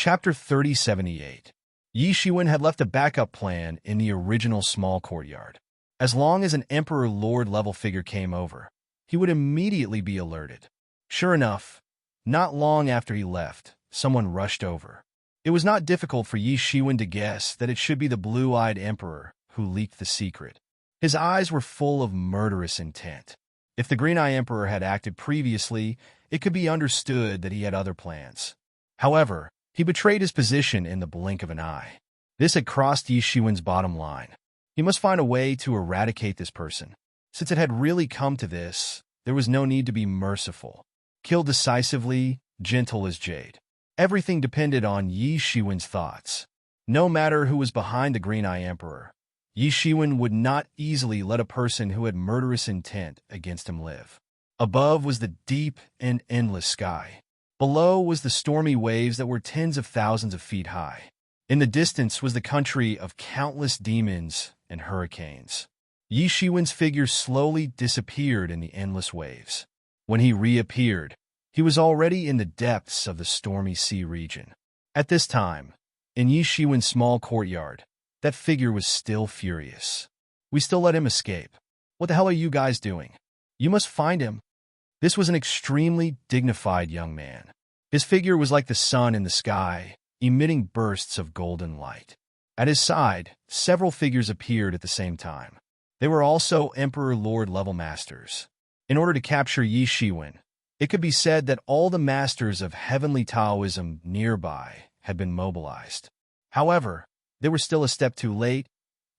Chapter 3078. Yi Shiwen had left a backup plan in the original small courtyard. As long as an Emperor Lord level figure came over, he would immediately be alerted. Sure enough, not long after he left, someone rushed over. It was not difficult for Yi Shiwen to guess that it should be the blue-eyed Emperor who leaked the secret. His eyes were full of murderous intent. If the Green-Eye Emperor had acted previously, it could be understood that he had other plans. However, he betrayed his position in the blink of an eye. This had crossed Yi Shiwen's bottom line. He must find a way to eradicate this person. Since it had really come to this, there was no need to be merciful. Kill decisively, gentle as jade. Everything depended on Yi Shiwen's thoughts. No matter who was behind the Green-Eye Emperor, Yi Shiwen would not easily let a person who had murderous intent against him live. Above was the deep and endless sky. Below was the stormy waves that were tens of thousands of feet high. In the distance was the country of countless demons and hurricanes. Yi Shiwen's figure slowly disappeared in the endless waves. When he reappeared, he was already in the depths of the stormy sea region. At this time, in Yi Shiwen's small courtyard, that figure was still furious. We still let him escape. What the hell are you guys doing? You must find him. This was an extremely dignified young man. His figure was like the sun in the sky, emitting bursts of golden light. At his side, several figures appeared at the same time. They were also Emperor Lord level masters. In order to capture Yi Shiwen, it could be said that all the masters of heavenly Taoism nearby had been mobilized. However, they were still a step too late,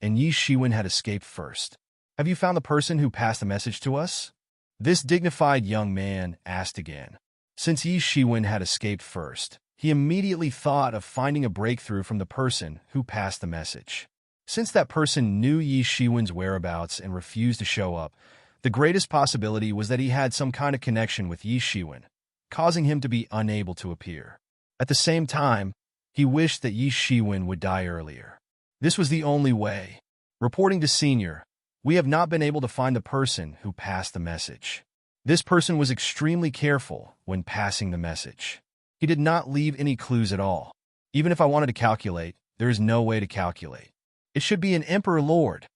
and Yi Shiwen had escaped first. Have you found the person who passed the message to us? This dignified young man asked again. Since Yi Shiwen had escaped first, he immediately thought of finding a breakthrough from the person who passed the message. Since that person knew Yi Shiwen's whereabouts and refused to show up, the greatest possibility was that he had some kind of connection with Yi Shiwen, causing him to be unable to appear. At the same time, he wished that Yi Shiwen would die earlier. This was the only way. Reporting to Senior, we have not been able to find the person who passed the message. This person was extremely careful when passing the message. He did not leave any clues at all. Even if I wanted to calculate, there is no way to calculate. It should be an Emperor Lord,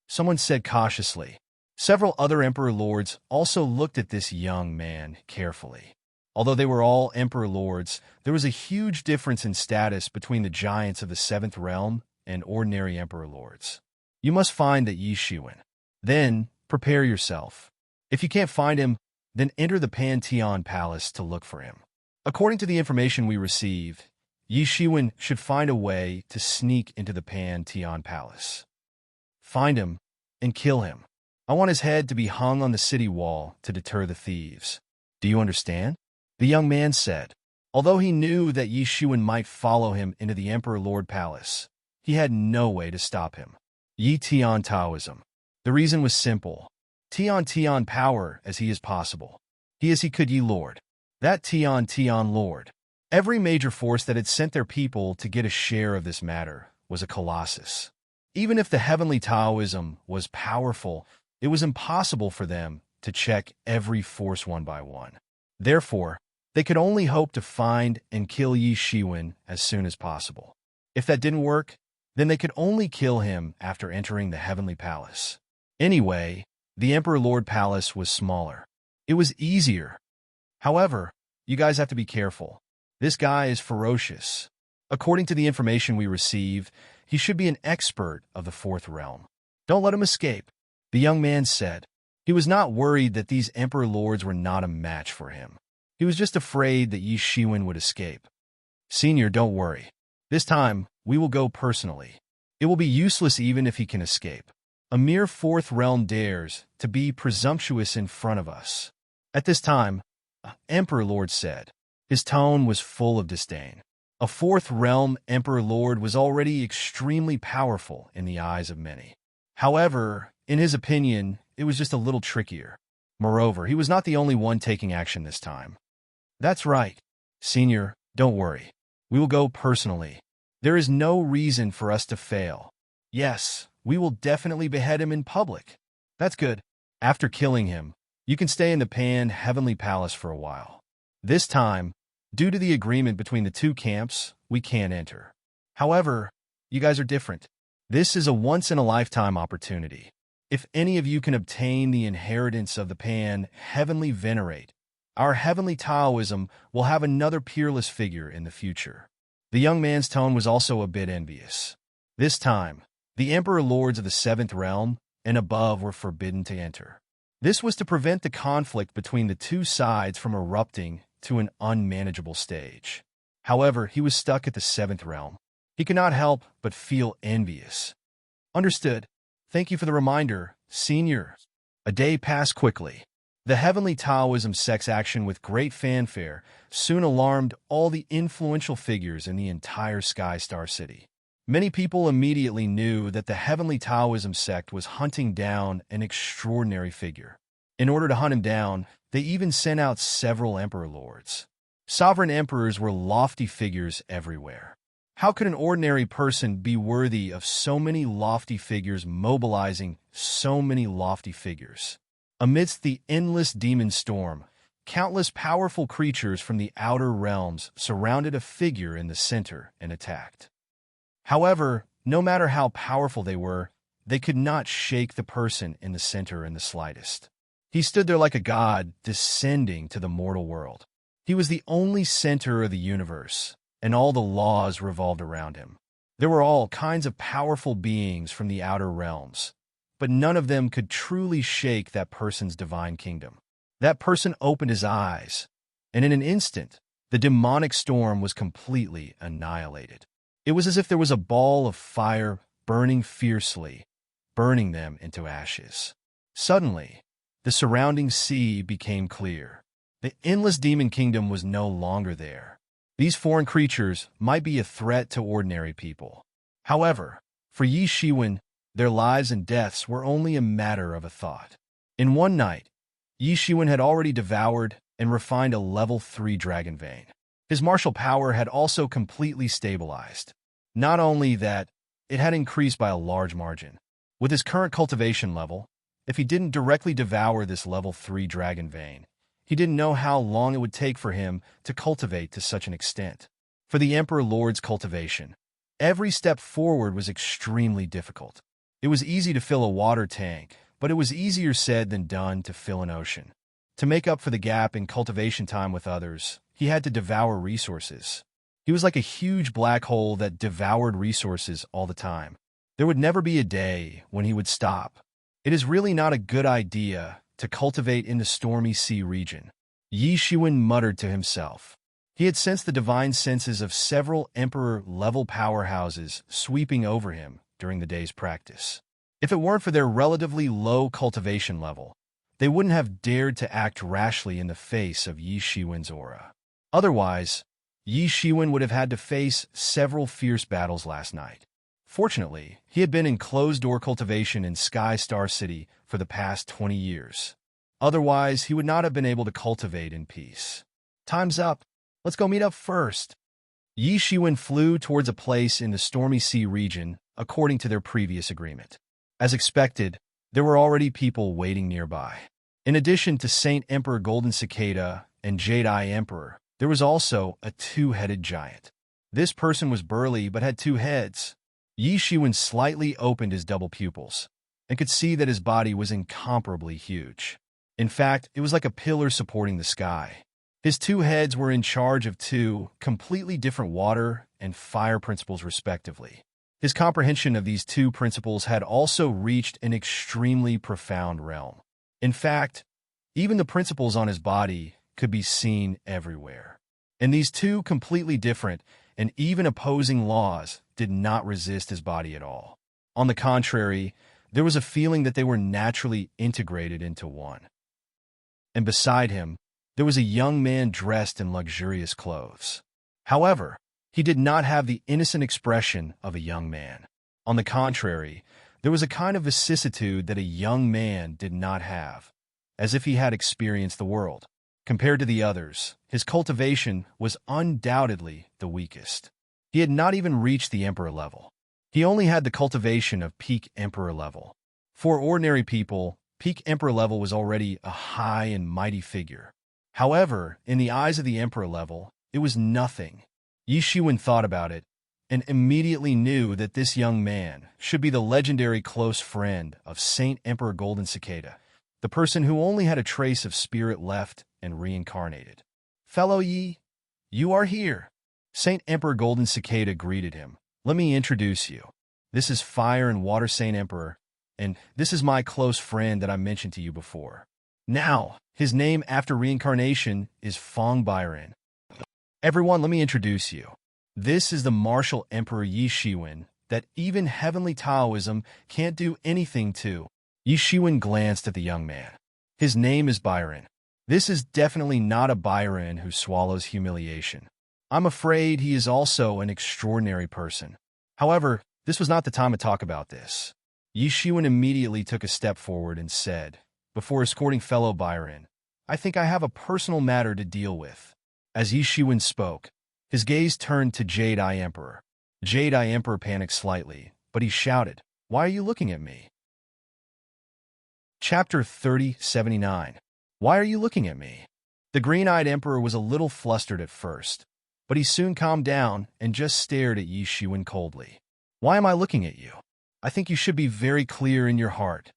someone said cautiously. Several other Emperor Lords also looked at this young man carefully. Although they were all Emperor Lords, there was a huge difference in status between the giants of the Seventh Realm and ordinary Emperor Lords. You must find that Yi Shiwen. Then, prepare yourself. If you can't find him, then enter the Pantheon Palace to look for him. According to the information we received, Yi Shiwen should find a way to sneak into the Pantheon Palace. Find him and kill him. I want his head to be hung on the city wall to deter the thieves. Do you understand? The young man said. Although he knew that Yi Shiwen might follow him into the Emperor Lord Palace, he had no way to stop him. Yi Tian Taoism. The reason was simple. Tian power as he is possible. He as he could Yi Lord. That Tian Lord. Every major force that had sent their people to get a share of this matter was a colossus. Even if the heavenly Taoism was powerful, it was impossible for them to check every force one by one. Therefore, they could only hope to find and kill Yi Shiwen as soon as possible. If that didn't work, then they could only kill him after entering the Heavenly Palace. Anyway, the Emperor Lord Palace was smaller. It was easier. However, you guys have to be careful. This guy is ferocious. According to the information we received, he should be an expert of the Fourth Realm. Don't let him escape, the young man said. He was not worried that these Emperor Lords were not a match for him. He was just afraid that Yi Shiwen would escape. Senior, don't worry. This time, we will go personally. It will be useless even if he can escape. A mere Fourth Realm dares to be presumptuous in front of us. At this time, Emperor Lord said. His tone was full of disdain. A Fourth Realm Emperor Lord was already extremely powerful in the eyes of many. However, in his opinion, it was just a little trickier. Moreover, he was not the only one taking action this time. That's right. Senior, don't worry. We will go personally. There is no reason for us to fail. Yes, we will definitely behead him in public. That's good. After killing him, you can stay in the Heavenly Palace for a while. This time, Due to the agreement between the two camps, we can't enter. However, you guys are different. This is a once-in-a-lifetime opportunity. If any of you can obtain the inheritance of the heavenly venerate, our heavenly Taoism will have another peerless figure in the future. The young man's tone was also a bit envious. This time, the Emperor Lords of the Seventh Realm and above were forbidden to enter. This was to prevent the conflict between the two sides from erupting to an unmanageable stage. However, he was stuck at the Seventh Realm. He could not help but feel envious. Understood. Thank you for the reminder, Senior. A day passed quickly. The heavenly Taoism sex action with great fanfare soon alarmed all the influential figures in the entire Sky Star City. Many people immediately knew that the heavenly Taoism sect was hunting down an extraordinary figure. In order to hunt him down, they even sent out several emperor lords. Sovereign emperors were lofty figures everywhere. How could an ordinary person be worthy of so many lofty figures mobilizing so many lofty figures? Amidst the endless demon storm, countless powerful creatures from the outer realms surrounded a figure in the center and attacked. However, no matter how powerful they could not shake the person in the center in the slightest. He stood there like a god descending to the mortal world. He was the only center of the universe, and all the laws revolved around him. There were all kinds of powerful beings from the outer realms, but none of them could truly shake that person's divine kingdom. That person opened his eyes, and in an instant, the demonic storm was completely annihilated. It was as if there was a ball of fire burning fiercely, burning them into ashes. Suddenly, the surrounding sea became clear. The endless demon kingdom was no longer there. These foreign creatures might be a threat to ordinary people. However, for Yi Shiwen, their lives and deaths were only a matter of a thought. In one night, Yi Shiwen had already devoured and refined a level 3 dragon vein. His martial power had also completely stabilized. Not only that, it had increased by a large margin. With his current cultivation level, if he didn't directly devour this level 3 dragon vein, he didn't know how long it would take for him to cultivate to such an extent. For the Emperor Lord's cultivation, every step forward was extremely difficult. It was easy to fill a water tank, but it was easier said than done to fill an ocean. To make up for the gap in cultivation time with others, he had to devour resources. He was like a huge black hole that devoured resources all the time. There would never be a day when he would stop. It is really not a good idea to cultivate in the stormy sea region. Yi Shiwen muttered to himself. He had sensed the divine senses of several emperor-level powerhouses sweeping over him during the day's practice. If it weren't for their relatively low cultivation level, they wouldn't have dared to act rashly in the face of Yi Shiwen's aura. Otherwise, Yi Shiwen would have had to face several fierce battles last night. Fortunately, he had been in closed-door cultivation in Sky Star City for the past 20 years. Otherwise, he would not have been able to cultivate in peace. Time's up. Let's go meet up first. Yi Shiwen flew towards a place in the stormy sea region according to their previous agreement. As expected, there were already people waiting nearby. In addition to Saint Emperor Golden Cicada and Jade Eye Emperor, there was also a two-headed giant. This person was burly but had two heads. Yi Shiwen slightly opened his double pupils and could see that his body was incomparably huge. In fact, it was like a pillar supporting the sky. His two heads were in charge of two completely different water and fire principles respectively. His comprehension of these two principles had also reached an extremely profound realm. In fact, even the principles on his body could be seen everywhere. And these two completely different and even opposing laws did not resist his body at all. On the contrary, there was a feeling that they were naturally integrated into one. And beside him, there was a young man dressed in luxurious clothes. However, he did not have the innocent expression of a young man. On the contrary, there was a kind of vicissitude that a young man did not have, as if he had experienced the world. Compared to the others, his cultivation was undoubtedly the weakest. He had not even reached the emperor level. He only had the cultivation of peak emperor level. For ordinary people, peak emperor level was already a high and mighty figure. However, in the eyes of the emperor level, It was nothing. Yi Shiwen thought about it and immediately knew that this young man should be the legendary close friend of Saint Emperor Golden Cicada, the person who only had a trace of spirit left and reincarnated. "Fellow Yi, you are here." Saint Emperor Golden Cicada greeted him. "Let me introduce you. This is Fire and Water Saint Emperor, and this is my close friend that I mentioned to you before. Now, his name after reincarnation is Fong Byron. Everyone, let me introduce you. This is the martial Emperor Yi Shiwen that even heavenly Taoism can't do anything to." Yi Shiwen glanced at the young man. "His name is Byron. This is definitely not a Byron who swallows humiliation. I'm afraid he is also an extraordinary person. However, this was not the time to talk about this." Yi Shiwen immediately took a step forward and said, before escorting fellow Byron, "I think I have a personal matter to deal with." As Yi Shiwen spoke, his gaze turned to Jade-Eye Emperor. Jade-Eye Emperor panicked slightly, but he shouted, "Why are you looking at me?" Chapter 3079. Why are you looking at me? The green-eyed emperor was a little flustered at first, but he soon calmed down and just stared at Yi Shiwen coldly. "Why am I looking at you? I think you should be very clear in your heart."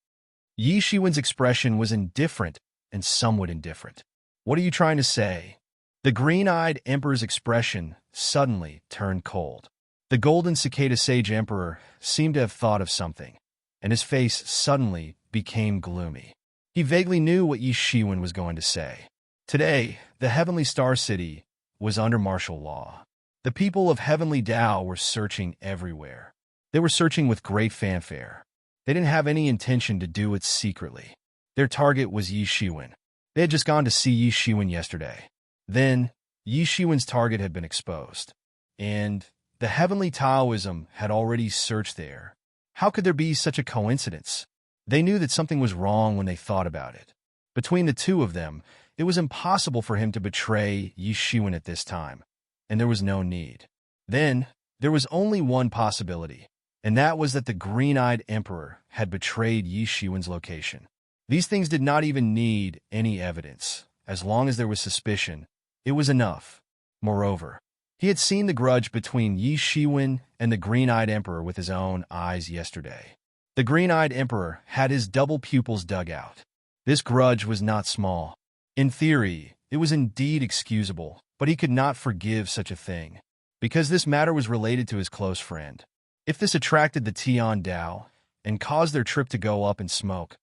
Yi Shiwen's expression was indifferent and somewhat indifferent. "What are you trying to say?" The green-eyed emperor's expression suddenly turned cold. The golden cicada sage emperor seemed to have thought of something, and his face suddenly became gloomy. He vaguely knew what Yi Shiwen was going to say. Today, the Heavenly Star City was under martial law. The people of Heavenly Dao were searching everywhere. They were searching with great fanfare. They didn't have any intention to do it secretly. Their target was Yi Shiwen. They had just gone to see Yi Shiwen yesterday. Then, Yi Shiwen's target had been exposed, and the Heavenly Taoism had already searched there. How could there be such a coincidence? They knew that something was wrong when they thought about it. Between the two of them, it was impossible for him to betray Yi Shiwen at this time, and there was no need. Then, there was only one possibility, and that was that the green-eyed emperor had betrayed Yi Shiwen's location. These things did not even need any evidence. As long as there was suspicion, it was enough. Moreover, he had seen the grudge between Yi Shiwen and the green-eyed emperor with his own eyes yesterday. The green-eyed emperor had his double pupils dug out. This grudge was not small. In theory, it was indeed excusable, but he could not forgive such a thing, because this matter was related to his close friend. If this attracted the Tian Dao and caused their trip to go up in smoke,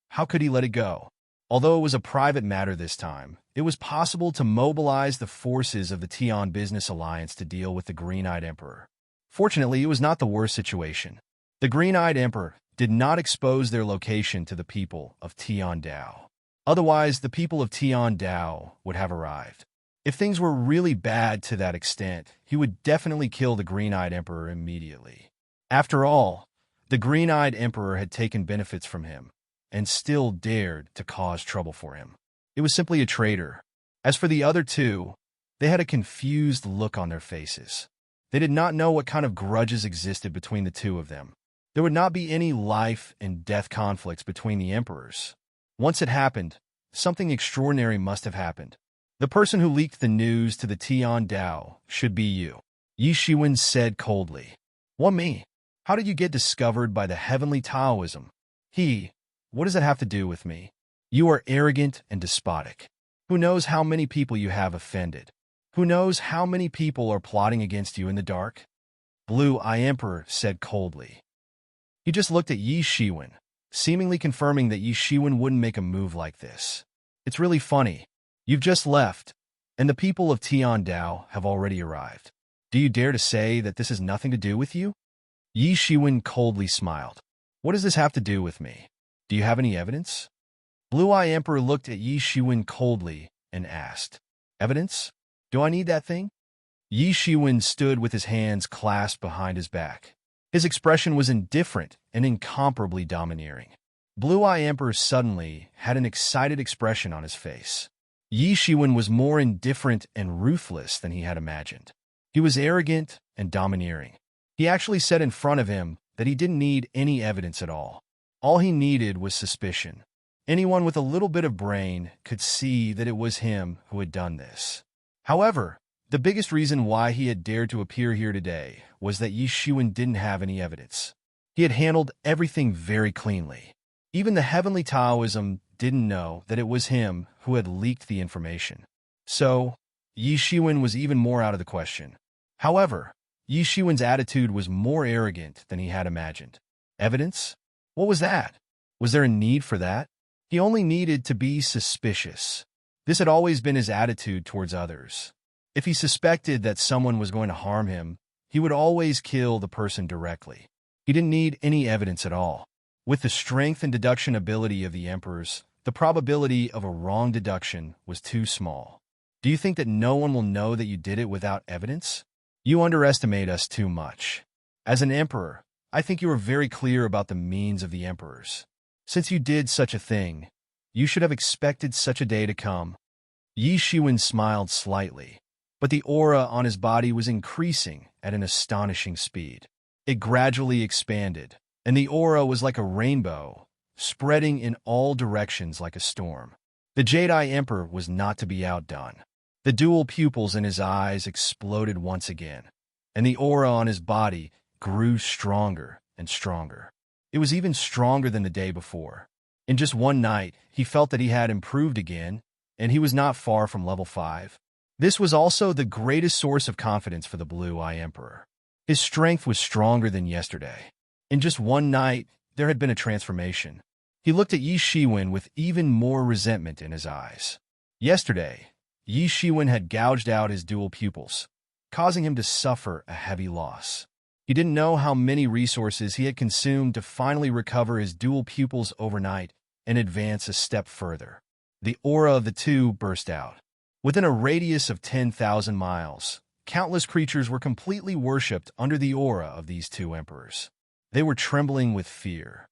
how could he let it go? Although it was a private matter this time, it was possible to mobilize the forces of the Tian Business Alliance to deal with the green-eyed emperor. Fortunately, it was not the worst situation. The green-eyed emperor did not expose their location to the people of Tian Dao. Otherwise, the people of Tian Dao would have arrived. If things were really bad to that extent, he would definitely kill the green-eyed emperor immediately. After all, the green-eyed emperor had taken benefits from him, and still dared to cause trouble for him. It was simply a traitor. As for the other two, they had a confused look on their faces. They did not know what kind of grudges existed between the two of them. There would not be any life and death conflicts between the emperors. Once it happened, something extraordinary must have happened. The person who leaked the news to the Tian Dao should be you. Yi Shiwen said coldly. What me? How did you get discovered by the Heavenly Taoism? What does that have to do with me? You are arrogant and despotic. Who knows how many people you have offended? Who knows how many people are plotting against you in the dark? Blue-Eye Emperor said coldly. He just looked at Yi Shiwen, seemingly confirming that Yi Shiwen wouldn't make a move like this. It's really funny. You've just left, and the people of Tian Dao have already arrived. Do you dare to say that this has nothing to do with you? Yi Shiwen coldly smiled. What does this have to do with me? Do you have any evidence? Blue-Eye Emperor looked at Yi Shiwen coldly and asked, Evidence? Do I need that thing? Yi Shiwen stood with his hands clasped behind his back. His expression was indifferent and incomparably domineering. Blue-Eye Emperor suddenly had an excited expression on his face. Yi Shiwen was more indifferent and ruthless than he had imagined. He was arrogant and domineering. He actually said in front of him that he didn't need any evidence at all. All he needed was suspicion. Anyone with a little bit of brain could see that it was him who had done this. However, The biggest reason why he had dared to appear here today was that Yi Shiwen didn't have any evidence. He had handled everything very cleanly. Even the heavenly Taoism didn't know that it was him who had leaked the information. So, Yi Shiwen was even more out of the question. However, Yi Shiwen's attitude was more arrogant than he had imagined. Evidence? What was that? Was there a need for that? He only needed to be suspicious. This had always been his attitude towards others. If he suspected that someone was going to harm him, he would always kill the person directly. He didn't need any evidence at all. With the strength and deduction ability of the emperors, the probability of a wrong deduction was too small. Do you think that no one will know that you did it without evidence? You underestimate us too much. As an emperor, I think you were very clear about the means of the emperors. Since you did such a thing, you should have expected such a day to come. Yi Shiwen smiled slightly, but the aura on his body was increasing at an astonishing speed. It gradually expanded, and the aura was like a rainbow, spreading in all directions like a storm. The Jedi Emperor was not to be outdone. The dual pupils in his eyes exploded once again, and the aura on his body grew stronger and stronger. It was even stronger than the day before. In just one night, he felt that he had improved again, and he was not far from level 5. This was also the greatest source of confidence for the Blue-Eye Emperor. His strength was stronger than yesterday. In just one night, there had been a transformation. He looked at Yi Shiwen with even more resentment in his eyes. Yesterday, Yi Shiwen had gouged out his dual pupils, causing him to suffer a heavy loss. He didn't know how many resources he had consumed to finally recover his dual pupils overnight and advance a step further. The aura of the two burst out. Within a radius of 10,000 miles, countless creatures were completely worshipped under the aura of these two emperors. They were trembling with fear.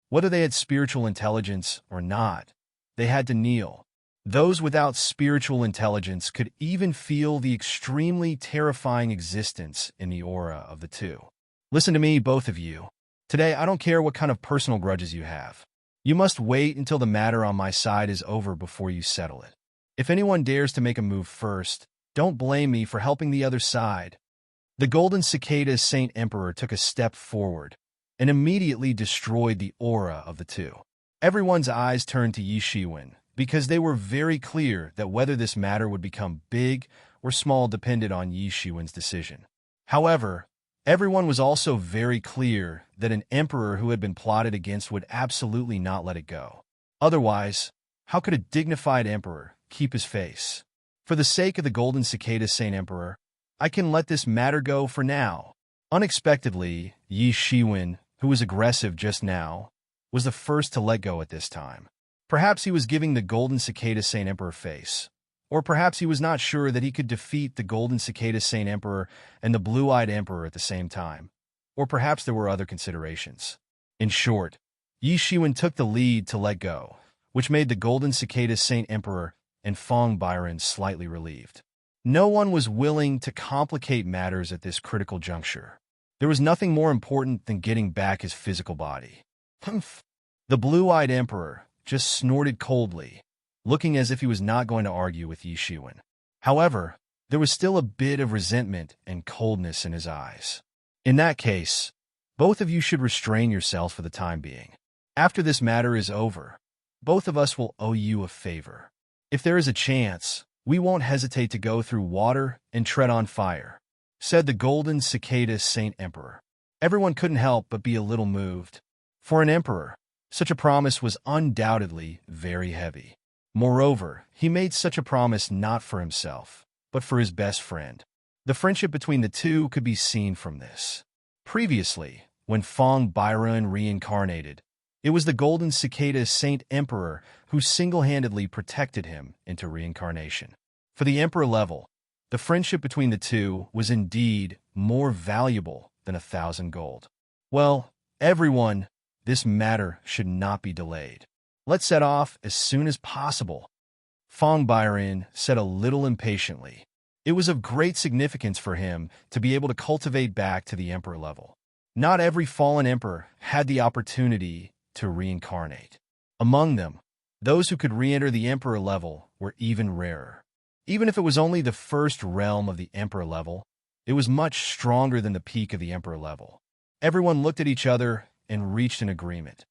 Whether they had spiritual intelligence or not, they had to kneel. Those without spiritual intelligence could even feel the extremely terrifying existence in the aura of the two. Listen to me, both of you. Today, I don't care what kind of personal grudges you have. You must wait until the matter on my side is over before you settle it. If anyone dares to make a move first, don't blame me for helping the other side. The Golden Cicada Saint Emperor took a step forward and immediately destroyed the aura of the two. Everyone's eyes turned to Yi Shiwen, because they were very clear that whether this matter would become big or small depended on Yi Shiwen's decision. However, everyone was also very clear that an emperor who had been plotted against would absolutely not let it go. Otherwise, how could a dignified emperor keep his face? For the sake of the Golden Cicada Saint Emperor, I can let this matter go for now. Unexpectedly, Yi Shiwen, who was aggressive just now, was the first to let go at this time. Perhaps he was giving the Golden Cicada Saint Emperor face, or perhaps he was not sure that he could defeat the Golden Cicada Saint Emperor and the Blue-Eyed Emperor at the same time, or perhaps there were other considerations. In short, Yi Shiwen took the lead to let go, which made the Golden Cicada Saint Emperor and Fong Byron slightly relieved. No one was willing to complicate matters at this critical juncture. There was nothing more important than getting back his physical body. Humph! The Blue-Eyed Emperor just snorted coldly, looking as if he was not going to argue with Yi Shiwen. However, there was still a bit of resentment and coldness in his eyes. In that case, both of you should restrain yourselves for the time being. After this matter is over, both of us will owe you a favor. If there is a chance, we won't hesitate to go through water and tread on fire, said the Golden Cicada Saint Emperor. Everyone couldn't help but be a little moved. For an emperor, such a promise was undoubtedly very heavy. Moreover, he made such a promise not for himself, but for his best friend. The friendship between the two could be seen from this. Previously, when Fong Byron reincarnated, it was the Golden Cicada Saint Emperor who single-handedly protected him into reincarnation. For the Emperor level, the friendship between the two was indeed more valuable than 1,000 gold. Well, everyone, this matter should not be delayed. Let's set off as soon as possible. Fong Byron said a little impatiently. It was of great significance for him to be able to cultivate back to the Emperor level. Not every fallen emperor had the opportunity to reincarnate. Among them, those who could re-enter the Emperor level were even rarer. Even if it was only the first realm of the Emperor level, it was much stronger than the peak of the Emperor level. Everyone looked at each other and reached an agreement.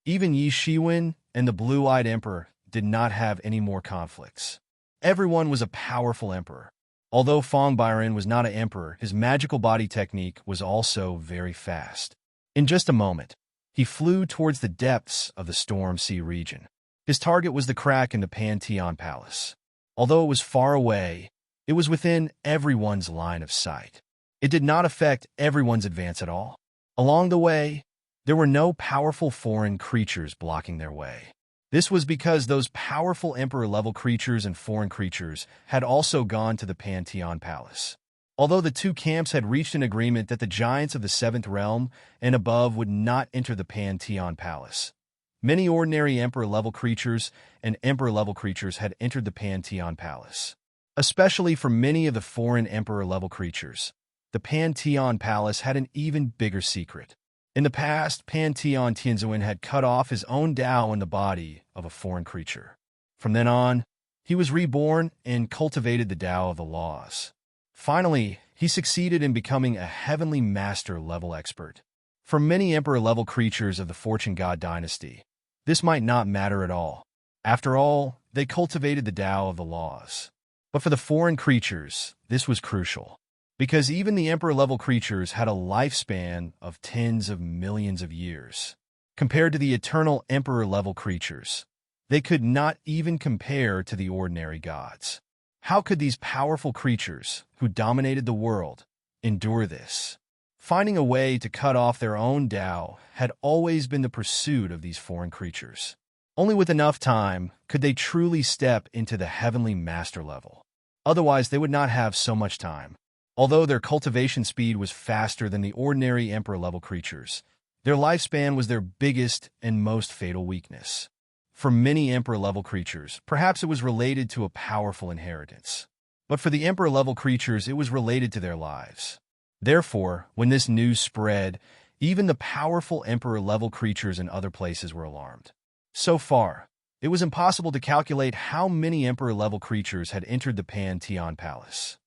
Even Yi Shiwen and the blue-eyed Emperor did not have any more conflicts. Everyone was a powerful emperor. Although Fong Byron was not an emperor, his magical body technique was also very fast. In just a moment, he flew towards the depths of the Storm Sea region. His target was the crack in the Pantheon Palace. Although it was far away, it was within everyone's line of sight. It did not affect everyone's advance at all. Along the way, there were no powerful foreign creatures blocking their way. This was because those powerful Emperor-level creatures and foreign creatures had also gone to the Pantheon Palace. Although the two camps had reached an agreement that the giants of the Seventh Realm and above would not enter the Pantheon Palace, many ordinary Emperor-level creatures and Emperor-level creatures had entered the Pantheon Palace. Especially for many of the foreign Emperor-level creatures, the Pantheon Palace had an even bigger secret. In the past, Pantheon Tianzuan had cut off his own Tao in the body of a foreign creature. From then on, he was reborn and cultivated the Tao of the laws. Finally, he succeeded in becoming a heavenly master-level expert. For many Emperor-level creatures of the Fortune God dynasty, this might not matter at all. After all, they cultivated the Tao of the laws. But for the foreign creatures, this was crucial, because even the Emperor-level creatures had a lifespan of tens of millions of years. Compared to the eternal Emperor-level creatures, they could not even compare to the ordinary gods. How could these powerful creatures, who dominated the world, endure this? Finding a way to cut off their own Tao had always been the pursuit of these foreign creatures. Only with enough time could they truly step into the heavenly master level. Otherwise, they would not have so much time. Although their cultivation speed was faster than the ordinary Emperor-level creatures, their lifespan was their biggest and most fatal weakness. For many Emperor-level creatures, perhaps it was related to a powerful inheritance. But for the Emperor-level creatures, it was related to their lives. Therefore, when this news spread, even the powerful Emperor-level creatures in other places were alarmed. So far, it was impossible to calculate how many Emperor-level creatures had entered the Pantheon Palace.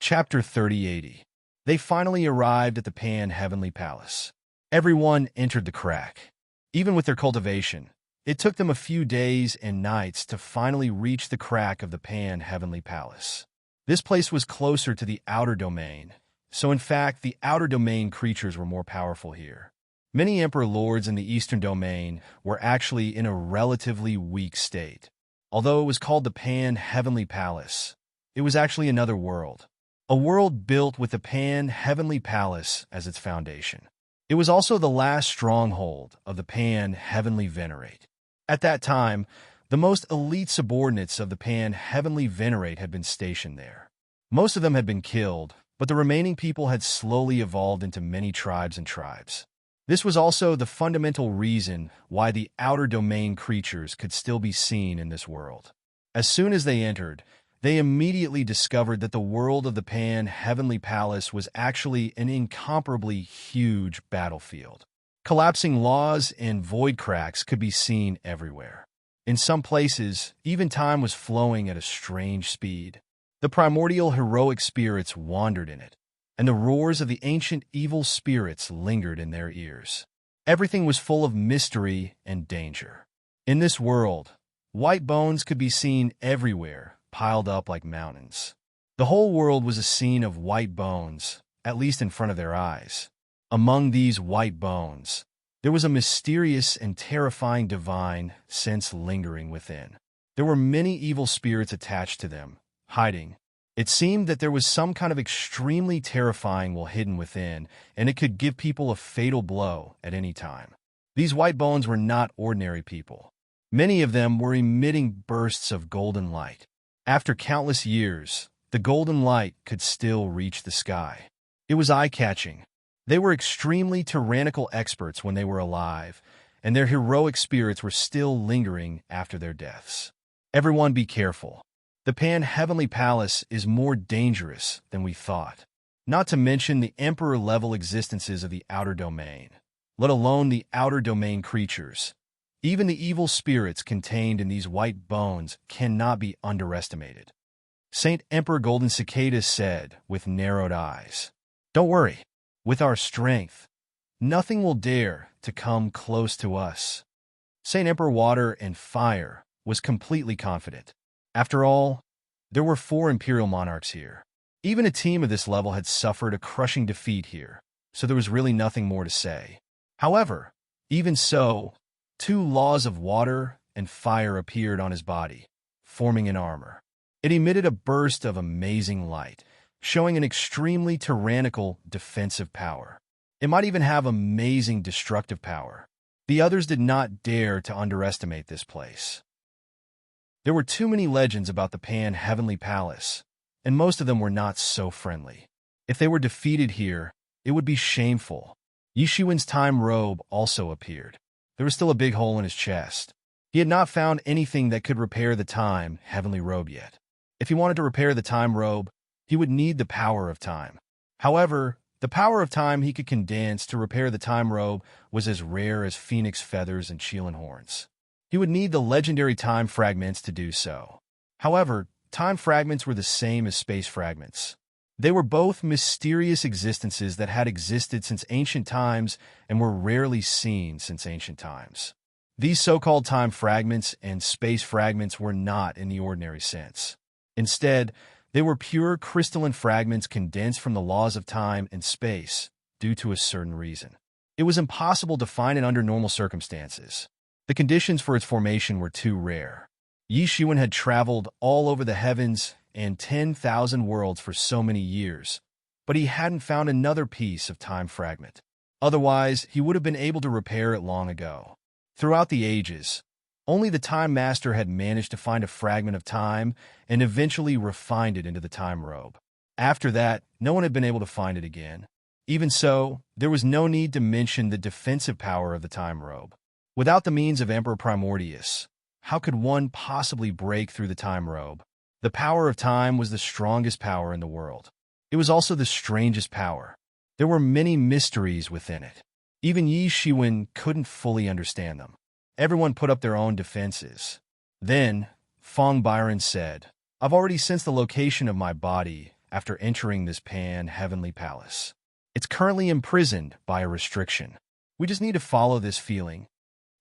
Chapter 3080. They finally arrived at the Pan-Heavenly Palace. Everyone entered the crack. Even with their cultivation, it took them a few days and nights to finally reach the crack of the Pan-Heavenly Palace. This place was closer to the outer domain, so in fact the outer domain creatures were more powerful here. Many Emperor Lords in the Eastern Domain were actually in a relatively weak state. Although it was called the Pan-Heavenly Palace, it was actually another world. A world built with the Pan-Heavenly Palace as its foundation. It was also the last stronghold of the Pan-Heavenly Venerate. At that time, the most elite subordinates of the Pan-Heavenly Venerate had been stationed there. Most of them had been killed, but the remaining people had slowly evolved into many tribes and tribes. This was also the fundamental reason why the outer domain creatures could still be seen in this world. As soon as they entered, they immediately discovered that the world of the Pan-Heavenly Palace was actually an incomparably huge battlefield. Collapsing laws and void cracks could be seen everywhere. In some places, even time was flowing at a strange speed. The primordial heroic spirits wandered in it, and the roars of the ancient evil spirits lingered in their ears. Everything was full of mystery and danger. In this world, white bones could be seen everywhere, piled up like mountains. The whole world was a scene of white bones, at least in front of their eyes. Among these white bones, there was a mysterious and terrifying divine sense lingering within. There were many evil spirits attached to them, hiding. It seemed that there was some kind of extremely terrifying will hidden within, and it could give people a fatal blow at any time. These white bones were not ordinary people. Many of them were emitting bursts of golden light. After countless years, the golden light could still reach the sky. It was eye-catching. They were extremely tyrannical experts when they were alive, and their heroic spirits were still lingering after their deaths. Everyone be careful. The Pan-Heavenly Palace is more dangerous than we thought. Not to mention the Emperor-level existences of the Outer Domain, let alone the Outer Domain creatures. Even the evil spirits contained in these white bones cannot be underestimated. Saint Emperor Golden Cicada said with narrowed eyes, "Don't worry. With our strength, nothing will dare to come close to us." Saint Emperor Water and Fire was completely confident. After all, there were 4 imperial monarchs here. Even a team of this level had suffered a crushing defeat here, so there was really nothing more to say. However, even so, 2 laws of water and fire appeared on his body, forming an armor. It emitted a burst of amazing light, showing an extremely tyrannical defensive power. It might even have amazing destructive power. The others did not dare to underestimate this place. There were too many legends about the Pan-Heavenly Palace, and most of them were not so friendly. If they were defeated here, it would be shameful. Yi Shiwen's time robe also appeared. There was still a big hole in his chest. He had not found anything that could repair the time heavenly robe yet. If he wanted to repair the time robe, he would need the power of time. However, the power of time he could condense to repair the time robe was as rare as phoenix feathers and Chelan horns. He would need the legendary time fragments to do so. However, time fragments were the same as space fragments. They were both mysterious existences that had existed since ancient times and were rarely seen since ancient times. These so-called time fragments and space fragments were not in the ordinary sense. Instead, they were pure crystalline fragments condensed from the laws of time and space due to a certain reason. It was impossible to find it under normal circumstances. The conditions for its formation were too rare. Yi Shiwen had traveled all over the heavens and 10,000 worlds for so many years, but he hadn't found another piece of time fragment. Otherwise, he would have been able to repair it long ago. Throughout the ages, only the Time Master had managed to find a fragment of time and eventually refined it into the time robe. After that, no one had been able to find it again. Even so, there was no need to mention the defensive power of the time robe. Without the means of Emperor Primordius, how could one possibly break through the time robe? The power of time was the strongest power in the world. It was also the strangest power. There were many mysteries within it. Even Yi Shiwen couldn't fully understand them. Everyone put up their own defenses. Then, Fong Byron said, "I've already sensed the location of my body after entering this Pan-Heavenly Palace. It's currently imprisoned by a restriction. We just need to follow this feeling."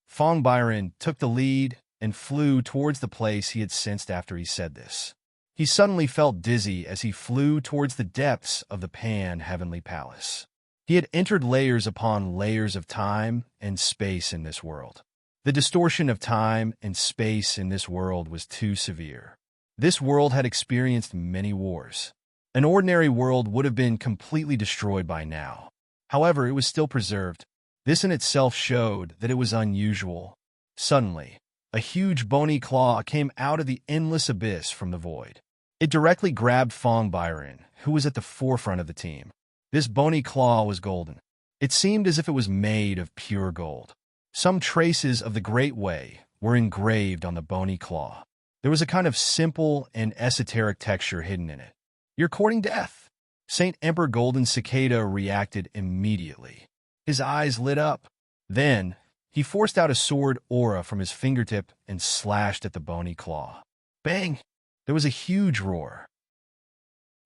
Fong Byron took the lead and flew towards the place he had sensed after he said this. He suddenly felt dizzy as he flew towards the depths of the Pan-Heavenly Palace. He had entered layers upon layers of time and space in this world. The distortion of time and space in this world was too severe. This world had experienced many wars. An ordinary world would have been completely destroyed by now. However, it was still preserved. This in itself showed that it was unusual. Suddenly, a huge bony claw came out of the endless abyss from the void. It directly grabbed Fong Byron, who was at the forefront of the team. This bony claw was golden. It seemed as if it was made of pure gold. Some traces of the Great Way were engraved on the bony claw. There was a kind of simple and esoteric texture hidden in it. "You're courting death." Saint Emperor Golden Cicada reacted immediately. His eyes lit up. Then, he forced out a sword aura from his fingertip and slashed at the bony claw. Bang! There was a huge roar.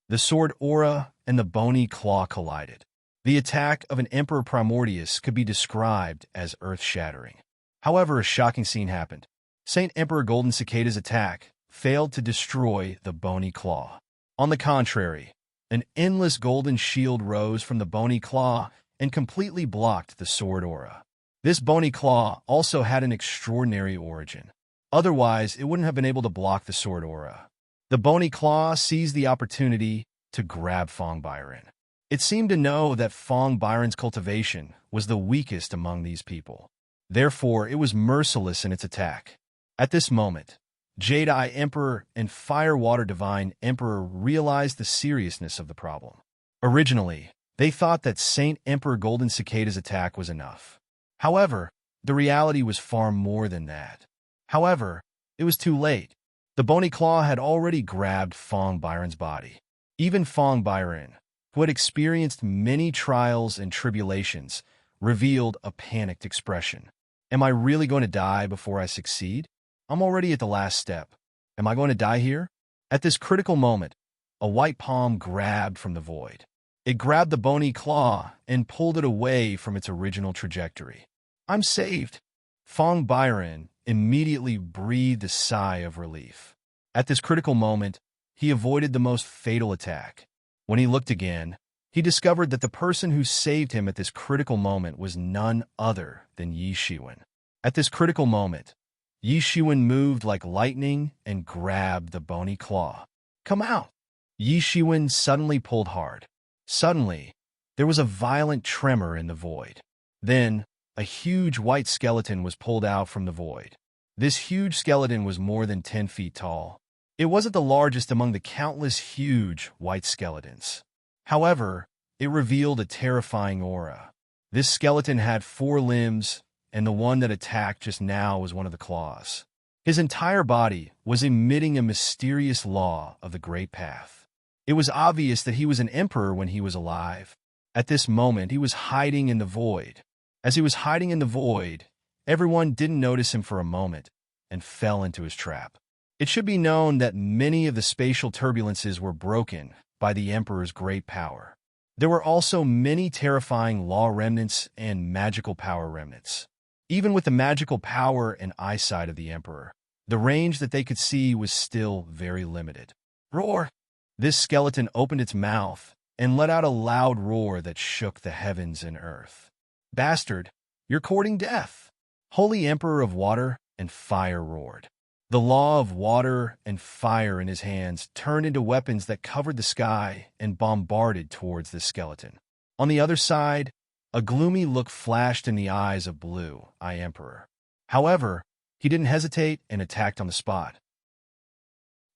The sword aura and the bony claw collided. The attack of an Emperor Primordius could be described as earth-shattering. However, a shocking scene happened. Saint Emperor Golden Cicada's attack failed to destroy the bony claw. On the contrary, an endless golden shield rose from the bony claw and completely blocked the sword aura. This bony claw also had an extraordinary origin. Otherwise, it wouldn't have been able to block the sword aura. The bony claw seized the opportunity to grab Fong Byron. It seemed to know that Fong Byron's cultivation was the weakest among these people. Therefore, it was merciless in its attack. At this moment, Jade-Eye Emperor and Fire-Water Divine Emperor realized the seriousness of the problem. Originally, they thought that Saint Emperor Golden Cicada's attack was enough. However, the reality was far more than that. However, it was too late. The bony claw had already grabbed Fong Byron's body. Even Fong Byron, who had experienced many trials and tribulations, revealed a panicked expression. Am I really going to die before I succeed? I'm already at the last step. Am I going to die here? At this critical moment, a white palm grabbed from the void. It grabbed the bony claw and pulled it away from its original trajectory. I'm saved. Fong Byron immediately breathed a sigh of relief. At this critical moment, he avoided the most fatal attack. When he looked again, he discovered that the person who saved him at this critical moment was none other than Yi Shiwen. At this critical moment, Yi Shiwen moved like lightning and grabbed the bony claw. Come out! Yi Shiwen suddenly pulled hard. Suddenly, there was a violent tremor in the void. Then, a huge white skeleton was pulled out from the void. This huge skeleton was more than 10 feet tall. It wasn't the largest among the countless huge white skeletons. However, it revealed a terrifying aura. This skeleton had 4 limbs, and the one that attacked just now was one of the claws. His entire body was emitting a mysterious law of the Great Path. It was obvious that he was an emperor when he was alive. At this moment, he was hiding in the void. As he was hiding in the void, everyone didn't notice him for a moment and fell into his trap. It should be known that many of the spatial turbulences were broken by the emperor's great power. There were also many terrifying law remnants and magical power remnants. Even with the magical power and eyesight of the emperor, the range that they could see was still very limited. Roar! This skeleton opened its mouth and let out a loud roar that shook the heavens and earth. Bastard, you're courting death! Holy Emperor of Water and Fire roared. The law of water and fire in his hands turned into weapons that covered the sky and bombarded towards the skeleton. On the other side, a gloomy look flashed in the eyes of Blue Eye Emperor. However, he didn't hesitate and attacked on the spot.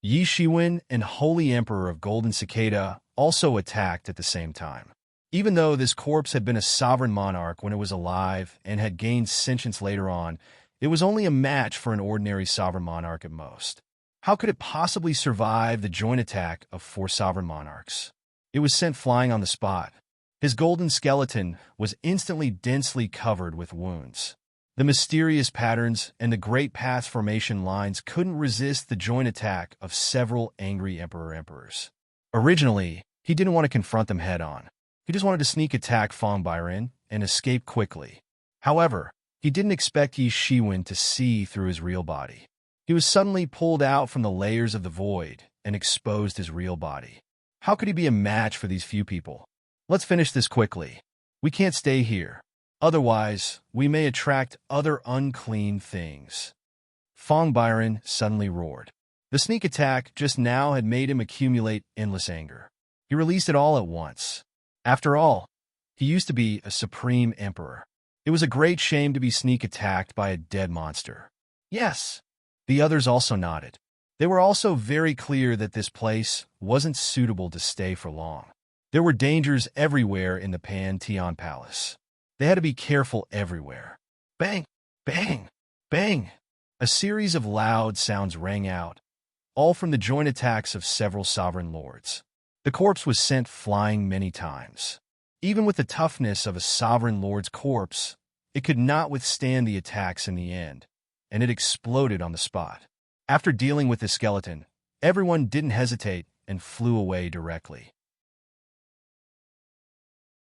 Yi Shiwen and Holy Emperor of Golden Cicada also attacked at the same time. Even though this corpse had been a sovereign monarch when it was alive and had gained sentience later on, it was only a match for an ordinary sovereign monarch at most. How could it possibly survive the joint attack of 4 sovereign monarchs? It was sent flying on the spot. His golden skeleton was instantly densely covered with wounds. The mysterious patterns and the Great Path formation lines couldn't resist the joint attack of several angry emperors. Originally, he didn't want to confront them head-on. He just wanted to sneak attack Fong Byron and escape quickly. However, he didn't expect Yi Shiwen to see through his real body. He was suddenly pulled out from the layers of the void and exposed his real body. How could he be a match for these few people? Let's finish this quickly. We can't stay here. Otherwise, we may attract other unclean things. Fong Byron suddenly roared. The sneak attack just now had made him accumulate endless anger. He released it all at once. After all, he used to be a supreme emperor. It was a great shame to be sneak attacked by a dead monster. Yes. The others also nodded. They were also very clear that this place wasn't suitable to stay for long. There were dangers everywhere in the Pantheon Palace. They had to be careful everywhere. Bang! Bang! Bang! A series of loud sounds rang out, all from the joint attacks of several sovereign lords. The corpse was sent flying many times. Even with the toughness of a sovereign lord's corpse, it could not withstand the attacks in the end, and it exploded on the spot. After dealing with the skeleton, everyone didn't hesitate and flew away directly.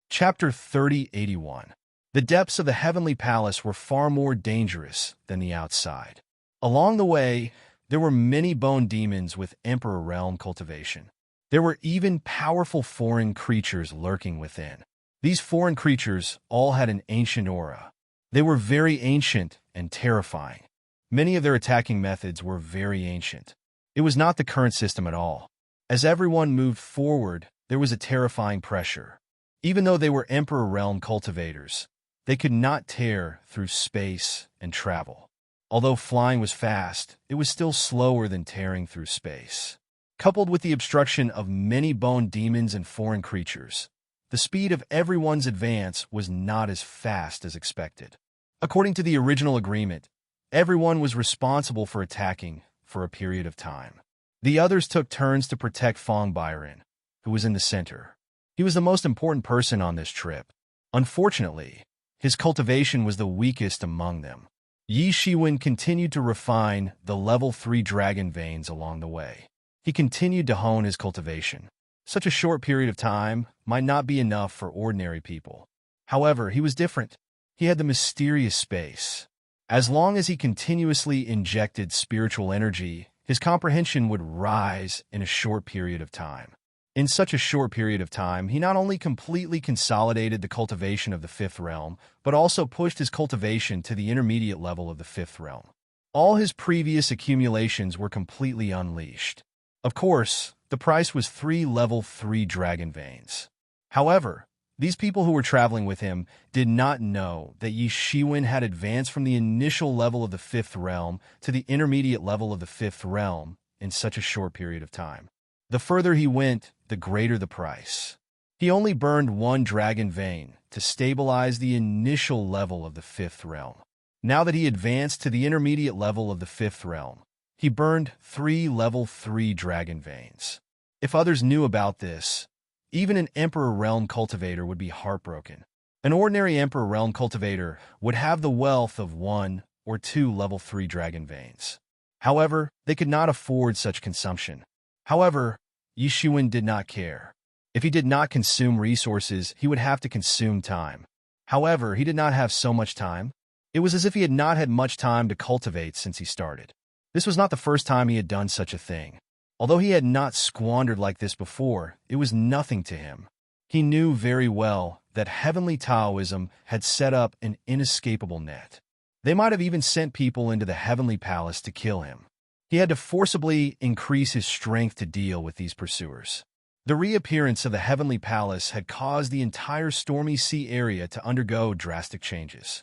Chapter 3081. The depths of the Heavenly Palace were far more dangerous than the outside. Along the way, there were many bone demons with Emperor Realm cultivation. There were even powerful foreign creatures lurking within. These foreign creatures all had an ancient aura. They were very ancient and terrifying. Many of their attacking methods were very ancient. It was not the current system at all. As everyone moved forward, there was a terrifying pressure. Even though they were Emperor Realm cultivators, they could not tear through space and travel. Although flying was fast, it was still slower than tearing through space. Coupled with the obstruction of many bone demons and foreign creatures, the speed of everyone's advance was not as fast as expected. According to the original agreement, everyone was responsible for attacking for a period of time. The others took turns to protect Fong Byron, who was in the center. He was the most important person on this trip. Unfortunately, his cultivation was the weakest among them. Yi Shiwen continued to refine the level 3 dragon veins along the way. He continued to hone his cultivation. Such a short period of time might not be enough for ordinary people. However, he was different. He had the mysterious space. As long as he continuously injected spiritual energy, his comprehension would rise in a short period of time. In such a short period of time, he not only completely consolidated the cultivation of the fifth realm, but also pushed his cultivation to the intermediate level of the fifth realm. All his previous accumulations were completely unleashed. Of course, the price was 3 level 3 dragon veins. However, these people who were traveling with him did not know that Yi Shiwen had advanced from the initial level of the fifth realm to the intermediate level of the fifth realm in such a short period of time. The further he went, the greater the price. He only burned 1 dragon vein to stabilize the initial level of the fifth realm. Now that he advanced to the intermediate level of the fifth realm, he burned 3 level 3 dragon veins. If others knew about this, even an Emperor Realm cultivator would be heartbroken. An ordinary Emperor Realm cultivator would have the wealth of 1 or 2 level 3 dragon veins. However, they could not afford such consumption. However, Yi Shiwen did not care. If he did not consume resources, he would have to consume time. However, he did not have so much time. It was as if he had not had much time to cultivate since he started. This was not the first time he had done such a thing. Although he had not squandered like this before, it was nothing to him. He knew very well that heavenly Taoism had set up an inescapable net. They might have even sent people into the heavenly palace to kill him. He had to forcibly increase his strength to deal with these pursuers. The reappearance of the heavenly palace had caused the entire stormy sea area to undergo drastic changes.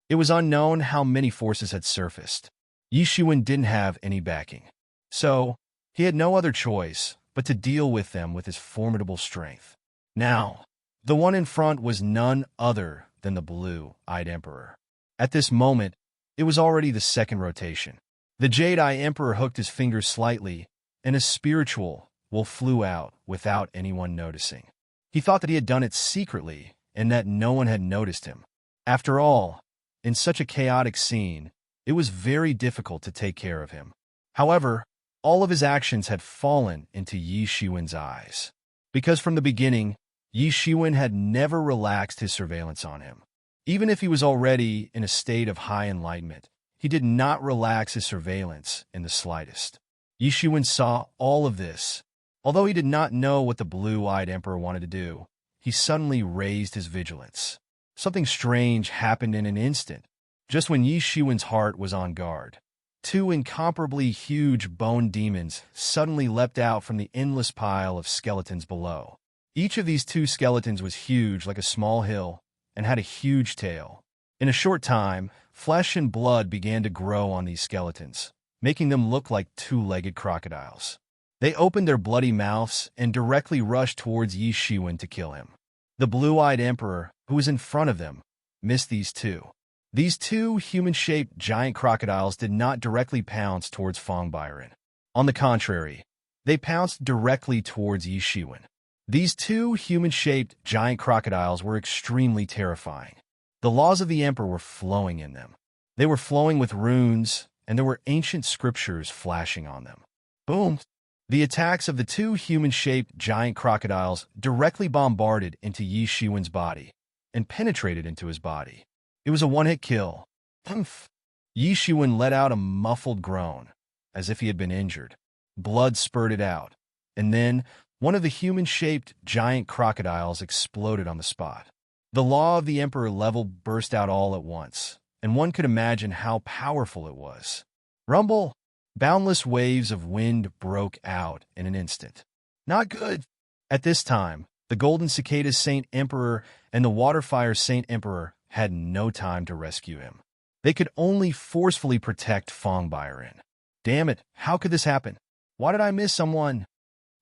It was unknown how many forces had surfaced. Yi Shiwen didn't have any backing. So, he had no other choice but to deal with them with his formidable strength. Now, the one in front was none other than the blue-eyed emperor. At this moment, it was already the second rotation. The Jade-Eye Emperor hooked his fingers slightly, and a spiritual wolf flew out without anyone noticing. He thought that he had done it secretly and that no one had noticed him. After all, in such a chaotic scene, it was very difficult to take care of him. However, all of his actions had fallen into Yi Shiwen's eyes. Because from the beginning, Yi Shiwen had never relaxed his surveillance on him. Even if he was already in a state of high enlightenment, he did not relax his surveillance in the slightest. Yi Shiwen saw all of this. Although he did not know what the blue-eyed emperor wanted to do, he suddenly raised his vigilance. Something strange happened in an instant, just when Yi Shiwen's heart was on guard. 2 incomparably huge bone demons suddenly leapt out from the endless pile of skeletons below. Each of these 2 skeletons was huge like a small hill and had a huge tail. In a short time, flesh and blood began to grow on these skeletons, making them look like 2-legged crocodiles. They opened their bloody mouths and directly rushed towards Yi Shiwen to kill him. The blue-eyed emperor, who was in front of them, missed these 2. These 2 human-shaped giant crocodiles did not directly pounce towards Fong Byron. On the contrary, they pounced directly towards Yi Shiwen. These 2 human-shaped giant crocodiles were extremely terrifying. The laws of the emperor were flowing in them. They were flowing with runes, and there were ancient scriptures flashing on them. Boom! The attacks of the 2 human-shaped giant crocodiles directly bombarded into Yi Shiwen's body and penetrated into his body. It was a one-hit kill. Humph! Yi Shiwen let out a muffled groan, as if he had been injured. Blood spurted out, and then one of the human-shaped giant crocodiles exploded on the spot. The law of the emperor level burst out all at once, and one could imagine how powerful it was. Rumble! Boundless waves of wind broke out in an instant. Not good! At this time, the Golden Cicada Saint Emperor and the Waterfire Saint Emperor had no time to rescue him. They could only forcefully protect Fong Byron. Damn it, how could this happen? Why did I miss someone?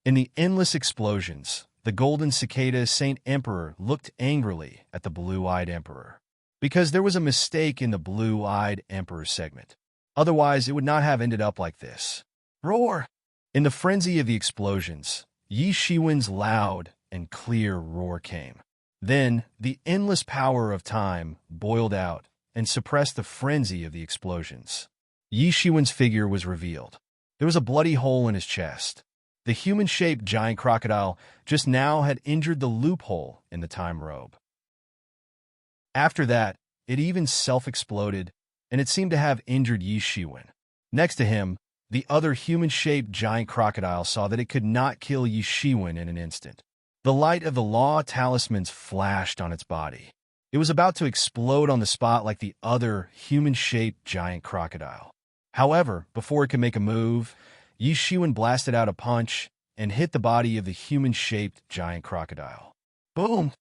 In the endless explosions, the Golden Cicada Saint Emperor looked angrily at the Blue-Eyed Emperor. Because there was a mistake in the Blue-Eyed Emperor segment. Otherwise, it would not have ended up like this. Roar! In the frenzy of the explosions, Yi Shiwen's loud and clear roar came. Then, the endless power of time boiled out and suppress the frenzy of the explosions. Yi Shiwen's figure was revealed. There was a bloody hole in his chest. The human-shaped giant crocodile just now had injured the loophole in the time robe. After that, it even self-exploded, and it seemed to have injured Yi Shiwen. Next to him, the other human-shaped giant crocodile saw that it could not kill Yi Shiwen in an instant. The light of the law talismans flashed on its body. It was about to explode on the spot like the other human-shaped giant crocodile. However, before it could make a move, Yi Shiwen blasted out a punch and hit the body of the human-shaped giant crocodile. Boom!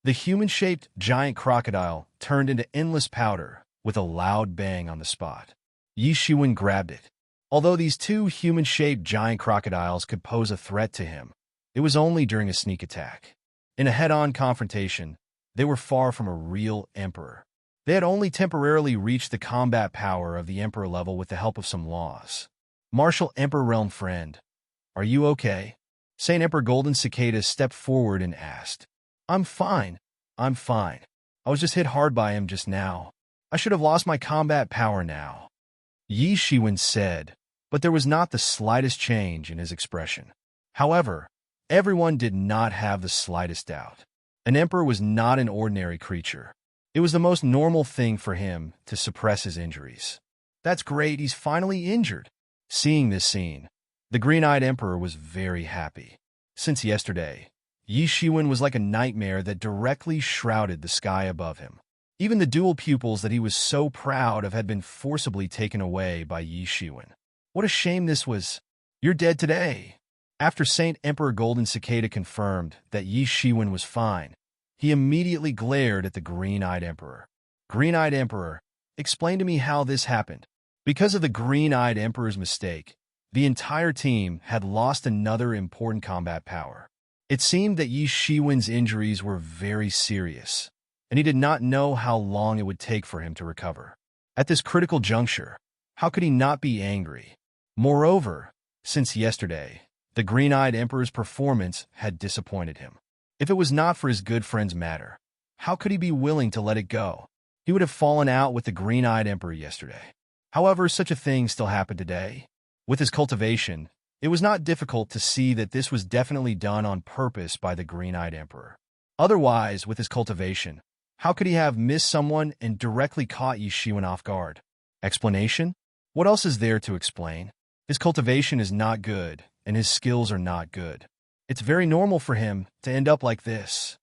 The human-shaped giant crocodile turned into endless powder with a loud bang on the spot. Yi Shiwen grabbed it. Although these two human-shaped giant crocodiles could pose a threat to him, it was only during a sneak attack. In a head-on confrontation, they were far from a real emperor. They had only temporarily reached the combat power of the emperor level with the help of some laws. Martial Emperor Realm Friend, are you okay? Saint Emperor Golden Cicada stepped forward and asked. I'm fine. I'm fine. I was just hit hard by him just now. I should have lost my combat power now. Yi Shiwen said, but there was not the slightest change in his expression. However, everyone did not have the slightest doubt. An emperor was not an ordinary creature. It was the most normal thing for him to suppress his injuries. That's great, he's finally injured. Seeing this scene, the green-eyed emperor was very happy. Since yesterday, Yi Shiwen was like a nightmare that directly shrouded the sky above him. Even the dual pupils that he was so proud of had been forcibly taken away by Yi Shiwen. What a shame this was. You're dead today. After Saint Emperor Golden Cicada confirmed that Yi Shiwen was fine, he immediately glared at the green-eyed emperor. Green-eyed emperor, explain to me how this happened. Because of the green-eyed emperor's mistake, the entire team had lost another important combat power. It seemed that Yi Shiwen's injuries were very serious, and he did not know how long it would take for him to recover. At this critical juncture, how could he not be angry? Moreover, since yesterday, the green-eyed emperor's performance had disappointed him. If it was not for his good friend's matter, how could he be willing to let it go? He would have fallen out with the green-eyed emperor yesterday. However, such a thing still happened today. With his cultivation, it was not difficult to see that this was definitely done on purpose by the green-eyed emperor. Otherwise, with his cultivation, how could he have missed someone and directly caught Yi Shiwen off guard? Explanation? What else is there to explain? His cultivation is not good, and his skills are not good. It's very normal for him to end up like this.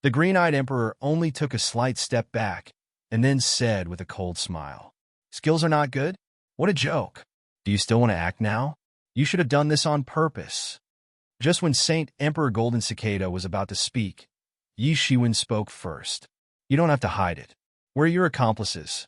The green-eyed emperor only took a slight step back and then said with a cold smile, Skills are not good? What a joke. Do you still want to act now? You should have done this on purpose. Just when Saint Emperor Golden Cicada was about to speak, Yi Shiwen spoke first. You don't have to hide it. Where are your accomplices?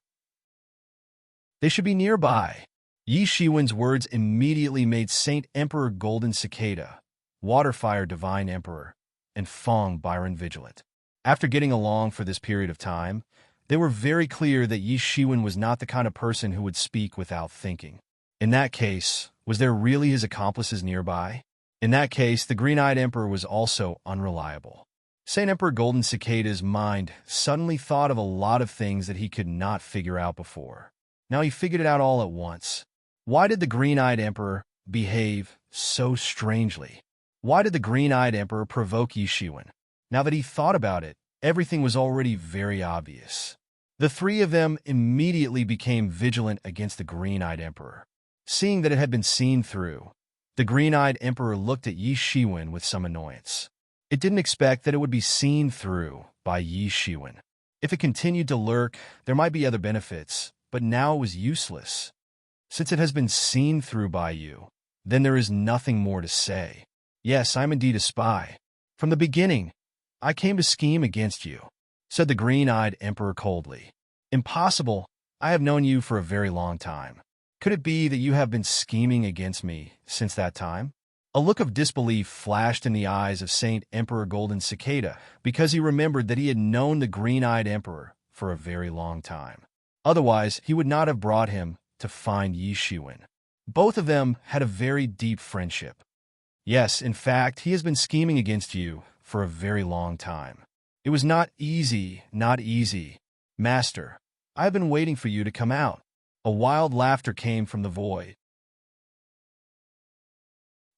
They should be nearby. Yi Shiwen's words immediately made Saint Emperor Golden Cicada, Waterfire Divine Emperor, and Fong Byron vigilant. After getting along for this period of time, they were very clear that Yi Shiwen was not the kind of person who would speak without thinking. In that case, was there really his accomplices nearby? In that case, the green-eyed emperor was also unreliable. Saint Emperor Golden Cicada's mind suddenly thought of a lot of things that he could not figure out before. Now he figured it out all at once. Why did the green-eyed emperor behave so strangely? Why did the green-eyed emperor provoke Yi Shiwen? Now that he thought about it, everything was already very obvious. The three of them immediately became vigilant against the green-eyed emperor. Seeing that it had been seen through, the green-eyed emperor looked at Yi Shiwen with some annoyance. It didn't expect that it would be seen through by Yi Shiwen. If it continued to lurk, there might be other benefits, but now it was useless. Since it has been seen through by you, then there is nothing more to say. Yes, I'm indeed a spy. From the beginning, I came to scheme against you, said the green-eyed emperor coldly. Impossible. I have known you for a very long time. Could it be that you have been scheming against me since that time? A look of disbelief flashed in the eyes of Saint Emperor Golden Cicada because he remembered that he had known the green-eyed emperor for a very long time. Otherwise, he would not have brought him to find Yi Shiwen. Both of them had a very deep friendship. Yes, in fact, he has been scheming against you for a very long time. It was not easy, Master. I have been waiting for you to come out." A wild laughter came from the void.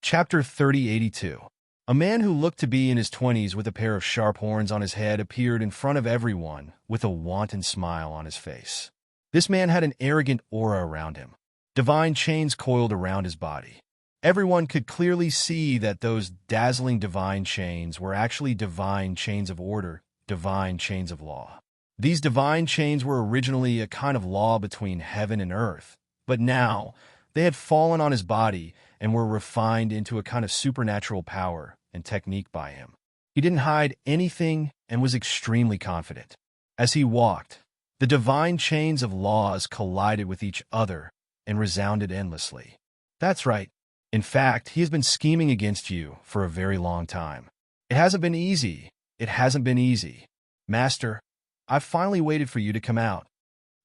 Chapter 3082. A man who looked to be in his 20s with a pair of sharp horns on his head appeared in front of everyone with a wanton smile on his face. This man had an arrogant aura around him. Divine chains coiled around his body. Everyone could clearly see that those dazzling divine chains were actually divine chains of order, divine chains of law. These divine chains were originally a kind of law between heaven and earth, but now they had fallen on his body and were refined into a kind of supernatural power and technique by him. He didn't hide anything and was extremely confident. As he walked, the divine chains of laws collided with each other and resounded endlessly. That's right. In fact, he has been scheming against you for a very long time. It hasn't been easy. It hasn't been easy. Master, I've finally waited for you to come out.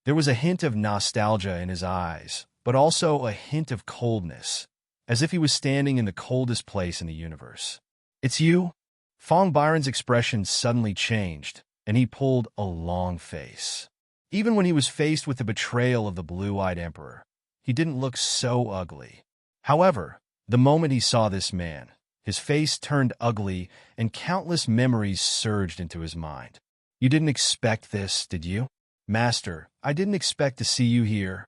There was a hint of nostalgia in his eyes, but also a hint of coldness, as if he was standing in the coldest place in the universe. It's you? Fong Byron's expression suddenly changed, and he pulled a long face. Even when he was faced with the betrayal of the blue-eyed emperor, he didn't look so ugly. However, the moment he saw this man, his face turned ugly and countless memories surged into his mind. You didn't expect this, did you? Master, I didn't expect to see you here.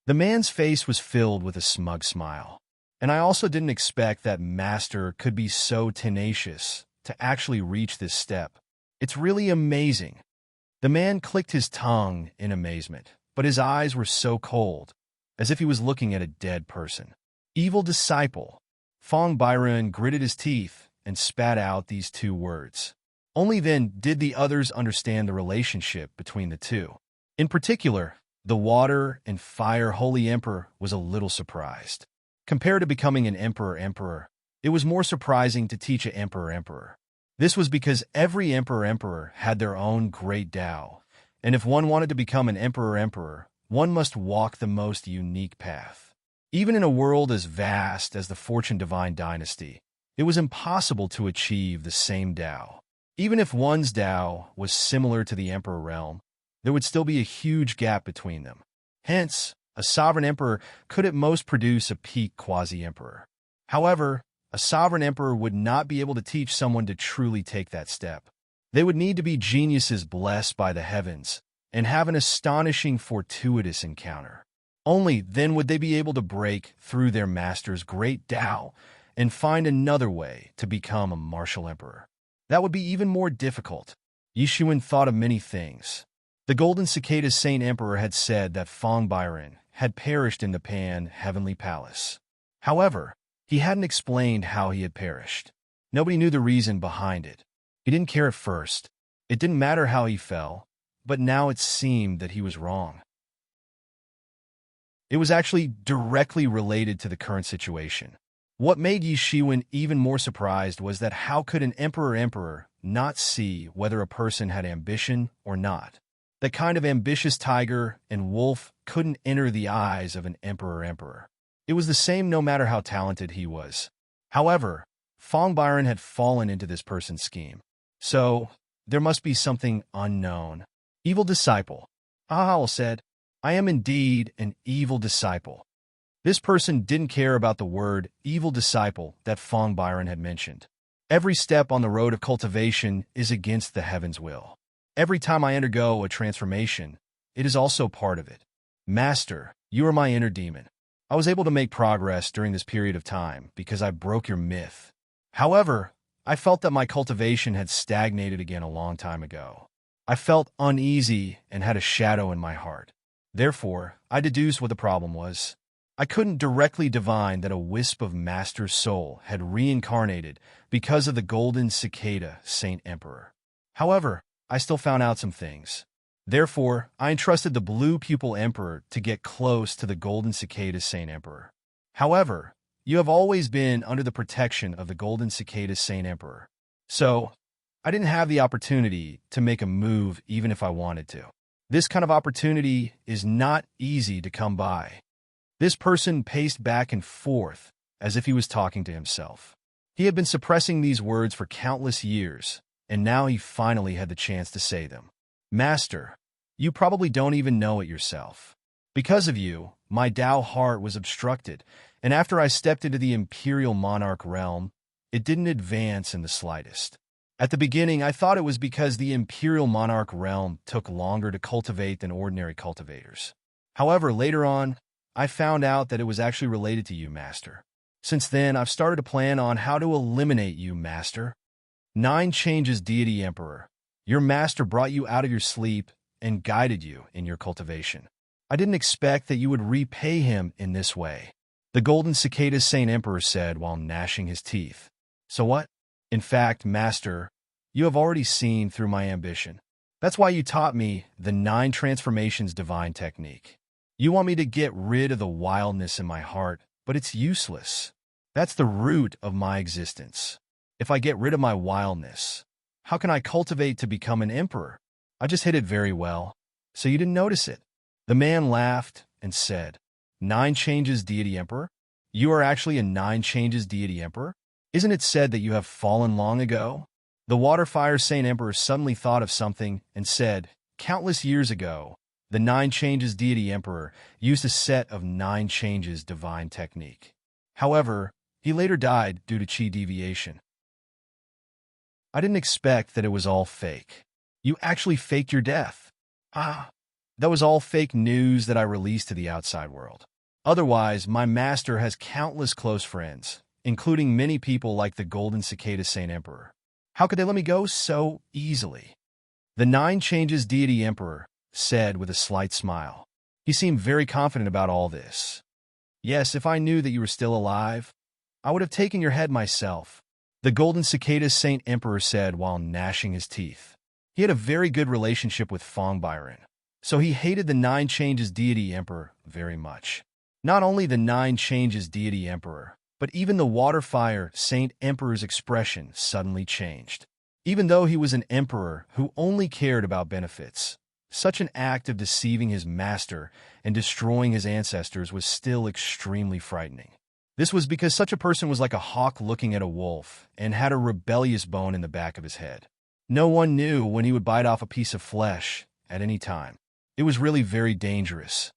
The man's face was filled with a smug smile. And I also didn't expect that Master could be so tenacious to actually reach this step. It's really amazing. The man clicked his tongue in amazement, but his eyes were so cold, as if he was looking at a dead person. Evil disciple. Fong Byron gritted his teeth and spat out these two words. Only then did the others understand the relationship between the two. In particular, the water and fire holy emperor was a little surprised. Compared to becoming an emperor, it was more surprising to teach an emperor. This was because every emperor had their own great Tao, and if one wanted to become an emperor, one must walk the most unique path. Even in a world as vast as the Fortune Divine Dynasty, it was impossible to achieve the same Tao. Even if one's Tao was similar to the emperor realm, there would still be a huge gap between them. Hence, a sovereign emperor could at most produce a peak quasi-emperor. However, a sovereign emperor would not be able to teach someone to truly take that step. They would need to be geniuses blessed by the heavens and have an astonishing fortuitous encounter. Only then would they be able to break through their master's great Tao and find another way to become a martial emperor. That would be even more difficult. Yishuan thought of many things. The Golden Cicada's Saint Emperor had said that Fong Byron had perished in the Pan-Heavenly Palace. However, he hadn't explained how he had perished. Nobody knew the reason behind it. He didn't care at first. It didn't matter how he fell, but now it seemed that he was wrong. It was actually directly related to the current situation. What made Yi Shiwen even more surprised was that how could an emperor not see whether a person had ambition or not? That kind of ambitious tiger and wolf couldn't enter the eyes of an emperor. It was the same no matter how talented he was. However, Fong Byron had fallen into this person's scheme. So, there must be something unknown. Evil disciple. Ahal said, I am indeed an evil disciple. This person didn't care about the word evil disciple that Fong Byron had mentioned. Every step on the road of cultivation is against the heaven's will. Every time I undergo a transformation, it is also part of it. Master, you are my inner demon. I was able to make progress during this period of time because I broke your myth. However, I felt that my cultivation had stagnated again a long time ago. I felt uneasy and had a shadow in my heart. Therefore, I deduced what the problem was. I couldn't directly divine that a wisp of Master's soul had reincarnated because of the Golden Cicada Saint Emperor. However, I still found out some things. Therefore, I entrusted the Blue Pupil Emperor to get close to the Golden Cicada Saint Emperor. However, you have always been under the protection of the Golden Cicada Saint Emperor. So, I didn't have the opportunity to make a move even if I wanted to. This kind of opportunity is not easy to come by. This person paced back and forth as if he was talking to himself. He had been suppressing these words for countless years, and now he finally had the chance to say them. Master, You probably don't even know it yourself. Because of you, my Tao heart was obstructed, and after I stepped into the Imperial Monarch realm, it didn't advance in the slightest. At the beginning, I thought it was because the Imperial Monarch realm took longer to cultivate than ordinary cultivators. However, later on, I found out that it was actually related to you, Master. Since then, I've started to plan on how to eliminate you, Master. 9 changes, Deity Emperor. Your master brought you out of your sleep and guided you in your cultivation. I didn't expect that you would repay him in this way, the Golden Cicada Saint Emperor said while gnashing his teeth. So what? In fact, Master, you have already seen through my ambition. That's why you taught me the 9 transformations divine technique. You want me to get rid of the wildness in my heart, but it's useless. That's the root of my existence. If I get rid of my wildness, how can I cultivate to become an emperor? I just hit it very well, so you didn't notice it. The man laughed and said, 9 changes, Deity Emperor? You are actually a 9 changes, Deity Emperor? Isn't it said that you have fallen long ago? The Waterfire Saint Emperor suddenly thought of something and said, countless years ago, the 9 changes, Deity Emperor used a set of 9 changes divine technique. However, he later died due to chi deviation. I didn't expect that it was all fake. You actually faked your death. That was all fake news that I released to the outside world. Otherwise, my master has countless close friends, including many people like the Golden Cicada Saint Emperor. How could they let me go so easily? The 9 changes, Deity Emperor said with a slight smile. He seemed very confident about all this. Yes, if I knew that you were still alive, I would have taken your head myself, the Golden Cicada Saint Emperor said while gnashing his teeth. He had a very good relationship with Fong Byron, so he hated the 9 changes Deity Emperor very much. Not only the 9 changes Deity Emperor, but even the Waterfire Saint Emperor's expression suddenly changed. Even though he was an emperor who only cared about benefits, such an act of deceiving his master and destroying his ancestors was still extremely frightening. This was because such a person was like a hawk looking at a wolf and had a rebellious bone in the back of his head. No one knew when he would bite off a piece of flesh at any time. It was really very dangerous.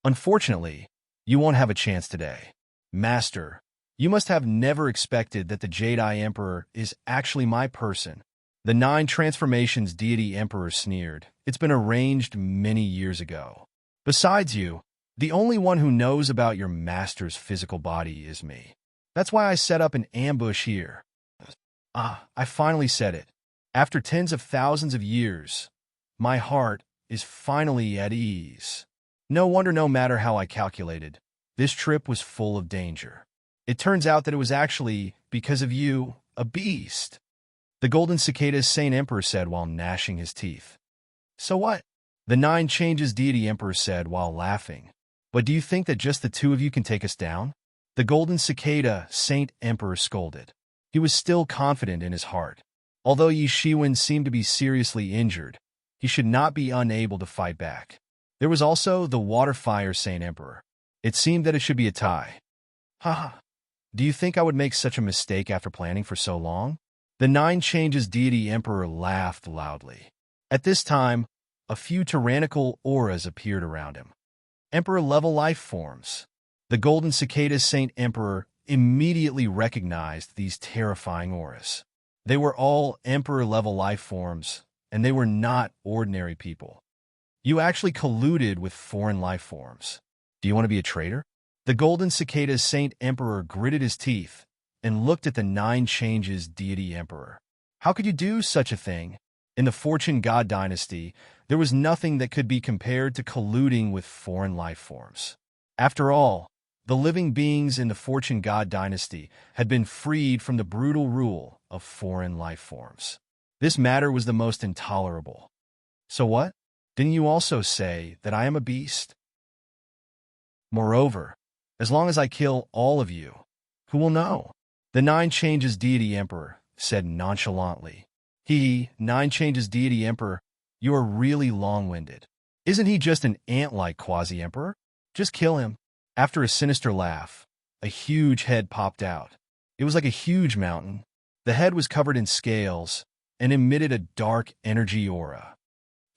Unfortunately, you won't have a chance today. Master, you must have never expected that the Jedi Emperor is actually my person. The 9 transformations Deity Emperor sneered. It's been arranged many years ago. Besides you, the only one who knows about your master's physical body is me. That's why I set up an ambush here. I finally said it. After tens of thousands of years, my heart is finally at ease. No wonder, no matter how I calculated, this trip was full of danger. It turns out that it was actually because of you, a beast. The Golden Cicada Saint Emperor said while gnashing his teeth. So what? The 9 changes Deity Emperor said while laughing. But do you think that just the 2 of you can take us down? The Golden Cicada Saint Emperor scolded. He was still confident in his heart. Although Yi Shiwen seemed to be seriously injured, he should not be unable to fight back. There was also the Waterfire Saint Emperor. It seemed that it should be a tie. Do you think I would make such a mistake after planning for so long? The 9 changes Deity Emperor laughed loudly. At this time, a few tyrannical auras appeared around him. Emperor-level life forms. The Golden Cicada Saint Emperor immediately recognized these terrifying auras. They were all Emperor-level life forms, and they were not ordinary people. You actually colluded with foreign life forms. Do you want to be a traitor? The Golden Cicada Saint Emperor gritted his teeth and looked at the 9 changes Deity Emperor. How could you do such a thing? In the Fortune God dynasty, there was nothing that could be compared to colluding with foreign life forms. After all, the living beings in the Fortune God dynasty had been freed from the brutal rule of foreign life forms. This matter was the most intolerable. So what? Didn't you also say that I am a beast? Moreover, as long as I kill all of you, who will know? The 9 changes Deity Emperor said nonchalantly. 9 changes Deity Emperor, you are really long-winded. Isn't he just an ant-like quasi-emperor? Just kill him. After a sinister laugh, a huge head popped out. It was like a huge mountain. The head was covered in scales and emitted a dark energy aura.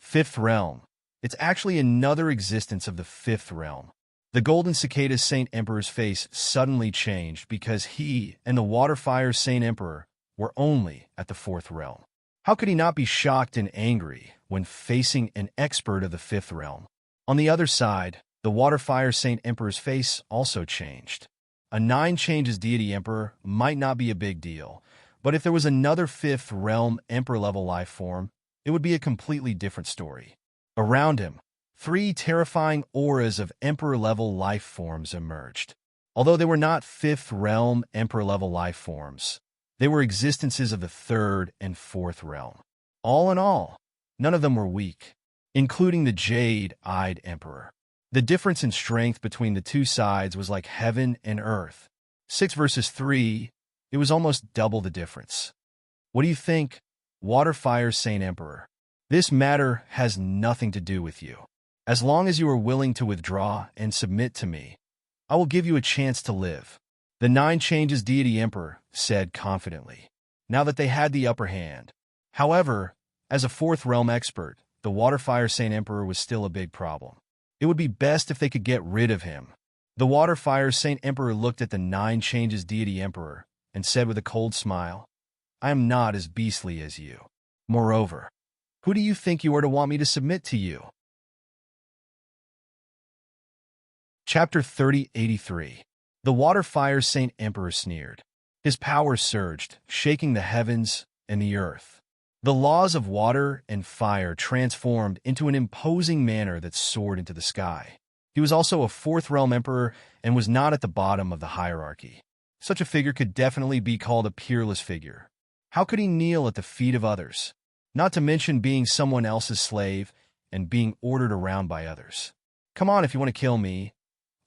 5th realm. It's actually another existence of the fifth realm. The golden cicada Saint Emperor's face suddenly changed because he and the water-fire Saint Emperor were only at the fourth realm. How could he not be shocked and angry when facing an expert of the fifth realm? On the other side, the water-fire Saint Emperor's face also changed. A 9 changes deity emperor might not be a big deal, but if there was another fifth realm emperor-level life form, it would be a completely different story. Around him, 3 terrifying auras of emperor-level life forms emerged. Although they were not fifth realm emperor-level life forms, they were existences of the third and fourth realm. All in all, none of them were weak, including the jade-eyed emperor. The difference in strength between the two sides was like heaven and earth. 6 versus 3, it was almost double the difference. What do you think, Water-Fire Saint Emperor? This matter has nothing to do with you. As long as you are willing to withdraw and submit to me, I will give you a chance to live. The 9 changes deity emperor said confidently, now that they had the upper hand. However, as a fourth realm expert, the Water-Fire Saint Emperor was still a big problem. It would be best if they could get rid of him. The Water-Fire Saint Emperor looked at the 9 changes deity emperor and said with a cold smile, I am not as beastly as you. Moreover, who do you think you are to want me to submit to you? Chapter 3083. The Water-Fire Saint Emperor sneered. His power surged, shaking the heavens and the earth. The laws of water and fire transformed into an imposing manner that soared into the sky. He was also a fourth realm emperor and was not at the bottom of the hierarchy. Such a figure could definitely be called a peerless figure. How could he kneel at the feet of others? Not to mention being someone else's slave and being ordered around by others. Come on, if you want to kill me,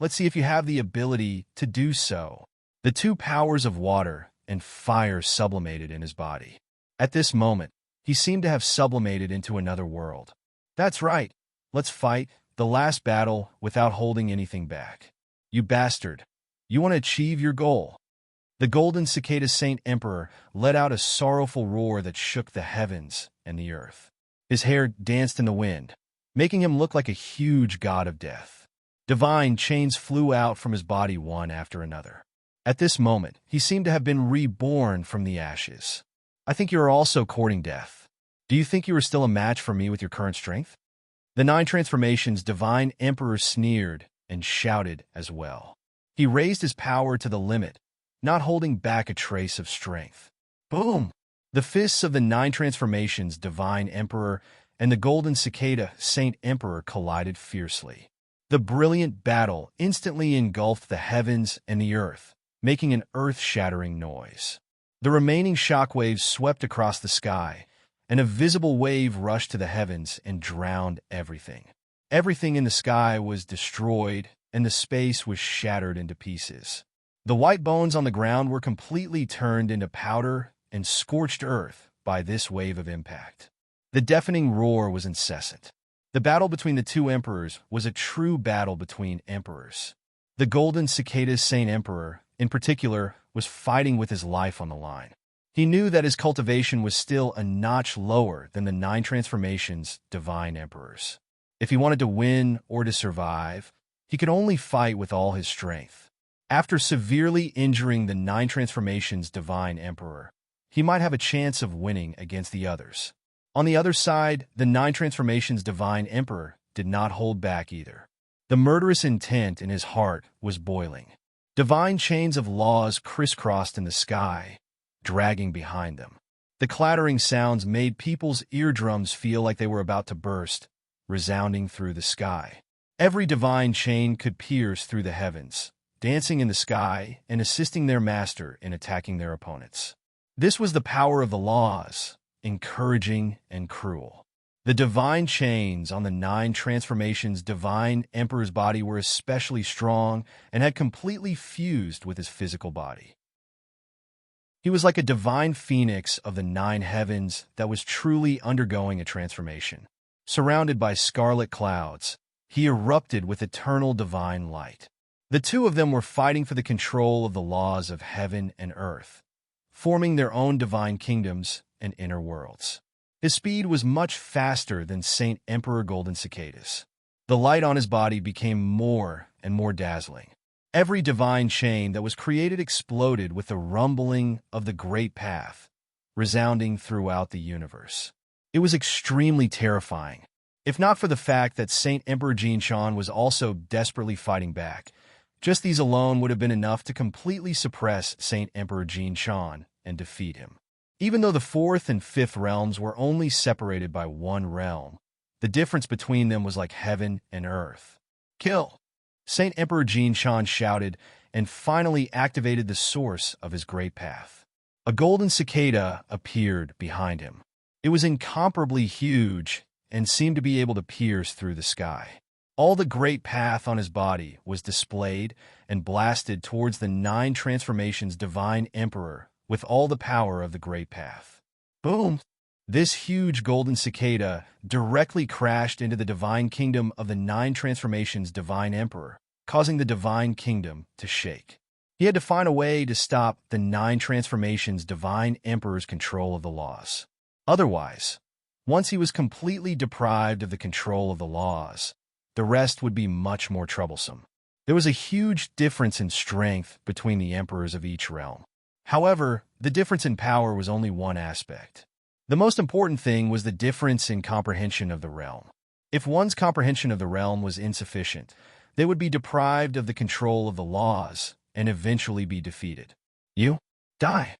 let's see if you have the ability to do so. The 2 powers of water and fire sublimated in his body. At this moment, he seemed to have sublimated into another world. That's right. Let's fight the last battle without holding anything back. You bastard. You want to achieve your goal. The golden cicada Saint Emperor let out a sorrowful roar that shook the heavens and the earth. His hair danced in the wind, making him look like a huge god of death. Divine chains flew out from his body one after another. At this moment, he seemed to have been reborn from the ashes. I think you are also courting death. Do you think you are still a match for me with your current strength? The 9 transformations Divine Emperor sneered and shouted as well. He raised his power to the limit, not holding back a trace of strength. Boom! The fists of the 9 transformations Divine Emperor and the golden cicada Saint Emperor collided fiercely. The brilliant battle instantly engulfed the heavens and the earth, making an earth-shattering noise. The remaining shockwaves swept across the sky, and a visible wave rushed to the heavens and drowned everything. Everything in the sky was destroyed, and the space was shattered into pieces. The white bones on the ground were completely turned into powder and scorched earth by this wave of impact. The deafening roar was incessant. The battle between the 2 emperors was a true battle between emperors. The golden cicada Saint Emperor, in particular, was fighting with his life on the line. He knew that his cultivation was still a notch lower than the 9 transformations Divine Emperors. If he wanted to win or to survive, he could only fight with all his strength. After severely injuring the 9 transformations Divine Emperor, he might have a chance of winning against the others. On the other side, the 9 transformations Divine Emperor did not hold back either. The murderous intent in his heart was boiling. Divine chains of laws crisscrossed in the sky, dragging behind them. The clattering sounds made people's eardrums feel like they were about to burst, resounding through the sky. Every divine chain could pierce through the heavens, dancing in the sky and assisting their master in attacking their opponents. This was the power of the laws, encouraging and cruel. The divine chains on the 9 transformations Divine Emperor's body were especially strong and had completely fused with his physical body. He was like a divine phoenix of the 9 heavens that was truly undergoing a transformation. Surrounded by scarlet clouds, he erupted with eternal divine light. The 2 of them were fighting for the control of the laws of heaven and earth, forming their own divine kingdoms and inner worlds. His speed was much faster than Saint Emperor Golden Cicada's. The light on his body became more and more dazzling. Every divine chain that was created exploded with the rumbling of the great path, resounding throughout the universe. It was extremely terrifying, if not for the fact that Saint Emperor Jinshan was also desperately fighting back. Just these alone would have been enough to completely suppress Saint Emperor Jinshan and defeat him. Even though the fourth and fifth realms were only separated by one realm, the difference between them was like heaven and earth. Kill! Saint Emperor Jinshan shouted and finally activated the source of his great path. A golden cicada appeared behind him. It was incomparably huge and seemed to be able to pierce through the sky. All the great path on his body was displayed and blasted towards the 9 transformations divine emperor with all the power of the great path. Boom! This huge golden cicada directly crashed into the divine kingdom of the 9 transformations divine emperor, causing the divine kingdom to shake. He had to find a way to stop the 9 transformations divine emperor's control of the laws. Otherwise, once he was completely deprived of the control of the laws, the rest would be much more troublesome. There was a huge difference in strength between the emperors of each realm. However, the difference in power was only one aspect. The most important thing was the difference in comprehension of the realm. If one's comprehension of the realm was insufficient, they would be deprived of the control of the laws and eventually be defeated. You die.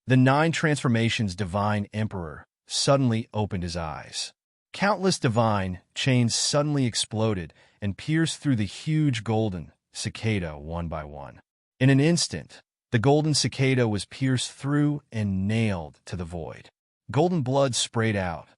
The 9 transformations divine emperor suddenly opened his eyes. Countless divine chains suddenly exploded and pierced through the huge golden cicada one by one. In an instant, the golden cicada was pierced through and nailed to the void. Golden blood sprayed out.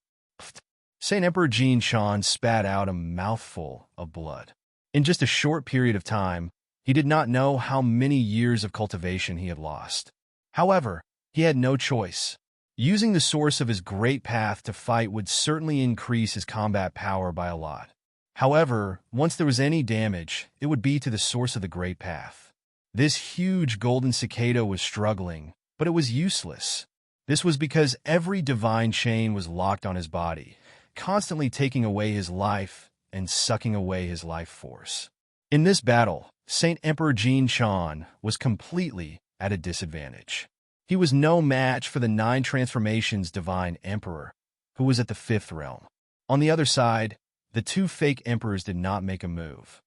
Saint Emperor Jinshan spat out a mouthful of blood. In just a short period of time, he did not know how many years of cultivation he had lost. However, he had no choice. Using the source of his great path to fight would certainly increase his combat power by a lot. However, once there was any damage, it would be to the source of the great path. This huge golden cicada was struggling, but it was useless. This was because every divine chain was locked on his body, constantly taking away his life and sucking away his life force. In this battle, Saint Emperor Jinshan was completely at a disadvantage. He was no match for the 9 transformations divine emperor, who was at the 5th realm. On the other side, the 2 fake emperors did not make a move.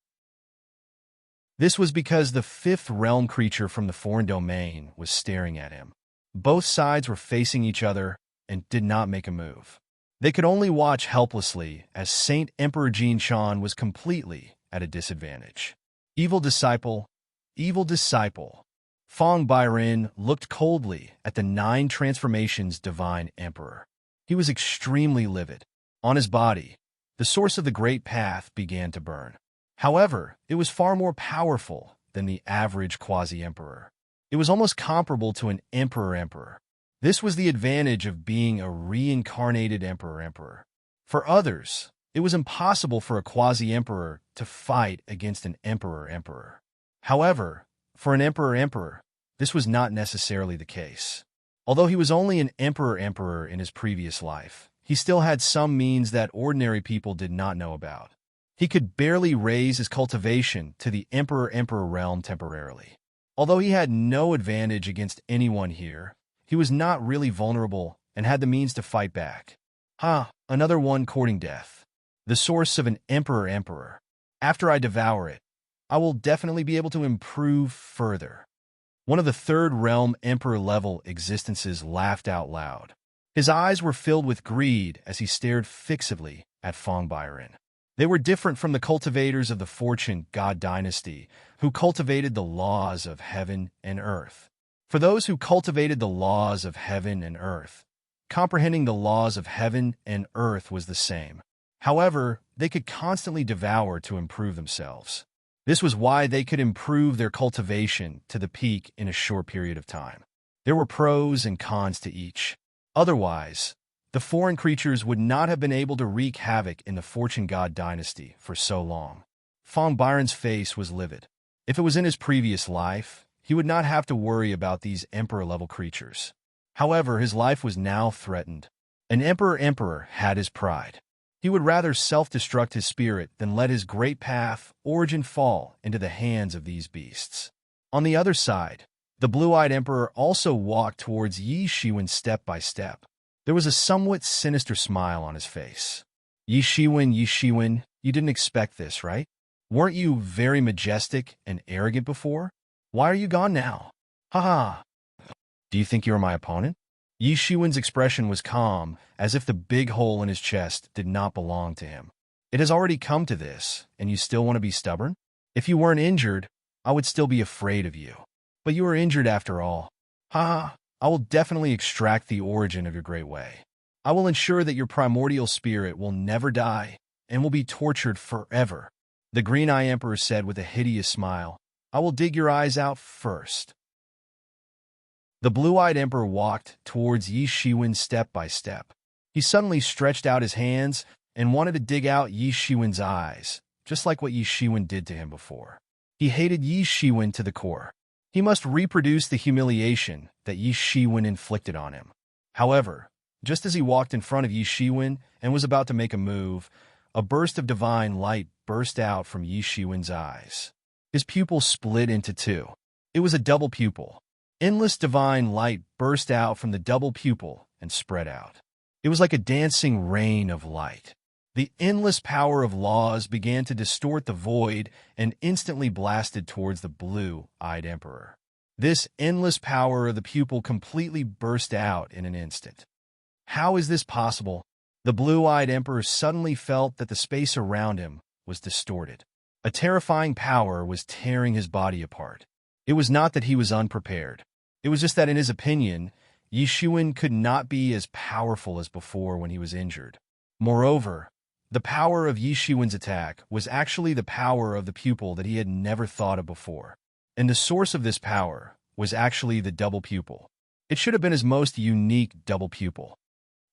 This was because the 5th realm creature from the foreign domain was staring at him. Both sides were facing each other and did not make a move. They could only watch helplessly as Saint Emperor Jinshan was completely at a disadvantage. Evil disciple, evil disciple. Fong Bairen looked coldly at the 9 transformations divine emperor. He was extremely livid. On his body, the source of the great path began to burn. However, it was far more powerful than the average quasi-emperor. It was almost comparable to an emperor-emperor. This was the advantage of being a reincarnated emperor-emperor. For others, it was impossible for a quasi-emperor to fight against an emperor-emperor. However, for an emperor-emperor, this was not necessarily the case. Although he was only an emperor-emperor in his previous life, he still had some means that ordinary people did not know about. He could barely raise his cultivation to the emperor-emperor realm temporarily. Although he had no advantage against anyone here, he was not really vulnerable and had the means to fight back. Another one courting death. The source of an emperor-emperor. After I devour it, I will definitely be able to improve further. One of the 3rd realm emperor-level existences laughed out loud. His eyes were filled with greed as he stared fixedly at Fong Bairen. They were different from the cultivators of the Fortune God dynasty, who cultivated the laws of heaven and earth. For those who cultivated the laws of heaven and earth, comprehending the laws of heaven and earth was the same. However, they could constantly devour to improve themselves. This was why they could improve their cultivation to the peak in a short period of time. There were pros and cons to each. Otherwise, the foreign creatures would not have been able to wreak havoc in the Fortune God dynasty for so long. Fong Bairen's face was livid. If it was in his previous life, he would not have to worry about these emperor-level creatures. However, his life was now threatened. An emperor had his pride. He would rather self-destruct his spirit than let his great path, origin fall into the hands of these beasts. On the other side, the blue-eyed emperor also walked towards Yi Shiwen step by step. There was a somewhat sinister smile on his face. Yi Shiwen, you didn't expect this, right? Weren't you very majestic and arrogant before? Why are you gone now? Ha. Do you think you are my opponent? Yi Shiwen's expression was calm, as if the big hole in his chest did not belong to him. It has already come to this, and you still want to be stubborn? If you weren't injured, I would still be afraid of you. But you are injured after all. I will definitely extract the origin of your great way. I will ensure that your primordial spirit will never die and will be tortured forever. The Green-Eye Emperor said with a hideous smile, I will dig your eyes out first. The blue-eyed emperor walked towards Yi Shiwen step by step. He suddenly stretched out his hands and wanted to dig out Yi Shiwen's eyes, just like what Yi Shiwen did to him before. He hated Yi Shiwen to the core. He must reproduce the humiliation that Yi Shiwen inflicted on him. However, just as he walked in front of Yi Shiwen and was about to make a move, a burst of divine light burst out from Yi Shiwen's eyes. His pupils split into two. It was a double pupil. Endless divine light burst out from the double pupil and spread out. It was like a dancing rain of light. The endless power of laws began to distort the void and instantly blasted towards the blue-eyed emperor. This endless power of the pupil completely burst out in an instant. How is this possible? The blue-eyed emperor suddenly felt that the space around him was distorted. A terrifying power was tearing his body apart. It was not that he was unprepared. It was just that, in his opinion, Yi Shiwen could not be as powerful as before when he was injured. Moreover, the power of Yi Shiwen's attack was actually the power of the pupil that he had never thought of before. And the source of this power was actually the double pupil. It should have been his most unique double pupil.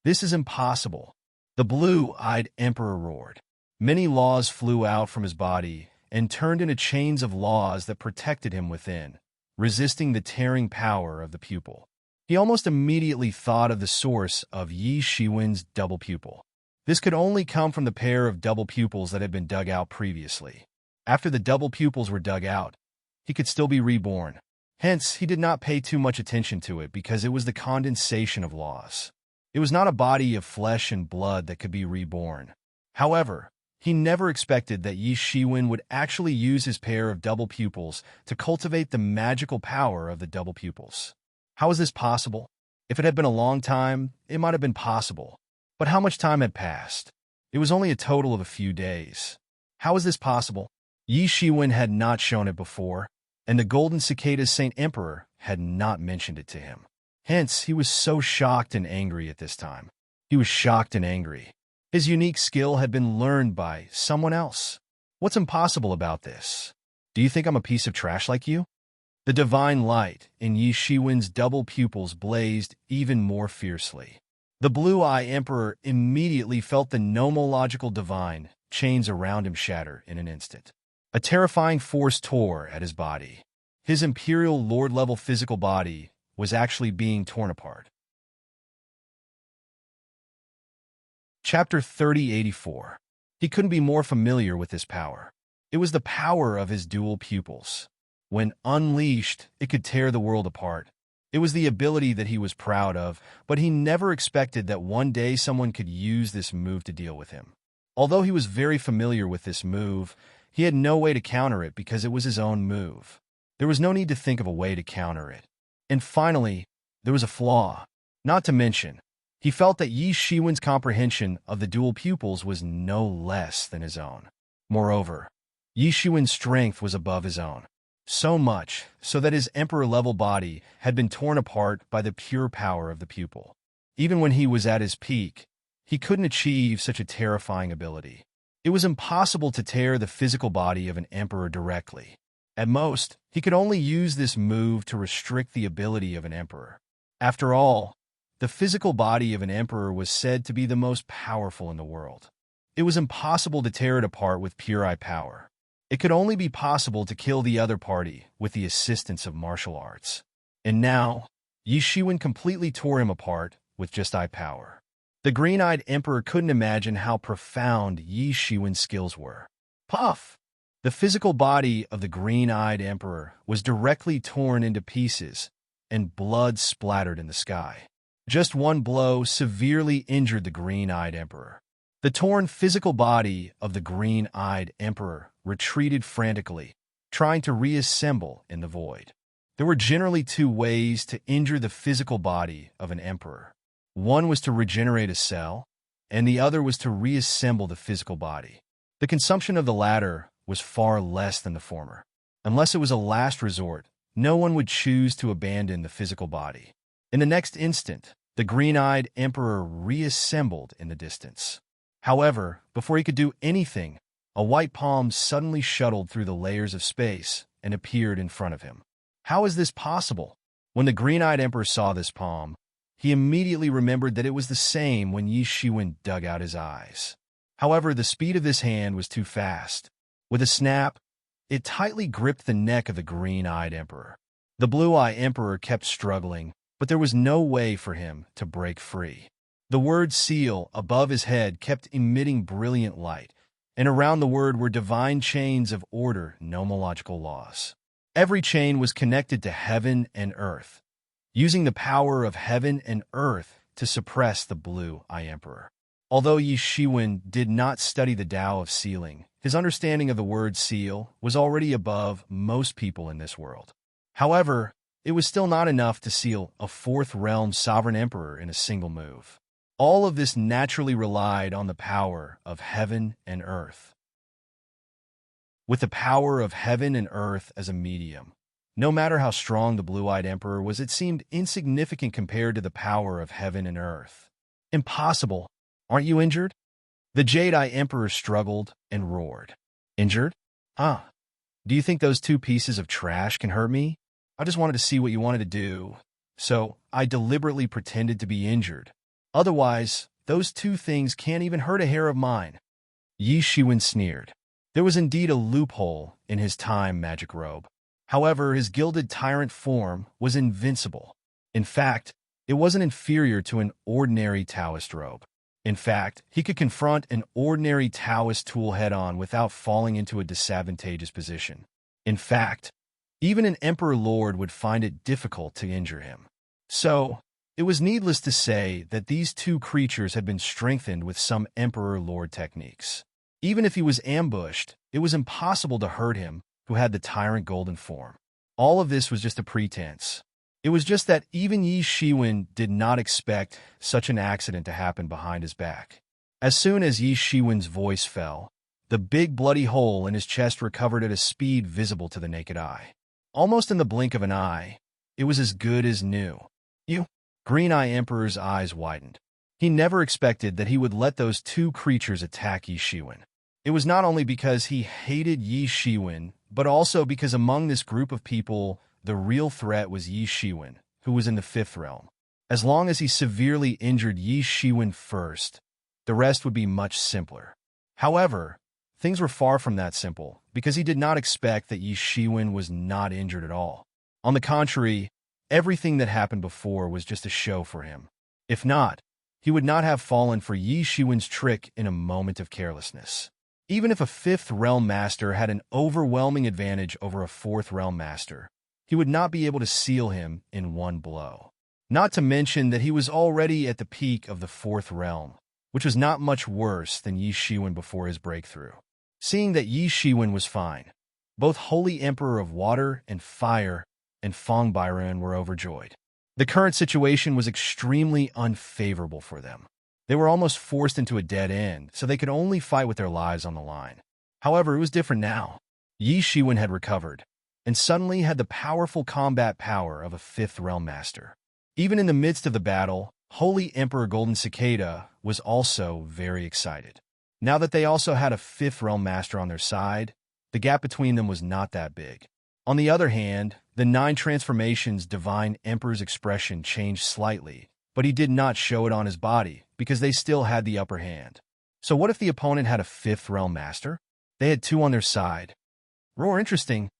This is impossible. The blue-eyed emperor roared. Many laws flew out from his body and turned into chains of laws that protected him within, resisting the tearing power of the pupil. He almost immediately thought of the source of Yi Shiwen's double pupil. This could only come from the pair of double pupils that had been dug out previously. After the double pupils were dug out, he could still be reborn. Hence, he did not pay too much attention to it because it was the condensation of laws. It was not a body of flesh and blood that could be reborn. However, he never expected that Yi Shiwen would actually use his pair of double pupils to cultivate the magical power of the double pupils. How is this possible? If it had been a long time, it might have been possible. But how much time had passed? It was only a total of a few days. How is this possible? Yi Shiwen had not shown it before, and the Golden Cicada's Saint Emperor had not mentioned it to him. Hence, he was so shocked and angry at this time. He was shocked and angry. His unique skill had been learned by someone else. What's impossible about this? Do you think I'm a piece of trash like you? The divine light in Yi Shiwen's double pupils blazed even more fiercely. The blue-eye emperor immediately felt the nomological divine chains around him shatter in an instant. A terrifying force tore at his body. His imperial lord-level physical body was actually being torn apart. Chapter 3084. He couldn't be more familiar with this power. It was the power of his dual pupils. When unleashed, it could tear the world apart. It was the ability that he was proud of, but he never expected that one day someone could use this move to deal with him. Although he was very familiar with this move, he had no way to counter it because it was his own move. There was no need to think of a way to counter it. And finally, there was a flaw. Not to mention, he felt that Yi Shiwen's comprehension of the dual pupils was no less than his own. Moreover, Yi Shiwen's strength was above his own. So much so that his emperor-level body had been torn apart by the pure power of the pupil. Even when he was at his peak, he couldn't achieve such a terrifying ability. It was impossible to tear the physical body of an emperor directly. At most, he could only use this move to restrict the ability of an emperor. After all, the physical body of an emperor was said to be the most powerful in the world. It was impossible to tear it apart with pure eye power. It could only be possible to kill the other party with the assistance of martial arts. And now, Yi Shiwen completely tore him apart with just eye power. The green-eyed emperor couldn't imagine how profound Yi Shiwen's skills were. Puff! The physical body of the green-eyed emperor was directly torn into pieces, and blood splattered in the sky. Just one blow severely injured the green-eyed emperor. The torn physical body of the green-eyed emperor retreated frantically, trying to reassemble in the void. There were generally two ways to injure the physical body of an emperor. One was to regenerate a cell, and the other was to reassemble the physical body. The consumption of the latter was far less than the former. Unless it was a last resort, no one would choose to abandon the physical body. In the next instant, the green-eyed emperor reassembled in the distance. However, before he could do anything, a white palm suddenly shuttled through the layers of space and appeared in front of him. How is this possible? When the green-eyed emperor saw this palm, he immediately remembered that it was the same when Yi Shiwen dug out his eyes. However, the speed of this hand was too fast. With a snap, it tightly gripped the neck of the green-eyed emperor. The blue-eyed emperor kept struggling, but there was no way for him to break free. The word seal above his head kept emitting brilliant light, and around the word were divine chains of order, nomological laws. Every chain was connected to heaven and earth, using the power of heaven and earth to suppress the blue-eyed emperor. Although Yi Shiwen did not study the Tao of sealing, his understanding of the word seal was already above most people in this world. However, it was still not enough to seal a fourth realm sovereign emperor in a single move. All of this naturally relied on the power of heaven and earth. With the power of heaven and earth as a medium, no matter how strong the blue-eyed emperor was, it seemed insignificant compared to the power of heaven and earth. Impossible! Aren't you injured? The jade-eyed emperor struggled and roared. Injured? Ah, do you think those two pieces of trash can hurt me? I just wanted to see what you wanted to do, so I deliberately pretended to be injured. Otherwise, those two things can't even hurt a hair of mine. Yi Shiwen sneered. There was indeed a loophole in his time magic robe. However, his gilded tyrant form was invincible. In fact, it wasn't inferior to an ordinary Taoist robe. In fact, he could confront an ordinary Taoist tool head-on without falling into a disadvantageous position. In fact, even an Emperor Lord would find it difficult to injure him. So, it was needless to say that these two creatures had been strengthened with some Emperor Lord techniques. Even if he was ambushed, it was impossible to hurt him who had the tyrant golden form. All of this was just a pretense. It was just that even Yi Shiwen did not expect such an accident to happen behind his back. As soon as Yi Shiwen's voice fell, the big bloody hole in his chest recovered at a speed visible to the naked eye. Almost in the blink of an eye, it was as good as new. Green-Eye Emperor's eyes widened. He never expected that he would let those two creatures attack Yi Shiwen. It was not only because he hated Yi Shiwen, but also because among this group of people, the real threat was Yi Shiwen, who was in the fifth realm. As long as he severely injured Yi Shiwen first, the rest would be much simpler. However, things were far from that simple, because he did not expect that Yi Shiwen was not injured at all. On the contrary, everything that happened before was just a show for him. If not, he would not have fallen for Yi Shiwen's trick in a moment of carelessness. Even if a fifth realm master had an overwhelming advantage over a fourth realm master, he would not be able to seal him in one blow. Not to mention that he was already at the peak of the fourth realm, which was not much worse than Yi Shiwen before his breakthrough. Seeing that Yi Shiwen was fine, both Holy Emperor of Water and Fire and Fong Byron were overjoyed. The current situation was extremely unfavorable for them. They were almost forced into a dead end, so they could only fight with their lives on the line. However, it was different now. Yi Shiwen had recovered, and suddenly had the powerful combat power of a fifth realm master. Even in the midst of the battle, Holy Emperor Golden Cicada was also very excited. Now that they also had a fifth realm master on their side, the gap between them was not that big. On the other hand, the 9 transformations Divine Emperor's expression changed slightly, but he did not show it on his body because they still had the upper hand. So what if the opponent had a fifth realm master? They had 2 on their side. Roar interesting.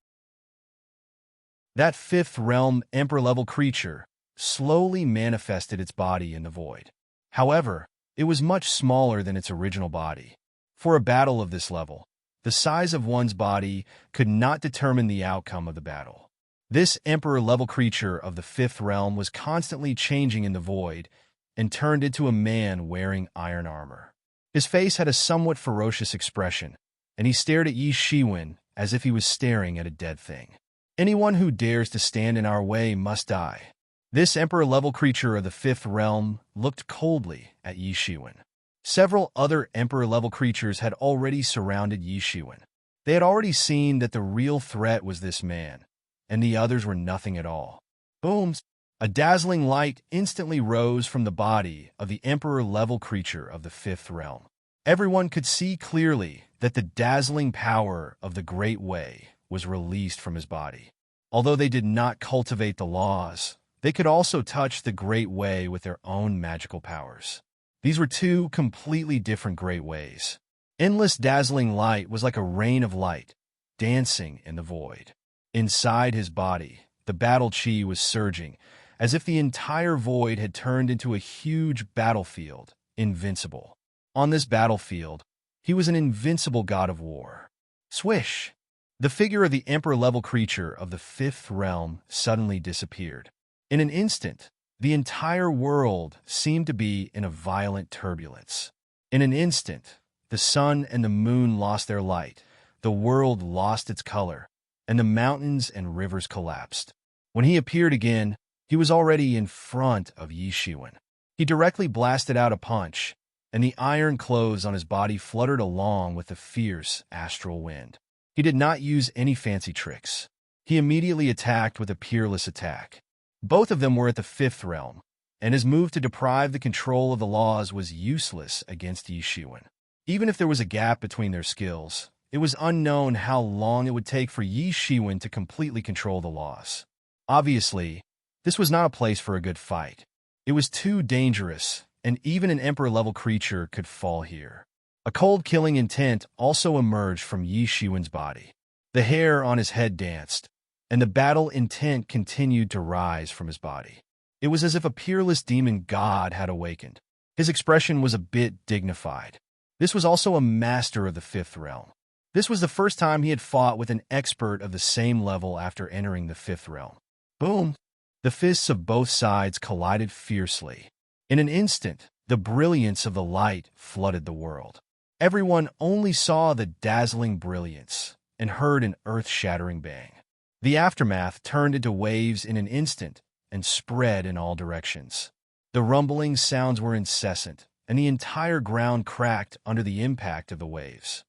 That fifth realm emperor level creature slowly manifested its body in the void. However, it was much smaller than its original body. For a battle of this level, the size of one's body could not determine the outcome of the battle. This emperor-level creature of the fifth realm was constantly changing in the void and turned into a man wearing iron armor. His face had a somewhat ferocious expression, and he stared at Yi Shiwen as if he was staring at a dead thing. Anyone who dares to stand in our way must die. This emperor-level creature of the fifth realm looked coldly at Yi Shiwen. Several other emperor-level creatures had already surrounded Yi Shiwen. They had already seen that the real threat was this man, and the others were nothing at all. Boom! A dazzling light instantly rose from the body of the emperor-level creature of the fifth realm. Everyone could see clearly that the dazzling power of the Great Way was released from his body. Although they did not cultivate the laws, they could also touch the Great Way with their own magical powers. These were two completely different Great Ways. Endless dazzling light was like a rain of light, dancing in the void. Inside his body, the battle chi was surging, as if the entire void had turned into a huge battlefield, invincible. On this battlefield, he was an invincible god of war. Swish! The figure of the emperor-level creature of the fifth realm suddenly disappeared. In an instant, the entire world seemed to be in a violent turbulence. In an instant, the sun and the moon lost their light, the world lost its color, and the mountains and rivers collapsed. When he appeared again, he was already in front of Yi Shiwen. He directly blasted out a punch, and the iron clothes on his body fluttered along with the fierce astral wind. He did not use any fancy tricks. He immediately attacked with a peerless attack. Both of them were at the fifth realm, and his move to deprive the control of the laws was useless against Yi Shiwen. Even if there was a gap between their skills, it was unknown how long it would take for Yi Shiwen to completely control the laws. Obviously, this was not a place for a good fight. It was too dangerous, and even an emperor-level creature could fall here. A cold killing intent also emerged from Yi Shiwen's body. The hair on his head danced, and the battle intent continued to rise from his body. It was as if a peerless demon god had awakened. His expression was a bit dignified. This was also a master of the fifth realm. This was the first time he had fought with an expert of the same level after entering the fifth realm. Boom! The fists of both sides collided fiercely. In an instant, the brilliance of the light flooded the world. Everyone only saw the dazzling brilliance and heard an earth-shattering bang. The aftermath turned into waves in an instant and spread in all directions. The rumbling sounds were incessant, and the entire ground cracked under the impact of the waves.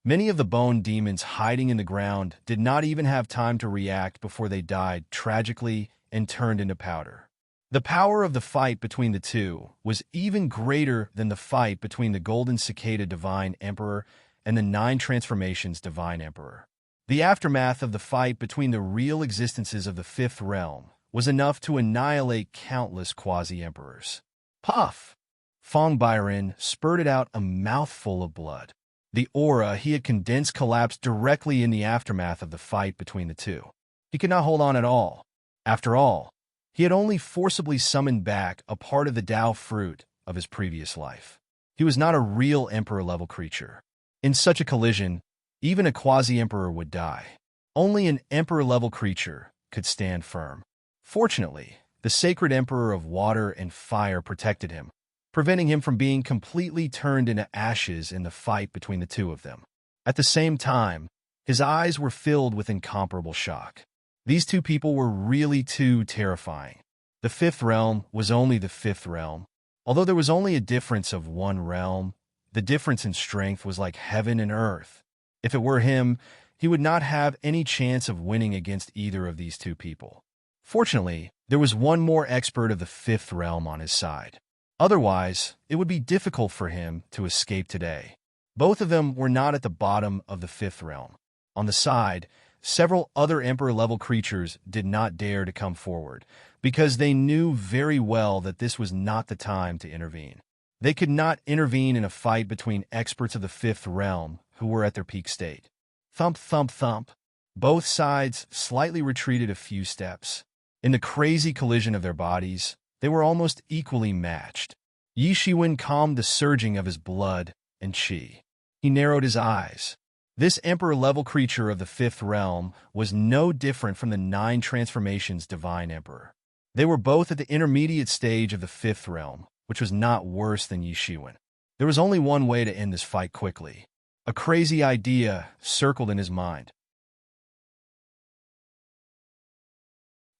Many of the bone demons hiding in the ground did not even have time to react before they died tragically and turned into powder. The power of the fight between the two was even greater than the fight between the Golden Cicada Divine Emperor and the Nine Transformations Divine Emperor. The aftermath of the fight between the real existences of the fifth realm was enough to annihilate countless quasi-emperors. Puff! Fong Byron spurted out a mouthful of blood. The aura he had condensed collapsed directly in the aftermath of the fight between the two. He could not hold on at all. After all, he had only forcibly summoned back a part of the Tao fruit of his previous life. He was not a real emperor-level creature. In such a collision, even a quasi-emperor would die. Only an emperor-level creature could stand firm. Fortunately, the sacred emperor of water and fire protected him, preventing him from being completely turned into ashes in the fight between the two of them. At the same time, his eyes were filled with incomparable shock. These two people were really too terrifying. The fifth realm was only the fifth realm. Although there was only a difference of one realm, the difference in strength was like heaven and earth. If it were him, he would not have any chance of winning against either of these two people. Fortunately, there was one more expert of the fifth realm on his side. Otherwise, it would be difficult for him to escape today. Both of them were not at the bottom of the fifth realm. On the side, several other emperor-level creatures did not dare to come forward, because they knew very well that this was not the time to intervene. They could not intervene in a fight between experts of the fifth realm who were at their peak state. Thump, thump, thump. Both sides slightly retreated a few steps. In the crazy collision of their bodies, they were almost equally matched. Yi Shiwen calmed the surging of his blood and qi. He narrowed his eyes. This emperor-level creature of the fifth realm was no different from the 9 transformations divine emperor. They were both at the intermediate stage of the fifth realm, which was not worse than Yi Shiwen. There was only one way to end this fight quickly. A crazy idea circled in his mind.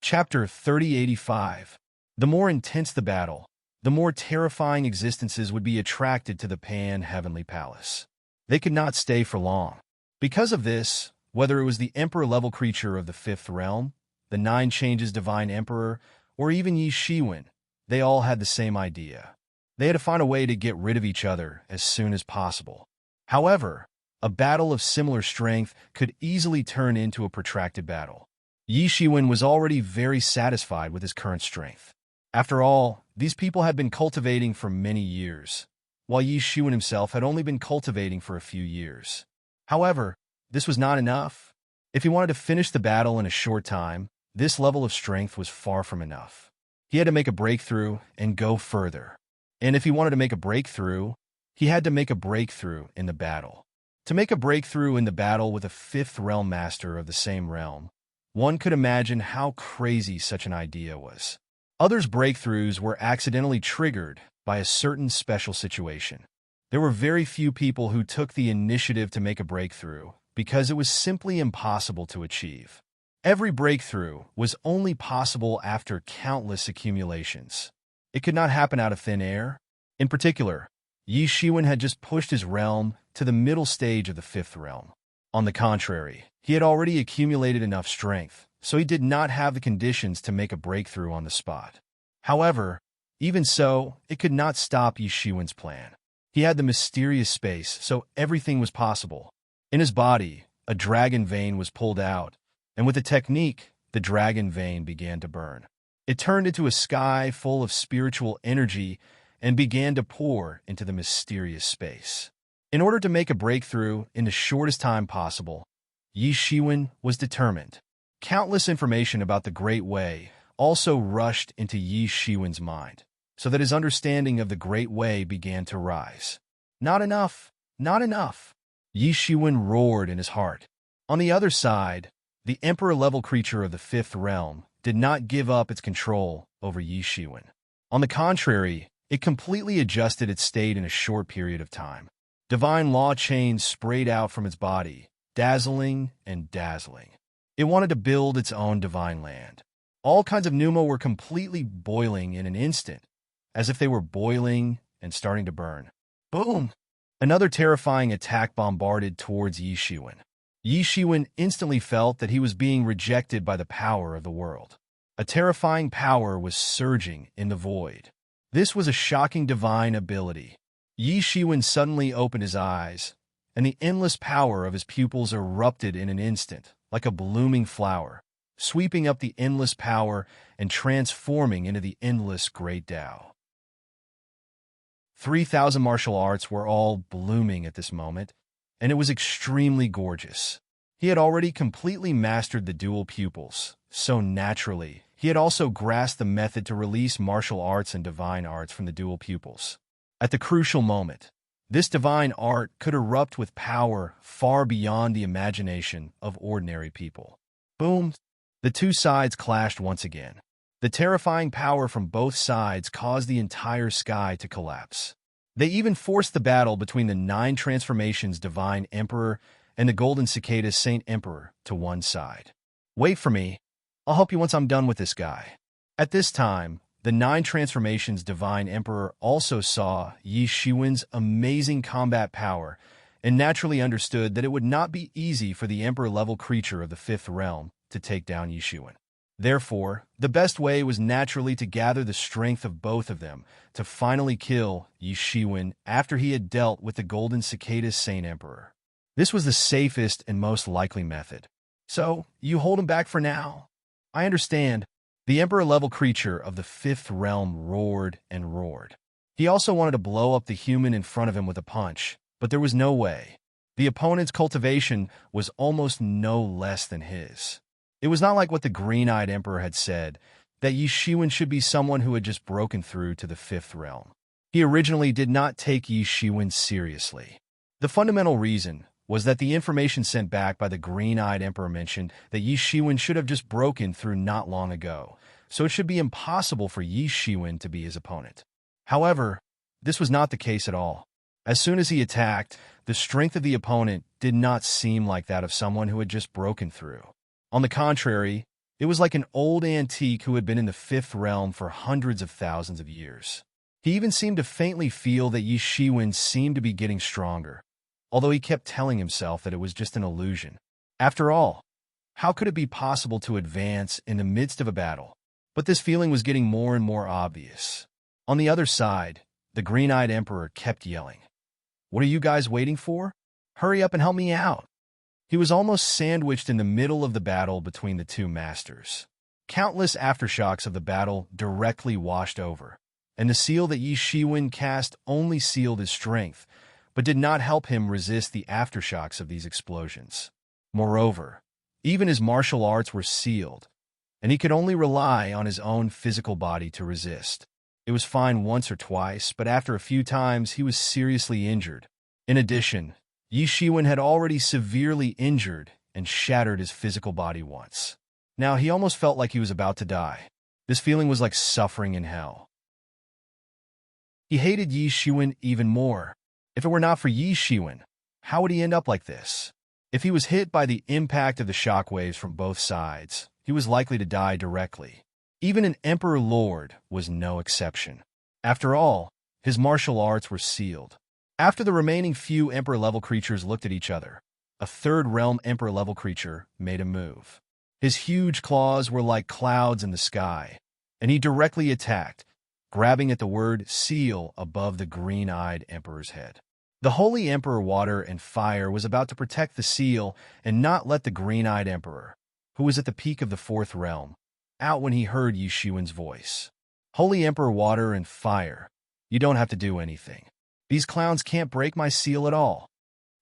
Chapter 3085. The more intense the battle, the more terrifying existences would be attracted to the Pan-Heavenly Palace. They could not stay for long. Because of this, whether it was the emperor-level creature of the fifth realm, the 9 changes divine emperor, or even Yi Shiwen, they all had the same idea. They had to find a way to get rid of each other as soon as possible. However, a battle of similar strength could easily turn into a protracted battle. Yi Shiwen was already very satisfied with his current strength. After all, these people had been cultivating for many years, while Yi Shiwen himself had only been cultivating for a few years. However, this was not enough. If he wanted to finish the battle in a short time, this level of strength was far from enough. He had to make a breakthrough and go further. And if he wanted to make a breakthrough, he had to make a breakthrough in the battle. To make a breakthrough in the battle with a fifth realm master of the same realm, one could imagine how crazy such an idea was. Others' breakthroughs were accidentally triggered by a certain special situation. There were very few people who took the initiative to make a breakthrough because it was simply impossible to achieve. Every breakthrough was only possible after countless accumulations. It could not happen out of thin air. In particular, Yi Shiwen had just pushed his realm to the middle stage of the fifth realm. On the contrary, he had already accumulated enough strength, so he did not have the conditions to make a breakthrough on the spot. However, even so, it could not stop Yi Shiwen's plan. He had the mysterious space, so everything was possible. In his body, a dragon vein was pulled out, and with a technique, the dragon vein began to burn. It turned into a sky full of spiritual energy and began to pour into the mysterious space. In order to make a breakthrough in the shortest time possible, Yi Shiwen was determined. Countless information about the Great Way also rushed into Yi Shiwen's mind, so that his understanding of the Great Way began to rise. Not enough! Not enough! Yi Shiwen roared in his heart. On the other side, the emperor-level creature of the fifth realm did not give up its control over Yi Shiwen. On the contrary, it completely adjusted its state in a short period of time. Divine law chains sprayed out from its body, dazzling and dazzling. It wanted to build its own divine land. All kinds of pneuma were completely boiling in an instant, as if they were boiling and starting to burn. Boom! Another terrifying attack bombarded towards Yi Shiwen. Yi Shiwen instantly felt that he was being rejected by the power of the world. A terrifying power was surging in the void. This was a shocking divine ability. Yi Shiwen suddenly opened his eyes, and the endless power of his pupils erupted in an instant, like a blooming flower, sweeping up the endless power and transforming into the endless great Tao. 3,000 martial arts were all blooming at this moment, and it was extremely gorgeous. He had already completely mastered the dual pupils, so naturally, he had also grasped the method to release martial arts and divine arts from the dual pupils. At the crucial moment, this divine art could erupt with power far beyond the imagination of ordinary people. Boom! The two sides clashed once again. The terrifying power from both sides caused the entire sky to collapse. They even forced the battle between the 9 transformations divine emperor and the golden cicada saint emperor to one side. Wait for me. I'll help you once I'm done with this guy. At this time, the 9 transformations divine emperor also saw Yi Shiwen's amazing combat power and naturally understood that it would not be easy for the emperor-level creature of the fifth realm to take down Yi Shiwen. Therefore, the best way was naturally to gather the strength of both of them to finally kill Yi Shiwen after he had dealt with the golden cicada saint emperor. This was the safest and most likely method. So, you hold him back for now. I understand. The emperor-level creature of the fifth realm roared and roared. He also wanted to blow up the human in front of him with a punch, but there was no way. The opponent's cultivation was almost no less than his. It was not like what the green-eyed emperor had said, that Yi Shiwen should be someone who had just broken through to the fifth realm. He originally did not take Yi Shiwen seriously. The fundamental reason was that the information sent back by the green-eyed emperor mentioned that Yi Shiwen should have just broken through not long ago, so it should be impossible for Yi Shiwen to be his opponent. However, this was not the case at all. As soon as he attacked, the strength of the opponent did not seem like that of someone who had just broken through. On the contrary, it was like an old antique who had been in the fifth realm for hundreds of thousands of years. He even seemed to faintly feel that Yi Shiwen seemed to be getting stronger, although he kept telling himself that it was just an illusion. After all, how could it be possible to advance in the midst of a battle? But this feeling was getting more and more obvious. On the other side, the green-eyed emperor kept yelling, "What are you guys waiting for? Hurry up and help me out." He was almost sandwiched in the middle of the battle between the two masters. Countless aftershocks of the battle directly washed over, and the seal that Yi Shiwen cast only sealed his strength, but did not help him resist the aftershocks of these explosions. Moreover, even his martial arts were sealed, and he could only rely on his own physical body to resist. It was fine once or twice, but after a few times he was seriously injured. In addition, Yi Shiwen had already severely injured and shattered his physical body once. Now he almost felt like he was about to die. This feeling was like suffering in hell. He hated Yi Shiwen even more. If it were not for Yi Shiwen, how would he end up like this? If he was hit by the impact of the shockwaves from both sides, he was likely to die directly. Even an Emperor Lord was no exception. After all, his martial arts were sealed. After the remaining few Emperor-level creatures looked at each other, a third-realm Emperor-level creature made a move. His huge claws were like clouds in the sky, and he directly attacked, grabbing at the word seal above the green-eyed Emperor's head. The Holy Emperor Water and Fire was about to protect the seal and not let the green-eyed Emperor, who was at the peak of the fourth realm, out when he heard Yi Shiwen's voice. "Holy Emperor Water and Fire, you don't have to do anything. These clowns can't break my seal at all."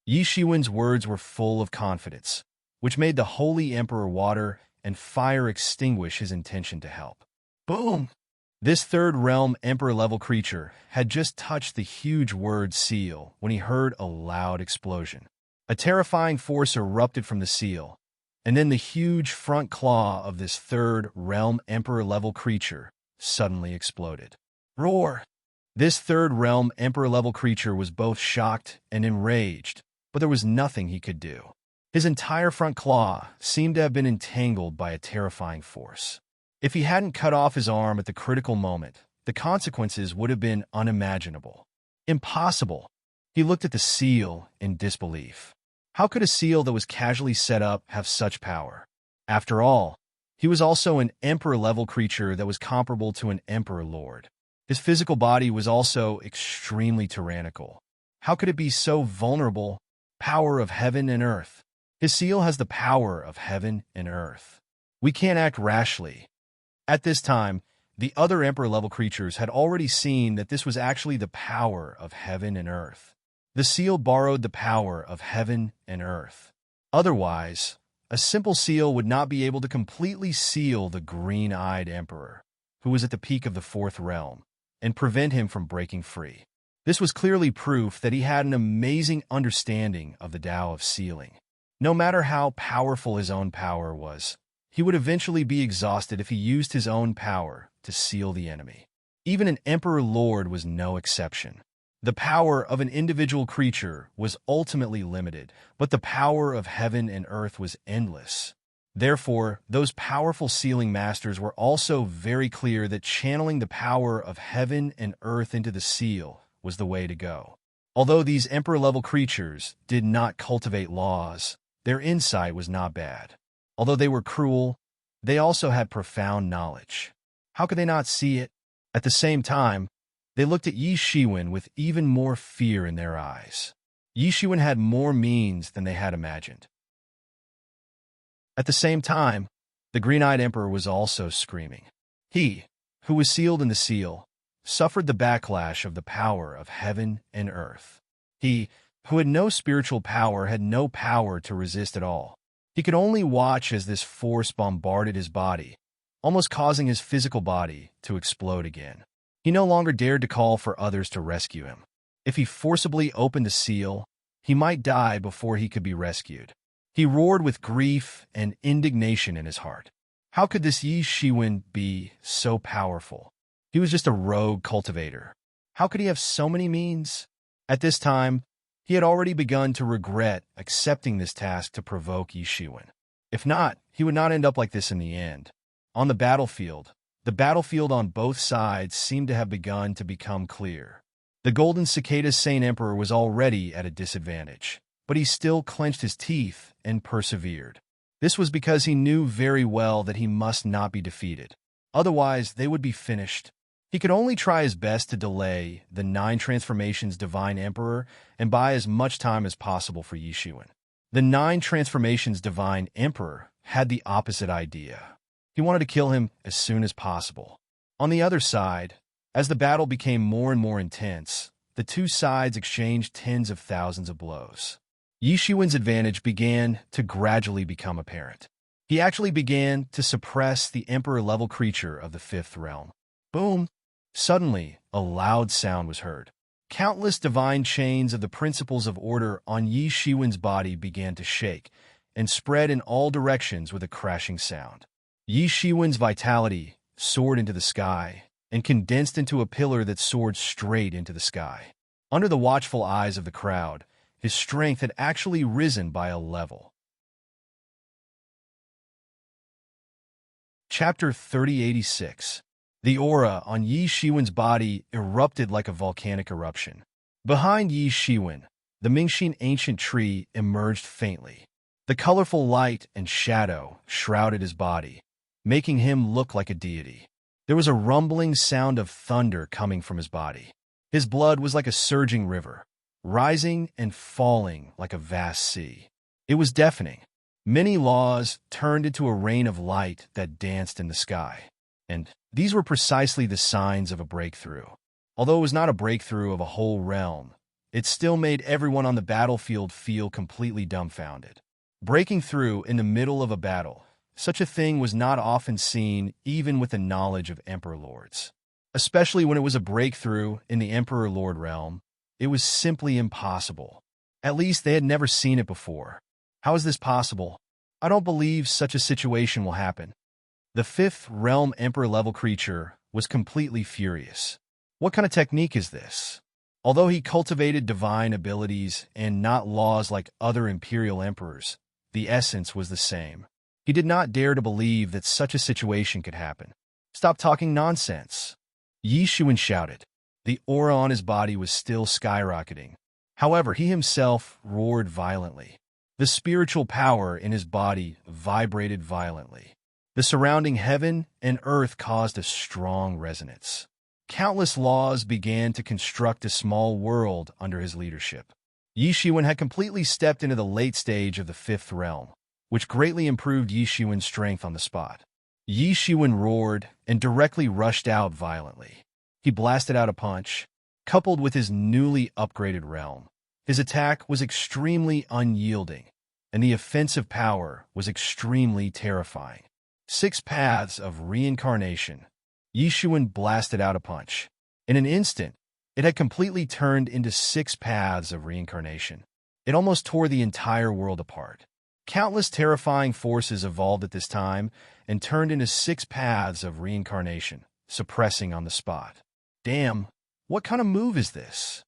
Yi Shiwen's words were full of confidence, which made the Holy Emperor Water and Fire extinguish his intention to help. Boom! This third-realm Emperor-level creature had just touched the huge word seal when he heard a loud explosion. A terrifying force erupted from the seal, and then the huge front claw of this third-realm Emperor-level creature suddenly exploded. Roar! This third-realm Emperor-level creature was both shocked and enraged, but there was nothing he could do. His entire front claw seemed to have been entangled by a terrifying force. If he hadn't cut off his arm at the critical moment, the consequences would have been unimaginable. Impossible. He looked at the seal in disbelief. How could a seal that was casually set up have such power? After all, he was also an Emperor-level creature that was comparable to an Emperor Lord. His physical body was also extremely tyrannical. How could it be so vulnerable? Power of heaven and earth. His seal has the power of heaven and earth. We can't act rashly. At this time, the other Emperor-level creatures had already seen that this was actually the power of heaven and earth. The seal borrowed the power of heaven and earth. Otherwise, a simple seal would not be able to completely seal the green-eyed Emperor, who was at the peak of the fourth realm, and prevent him from breaking free. This was clearly proof that he had an amazing understanding of the Tao of sealing. No matter how powerful his own power was, he would eventually be exhausted if he used his own power to seal the enemy. Even an Emperor Lord was no exception. The power of an individual creature was ultimately limited, but the power of heaven and earth was endless. Therefore, those powerful sealing masters were also very clear that channeling the power of heaven and earth into the seal was the way to go. Although these Emperor-level creatures did not cultivate laws, their insight was not bad. Although they were cruel, they also had profound knowledge. How could they not see it? At the same time, they looked at Yi Shiwen with even more fear in their eyes. Yi Shiwen had more means than they had imagined. At the same time, the green-eyed Emperor was also screaming. He, who was sealed in the seal, suffered the backlash of the power of heaven and earth. He, who had no spiritual power, had no power to resist at all. He could only watch as this force bombarded his body, almost causing his physical body to explode again. He no longer dared to call for others to rescue him. If he forcibly opened the seal, he might die before he could be rescued. He roared with grief and indignation in his heart. How could this Yi Shiwen be so powerful? He was just a rogue cultivator. How could he have so many means? At this time, he had already begun to regret accepting this task to provoke Yi Shiwen. If not, he would not end up like this in the end. On the battlefield on both sides seemed to have begun to become clear. The Golden Cicada Saint Emperor was already at a disadvantage, but he still clenched his teeth and persevered. This was because he knew very well that he must not be defeated. Otherwise, they would be finished. He could only try his best to delay the 9 transformations Divine Emperor and buy as much time as possible for Yi Shiwen. The 9 transformations Divine Emperor had the opposite idea. He wanted to kill him as soon as possible. On the other side, as the battle became more and more intense, the two sides exchanged tens of thousands of blows. Yi Shiwen's advantage began to gradually become apparent. He actually began to suppress the Emperor-level creature of the 5th realm. Boom! Suddenly, a loud sound was heard. Countless divine chains of the principles of order on Yi Shiwen's body began to shake and spread in all directions with a crashing sound. Yi Shiwen's vitality soared into the sky and condensed into a pillar that soared straight into the sky. Under the watchful eyes of the crowd, his strength had actually risen by a level. Chapter 3086. The aura on Yi Shiwen's body erupted like a volcanic eruption. Behind Yi Shiwen, the Mingxin ancient tree emerged faintly. The colorful light and shadow shrouded his body, making him look like a deity. There was a rumbling sound of thunder coming from his body. His blood was like a surging river, rising and falling like a vast sea. It was deafening. Many laws turned into a rain of light that danced in the sky. And these were precisely the signs of a breakthrough. Although it was not a breakthrough of a whole realm, it still made everyone on the battlefield feel completely dumbfounded. Breaking through in the middle of a battle, such a thing was not often seen even with the knowledge of Emperor Lords. Especially when it was a breakthrough in the Emperor Lord realm, it was simply impossible. At least they had never seen it before. How is this possible? I don't believe such a situation will happen. The 5th realm Emperor-level creature was completely furious. What kind of technique is this? Although he cultivated divine abilities and not laws like other imperial emperors, the essence was the same. He did not dare to believe that such a situation could happen. Stop talking nonsense. Yi Shiwen shouted. The aura on his body was still skyrocketing. However, he himself roared violently. The spiritual power in his body vibrated violently. The surrounding heaven and earth caused a strong resonance. Countless laws began to construct a small world under his leadership. Yi Shiwen had completely stepped into the late stage of the 5th realm, which greatly improved Yi Shiwen's strength on the spot. Yi Shiwen roared and directly rushed out violently. He blasted out a punch, coupled with his newly upgraded realm. His attack was extremely unyielding, and the offensive power was extremely terrifying. 6 paths of reincarnation. Yi Shiwen blasted out a punch. In an instant, it had completely turned into 6 paths of reincarnation. It almost tore the entire world apart. Countless terrifying forces evolved at this time and turned into 6 paths of reincarnation, suppressing on the spot. Damn, what kind of move is this?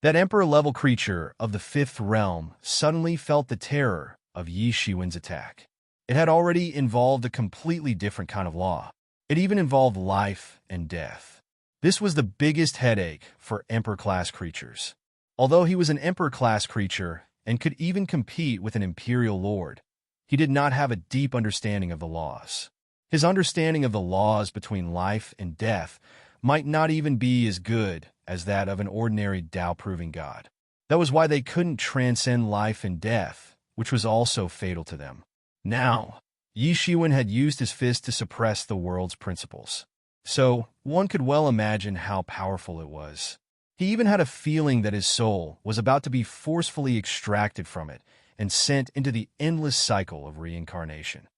That Emperor-level creature of the 5th realm suddenly felt the terror of Yi Shiwen's attack. It had already involved a completely different kind of law. It even involved life and death. This was the biggest headache for Emperor-class creatures. Although he was an Emperor-class creature and could even compete with an Imperial Lord, he did not have a deep understanding of the laws. His understanding of the laws between life and death might not even be as good as that of an ordinary Tao-proving god. That was why they couldn't transcend life and death, which was also fatal to them. Now, Yi Shiwen had used his fist to suppress the world's principles. So, one could well imagine how powerful it was. He even had a feeling that his soul was about to be forcefully extracted from it and sent into the endless cycle of reincarnation.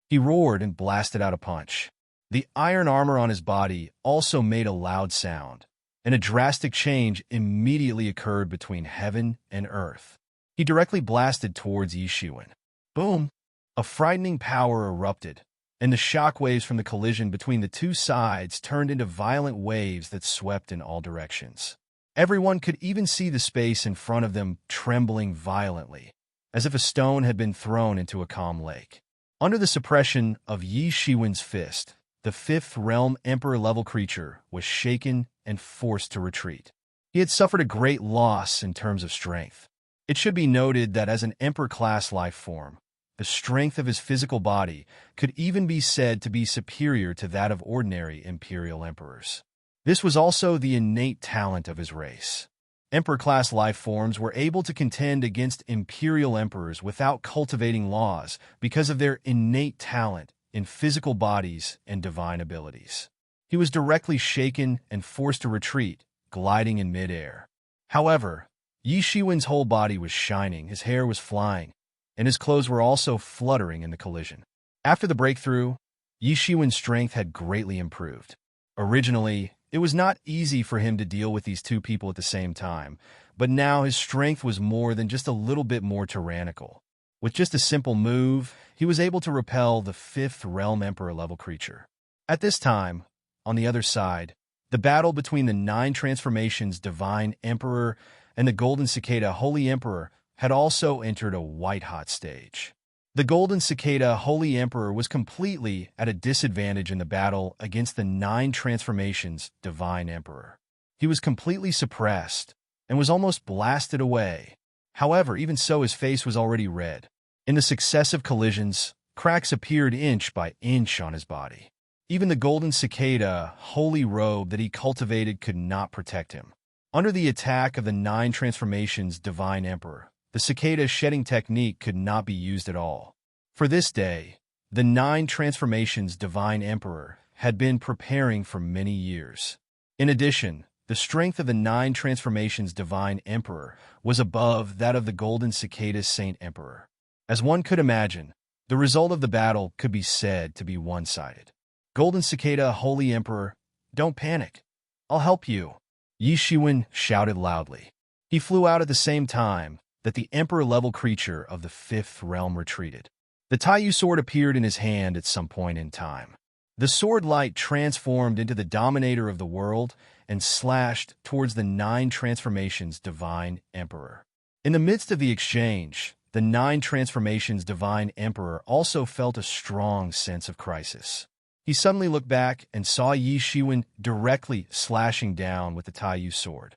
He roared and blasted out a punch. The iron armor on his body also made a loud sound, and a drastic change immediately occurred between heaven and earth. He directly blasted towards Yi Shiwen. Boom! A frightening power erupted, and the shockwaves from the collision between the two sides turned into violent waves that swept in all directions. Everyone could even see the space in front of them trembling violently, as if a stone had been thrown into a calm lake. Under the suppression of Yi Shiwen's fist, the fifth realm emperor-level creature was shaken and forced to retreat. He had suffered a great loss in terms of strength. It should be noted that as an emperor-class life form, the strength of his physical body could even be said to be superior to that of ordinary imperial emperors. This was also the innate talent of his race. Emperor-class life forms were able to contend against imperial emperors without cultivating laws because of their innate talent in physical bodies and divine abilities. He was directly shaken and forced to retreat, gliding in midair. However, Yi Shiwen's whole body was shining, his hair was flying, and his clothes were also fluttering in the collision. After the breakthrough, Yi Shiwen's strength had greatly improved. Originally, it was not easy for him to deal with these two people at the same time, but now his strength was more than just a little bit more tyrannical. With just a simple move, he was able to repel the fifth realm emperor-level creature. At this time, on the other side, the battle between the 9 transformations Divine Emperor and the Golden Cicada Holy Emperor had also entered a white-hot stage. The Golden Cicada Holy Emperor was completely at a disadvantage in the battle against the 9 transformations Divine Emperor. He was completely suppressed and was almost blasted away. However, even so, his face was already red. In the successive collisions, cracks appeared inch by inch on his body. Even the Golden Cicada Holy Robe that he cultivated could not protect him. Under the attack of the 9 transformations Divine Emperor, the cicada shedding technique could not be used at all. For this day, the 9 transformations Divine Emperor had been preparing for many years. In addition, the strength of the 9 transformations Divine Emperor was above that of the Golden Cicada Saint Emperor. As one could imagine, the result of the battle could be said to be one-sided. Golden Cicada Holy Emperor, don't panic. I'll help you. Yi Shiwen shouted loudly. He flew out at the same time that the emperor-level creature of the fifth realm retreated. The Taiyu sword appeared in his hand at some point in time. The sword light transformed into the dominator of the world and slashed towards the 9 transformations Divine Emperor. In the midst of the exchange, the 9 transformations Divine Emperor also felt a strong sense of crisis. He suddenly looked back and saw Yi Shiwen directly slashing down with the Taiyu sword.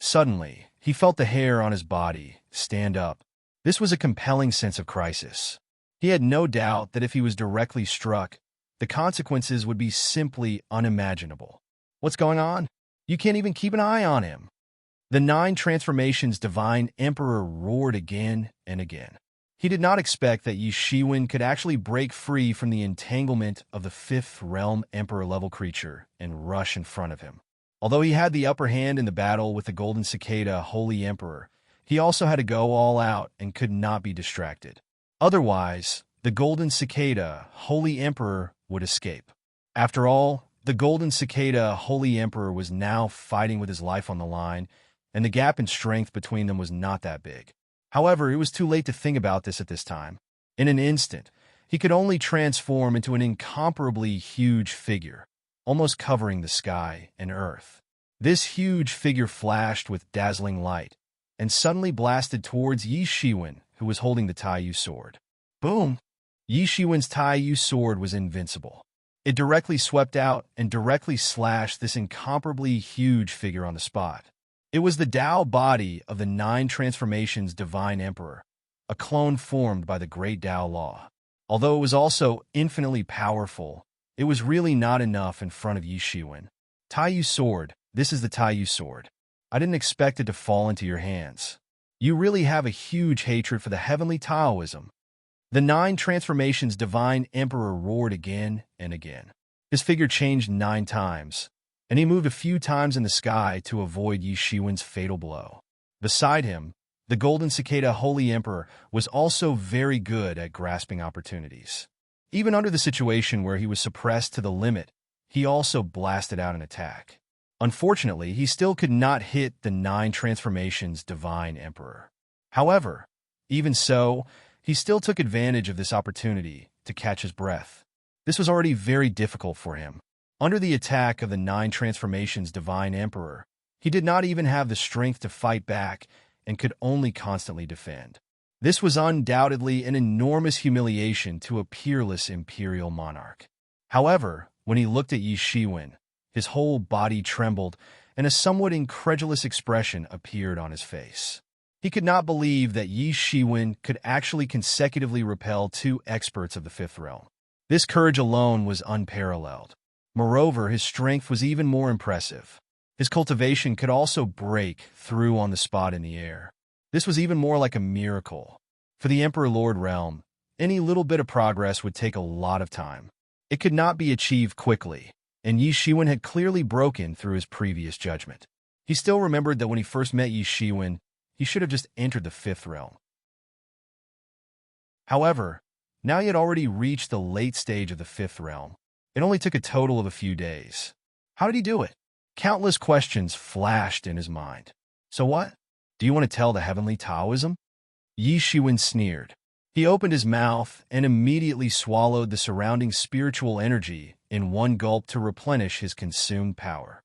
Suddenly, he felt the hair on his body stand up. This was a compelling sense of crisis. He had no doubt that if he was directly struck, the consequences would be simply unimaginable. What's going on? You can't even keep an eye on him. The 9 transformations Divine Emperor roared again and again. He did not expect that Yi Shiwen could actually break free from the entanglement of the fifth realm emperor-level creature and rush in front of him. Although he had the upper hand in the battle with the Golden Cicada Holy Emperor, he also had to go all out and could not be distracted. Otherwise, the Golden Cicada Holy Emperor would escape. After all, the Golden Cicada Holy Emperor was now fighting with his life on the line, and the gap in strength between them was not that big. However, it was too late to think about this at this time. In an instant, he could only transform into an incomparably huge figure, almost covering the sky and earth. This huge figure flashed with dazzling light and suddenly blasted towards Yi Shiwen, who was holding the Taiyu sword. Boom! Yi Shiwen's Taiyu sword was invincible. It directly swept out and directly slashed this incomparably huge figure on the spot. It was the Tao body of the 9 transformations Divine Emperor, a clone formed by the Great Tao Law. Although it was also infinitely powerful, it was really not enough in front of Yi Shiwen. Taiyu sword, this is the Taiyu sword. I didn't expect it to fall into your hands. You really have a huge hatred for the heavenly Taoism. The 9 transformations Divine Emperor roared again and again. His figure changed 9 times, and he moved a few times in the sky to avoid Yi Shiwen's fatal blow. Beside him, the Golden Cicada Holy Emperor was also very good at grasping opportunities. Even under the situation where he was suppressed to the limit, he also blasted out an attack. Unfortunately, he still could not hit the 9 transformations Divine Emperor. However, even so, he still took advantage of this opportunity to catch his breath. This was already very difficult for him. Under the attack of the 9 transformations Divine Emperor, he did not even have the strength to fight back and could only constantly defend. This was undoubtedly an enormous humiliation to a peerless imperial monarch. However, when he looked at Yi Shiwen, his whole body trembled and a somewhat incredulous expression appeared on his face. He could not believe that Yi Shiwen could actually consecutively repel 2 experts of the 5th realm. This courage alone was unparalleled. Moreover, his strength was even more impressive. His cultivation could also break through on the spot in the air. This was even more like a miracle. For the Emperor Lord realm, any little bit of progress would take a lot of time. It could not be achieved quickly, and Yi Shiwen had clearly broken through his previous judgment. He still remembered that when he first met Yi Shiwen, he should have just entered the 5th realm. However, now he had already reached the late stage of the 5th realm. It only took a total of a few days. How did he do it? Countless questions flashed in his mind. So what? Do you want to tell the heavenly Taoism? Yi Shiwen sneered. He opened his mouth and immediately swallowed the surrounding spiritual energy in one gulp to replenish his consumed power.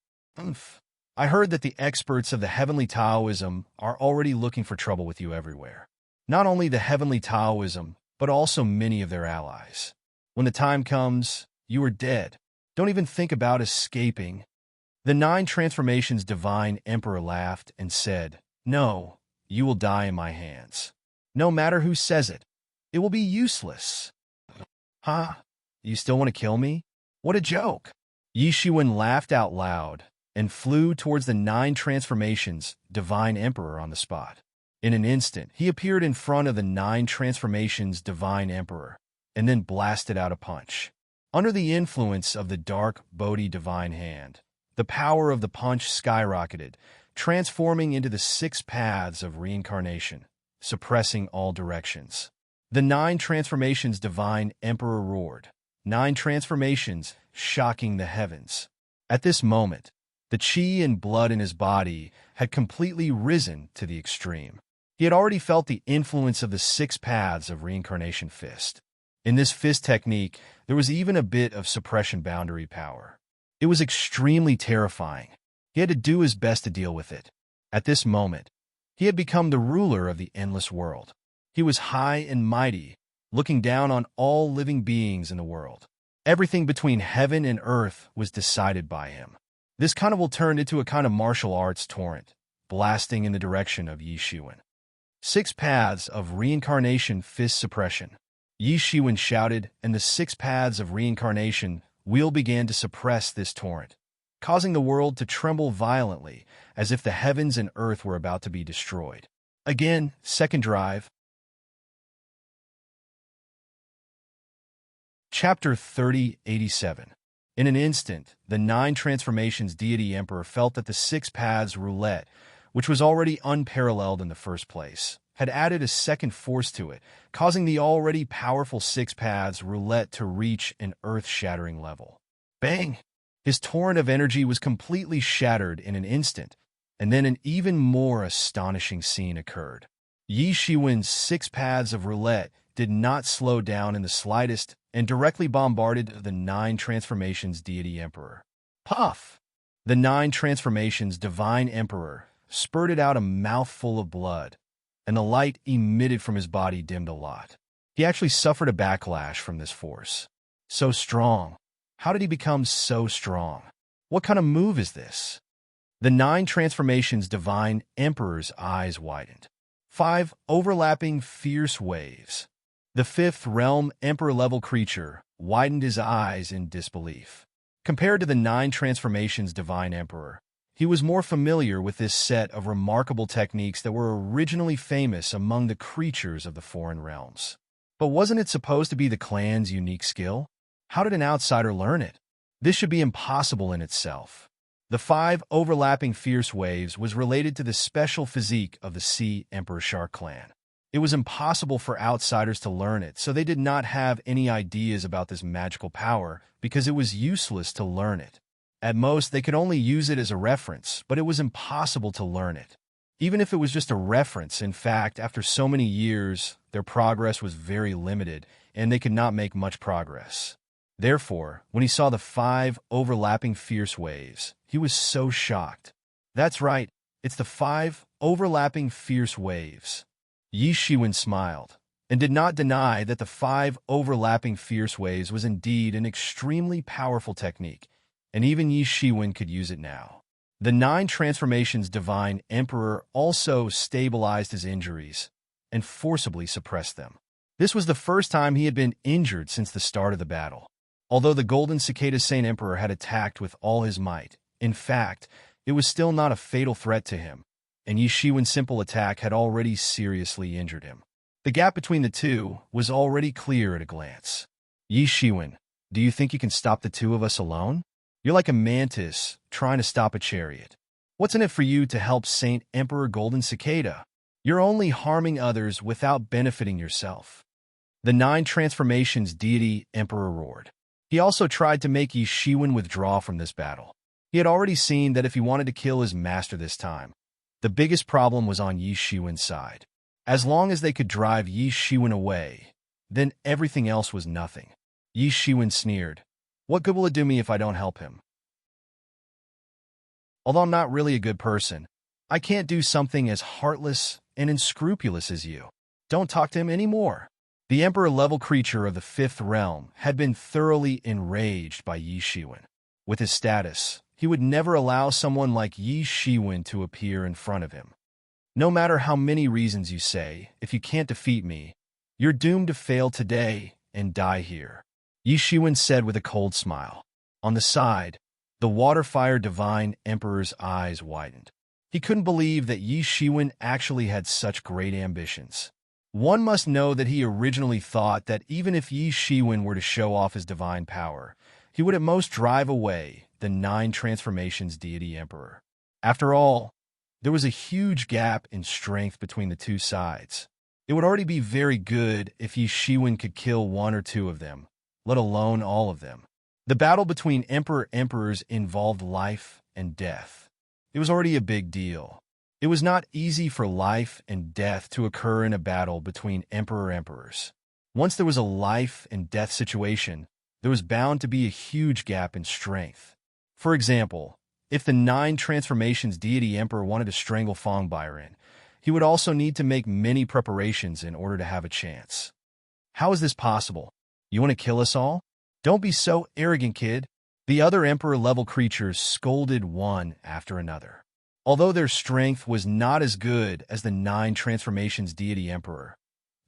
I heard that the experts of the heavenly Taoism are already looking for trouble with you everywhere. Not only the heavenly Taoism, but also many of their allies. When the time comes, you are dead. Don't even think about escaping. The 9 transformations Divine Emperor laughed and said, "No, you will die in my hands. No matter who says it, it will be useless." Huh? You still want to kill me? What a joke. Yi Shiwen laughed out loud and flew towards the 9 transformations Divine Emperor on the spot. In an instant, he appeared in front of the 9 transformations Divine Emperor and then blasted out a punch. Under the influence of the dark Bodhi Divine Hand, the power of the punch skyrocketed, transforming into the 6 paths of reincarnation, suppressing all directions. The 9 transformations Divine Emperor roared, 9 transformations shocking the heavens. At this moment, the chi and blood in his body had completely risen to the extreme. He had already felt the influence of the 6 paths of reincarnation fist. In this fist technique, there was even a bit of suppression boundary power. It was extremely terrifying. He had to do his best to deal with it. At this moment, he had become the ruler of the endless world. He was high and mighty, looking down on all living beings in the world. Everything between heaven and earth was decided by him. This carnival turned into a kind of martial arts torrent, blasting in the direction of Yi Shiwen. 6 paths of reincarnation fist suppression. Yi Shiwen shouted, and the 6 paths of reincarnation wheel began to suppress this torrent, causing the world to tremble violently as if the heavens and earth were about to be destroyed. Again, second drive. Chapter 3087. In an instant, the 9 transformations deity emperor felt that the 6 paths roulette, which was already unparalleled in the first place, had added a second force to it, causing the already powerful 6 paths roulette to reach an earth-shattering level. Bang! His torrent of energy was completely shattered in an instant, and then an even more astonishing scene occurred. Yi Shiwen's 6 paths of roulette did not slow down in the slightest and directly bombarded the 9 transformations deity emperor. Puff! The 9 transformations divine emperor spurted out a mouthful of blood, and the light emitted from his body dimmed a lot. He actually suffered a backlash from this force. So strong. How did he become so strong? What kind of move is this? The 9 transformations divine emperor's eyes widened. 5 overlapping fierce waves. The 5th realm emperor-level creature widened his eyes in disbelief. Compared to the 9 transformations divine emperor, he was more familiar with this set of remarkable techniques that were originally famous among the creatures of the foreign realms. But wasn't it supposed to be the clan's unique skill? How did an outsider learn it? This should be impossible in itself. The 5 overlapping fierce waves was related to the special physique of the Sea Emperor Shark clan. It was impossible for outsiders to learn it, so they did not have any ideas about this magical power because it was useless to learn it. At most, they could only use it as a reference, but it was impossible to learn it. Even if it was just a reference, in fact, after so many years, their progress was very limited, and they could not make much progress. Therefore, when he saw the 5 overlapping fierce waves, he was so shocked. That's right, it's the 5 overlapping fierce waves. Yi Shiwen smiled, and did not deny that the 5 overlapping fierce waves was indeed an extremely powerful technique, and even Yi Shiwen could use it now. The 9 transformations Divine Emperor also stabilized his injuries and forcibly suppressed them. This was the first time he had been injured since the start of the battle. Although the Golden Cicada Saint Emperor had attacked with all his might, in fact, it was still not a fatal threat to him, and Yi Shiwen's simple attack had already seriously injured him. The gap between the two was already clear at a glance. Yi Shiwen, do you think you can stop the two of us alone? You're like a mantis trying to stop a chariot. What's in it for you to help Saint Emperor Golden Cicada? You're only harming others without benefiting yourself. The 9 transformations Deity Emperor roared. He also tried to make Yi Shiwen withdraw from this battle. He had already seen that if he wanted to kill his master this time, the biggest problem was on Yi Shiwen's side. As long as they could drive Yi Shiwen away, then everything else was nothing. Yi Shiwen sneered. What good will it do me if I don't help him? Although I'm not really a good person, I can't do something as heartless and unscrupulous as you. Don't talk to him anymore. The Emperor-level creature of the 5th realm had been thoroughly enraged by Yi Shiwen. With his status, he would never allow someone like Yi Shiwen to appear in front of him. No matter how many reasons you say, if you can't defeat me, you're doomed to fail today and die here, Yi Shiwen said with a cold smile. On the side, the Waterfire Divine Emperor's eyes widened. He couldn't believe that Yi Shiwen actually had such great ambitions. One must know that he originally thought that even if Yi Shiwen were to show off his divine power, he would at most drive away the 9 transformations Deity Emperor. After all, there was a huge gap in strength between the two sides. It would already be very good if Yi Shiwen could kill 1 or 2 of them, let alone all of them. The battle between Emperors involved life and death. It was already a big deal. It was not easy for life and death to occur in a battle between Emperors. Once there was a life and death situation, there was bound to be a huge gap in strength. For example, if the 9 transformations Deity Emperor wanted to strangle Fong Byron, he would also need to make many preparations in order to have a chance. How is this possible? You want to kill us all? Don't be so arrogant, kid. The other Emperor-level creatures scolded one after another. Although their strength was not as good as the 9 transformations Deity Emperor,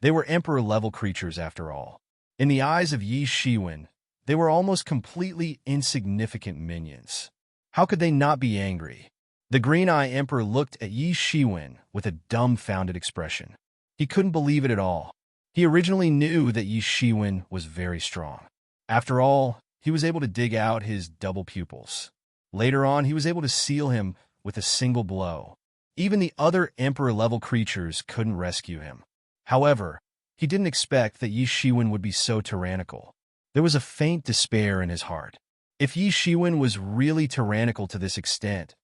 they were Emperor-level creatures after all. In the eyes of Yi Shiwen, they were almost completely insignificant minions. How could they not be angry? The Green Eye Emperor looked at Yi Shiwen with a dumbfounded expression. He couldn't believe it at all. He originally knew that Yi Shiwen was very strong. After all, he was able to dig out his double pupils. Later on, he was able to seal him with a single blow. Even the other Emperor-level creatures couldn't rescue him. However, he didn't expect that Yi Shiwen would be so tyrannical. There was a faint despair in his heart. If Yi Shiwen was really tyrannical to this extent,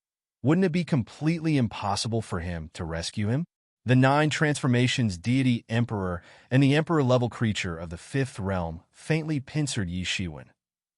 wouldn't it be completely impossible for him to rescue him? The 9 transformations Deity Emperor and the Emperor-level creature of the 5th realm faintly pincered Yi Shiwen,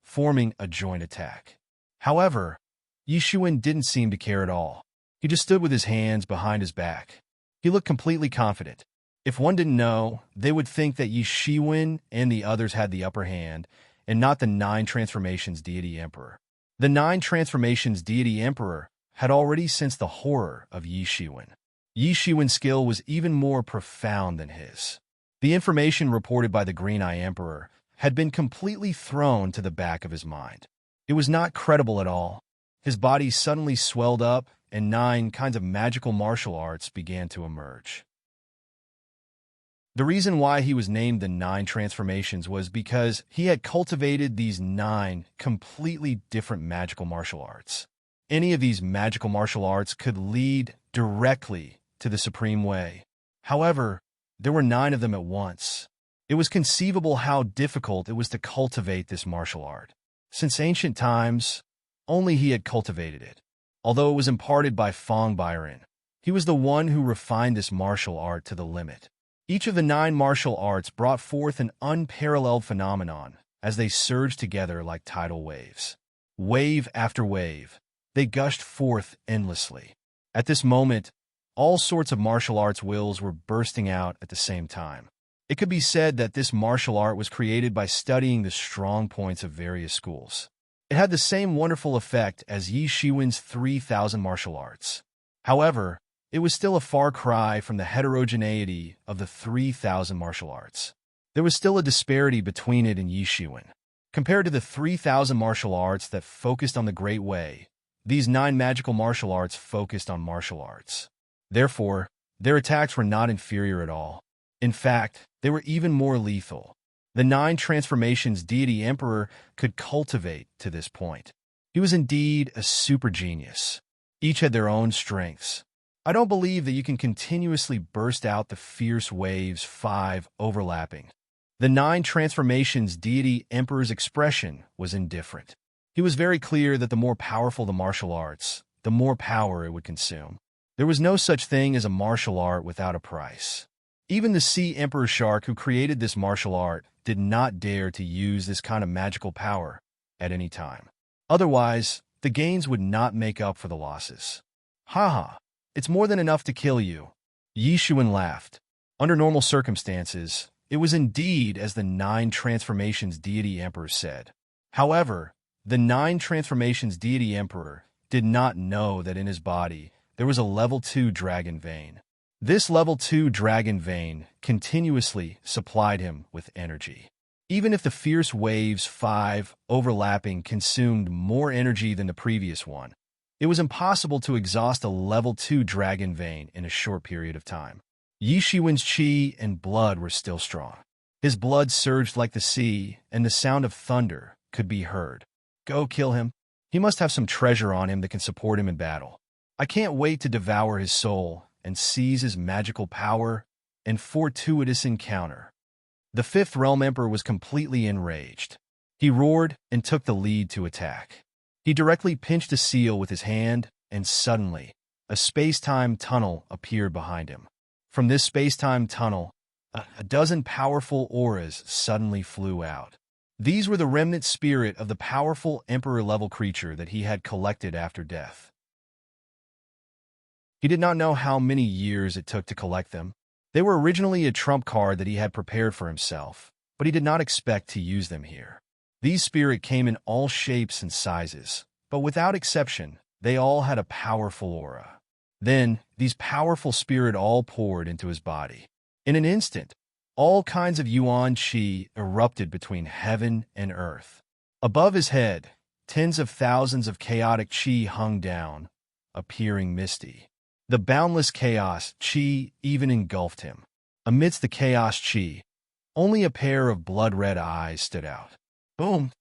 forming a joint attack. However, Yi Shiwen didn't seem to care at all. He just stood with his hands behind his back. He looked completely confident. If one didn't know, they would think that Yi Shiwen and the others had the upper hand, and not the 9 transformations Deity Emperor. The 9 transformations Deity Emperor had already sensed the horror of Yi Shiwen. Yi Shiwen's skill was even more profound than his. The information reported by the Green Eye Emperor had been completely thrown to the back of his mind. It was not credible at all. His body suddenly swelled up, and 9 kinds of magical martial arts began to emerge. The reason why he was named the 9 transformations was because he had cultivated these 9 completely different magical martial arts. Any of these magical martial arts could lead directly to the Supreme Way. However, there were 9 of them at once. It was conceivable how difficult it was to cultivate this martial art. Since ancient times, only he had cultivated it. Although it was imparted by Fong Byron, he was the one who refined this martial art to the limit. Each of the 9 martial arts brought forth an unparalleled phenomenon as they surged together like tidal waves. Wave after wave, they gushed forth endlessly. At this moment, all sorts of martial arts wills were bursting out at the same time. It could be said that this martial art was created by studying the strong points of various schools. It had the same wonderful effect as Yi Shiwen's 3,000 martial arts. However, it was still a far cry from the heterogeneity of the 3,000 martial arts. There was still a disparity between it and Yi Shiwen. Compared to the 3,000 martial arts that focused on the Great Way, these 9 magical martial arts focused on martial arts. Therefore, their attacks were not inferior at all. In fact, they were even more lethal. The 9 transformations deity emperor could cultivate to this point. He was indeed a super genius. Each had their own strengths. I don't believe that you can continuously burst out the fierce waves 5 overlapping. The 9 transformations deity emperor's expression was indifferent. He was very clear that the more powerful the martial arts, the more power it would consume. There was no such thing as a martial art without a price. Even the Sea Emperor Shark who created this martial art did not dare to use this kind of magical power at any time. Otherwise, the gains would not make up for the losses. Haha, it's more than enough to kill you. Yi Shiwen laughed. Under normal circumstances, it was indeed as the 9 transformations deity emperor said. However, the 9 transformations deity emperor did not know that in his body there was a level 2 dragon vein. This level 2 dragon vein continuously supplied him with energy. Even if the fierce waves 5 overlapping consumed more energy than the previous one, it was impossible to exhaust a level 2 dragon vein in a short period of time. Yi Shiwen's chi and blood were still strong. His blood surged like the sea, and the sound of thunder could be heard. Go kill him. He must have some treasure on him that can support him in battle. I can't wait to devour his soul and seize his magical power and fortuitous encounter. The 5th Realm Emperor was completely enraged. He roared and took the lead to attack. He directly pinched a seal with his hand, and suddenly, a space-time tunnel appeared behind him. From this space-time tunnel, a dozen powerful auras suddenly flew out. These were the remnant spirit of the powerful Emperor-level creature that he had collected after death. He did not know how many years it took to collect them. They were originally a trump card that he had prepared for himself, but he did not expect to use them here. These spirit came in all shapes and sizes, but without exception, they all had a powerful aura. Then, these powerful spirit all poured into his body. In an instant, all kinds of yuan qi erupted between heaven and earth. Above his head, tens of thousands of chaotic qi hung down, appearing misty. The boundless chaos qi even engulfed him. Amidst the chaos qi, only a pair of blood-red eyes stood out. Boom!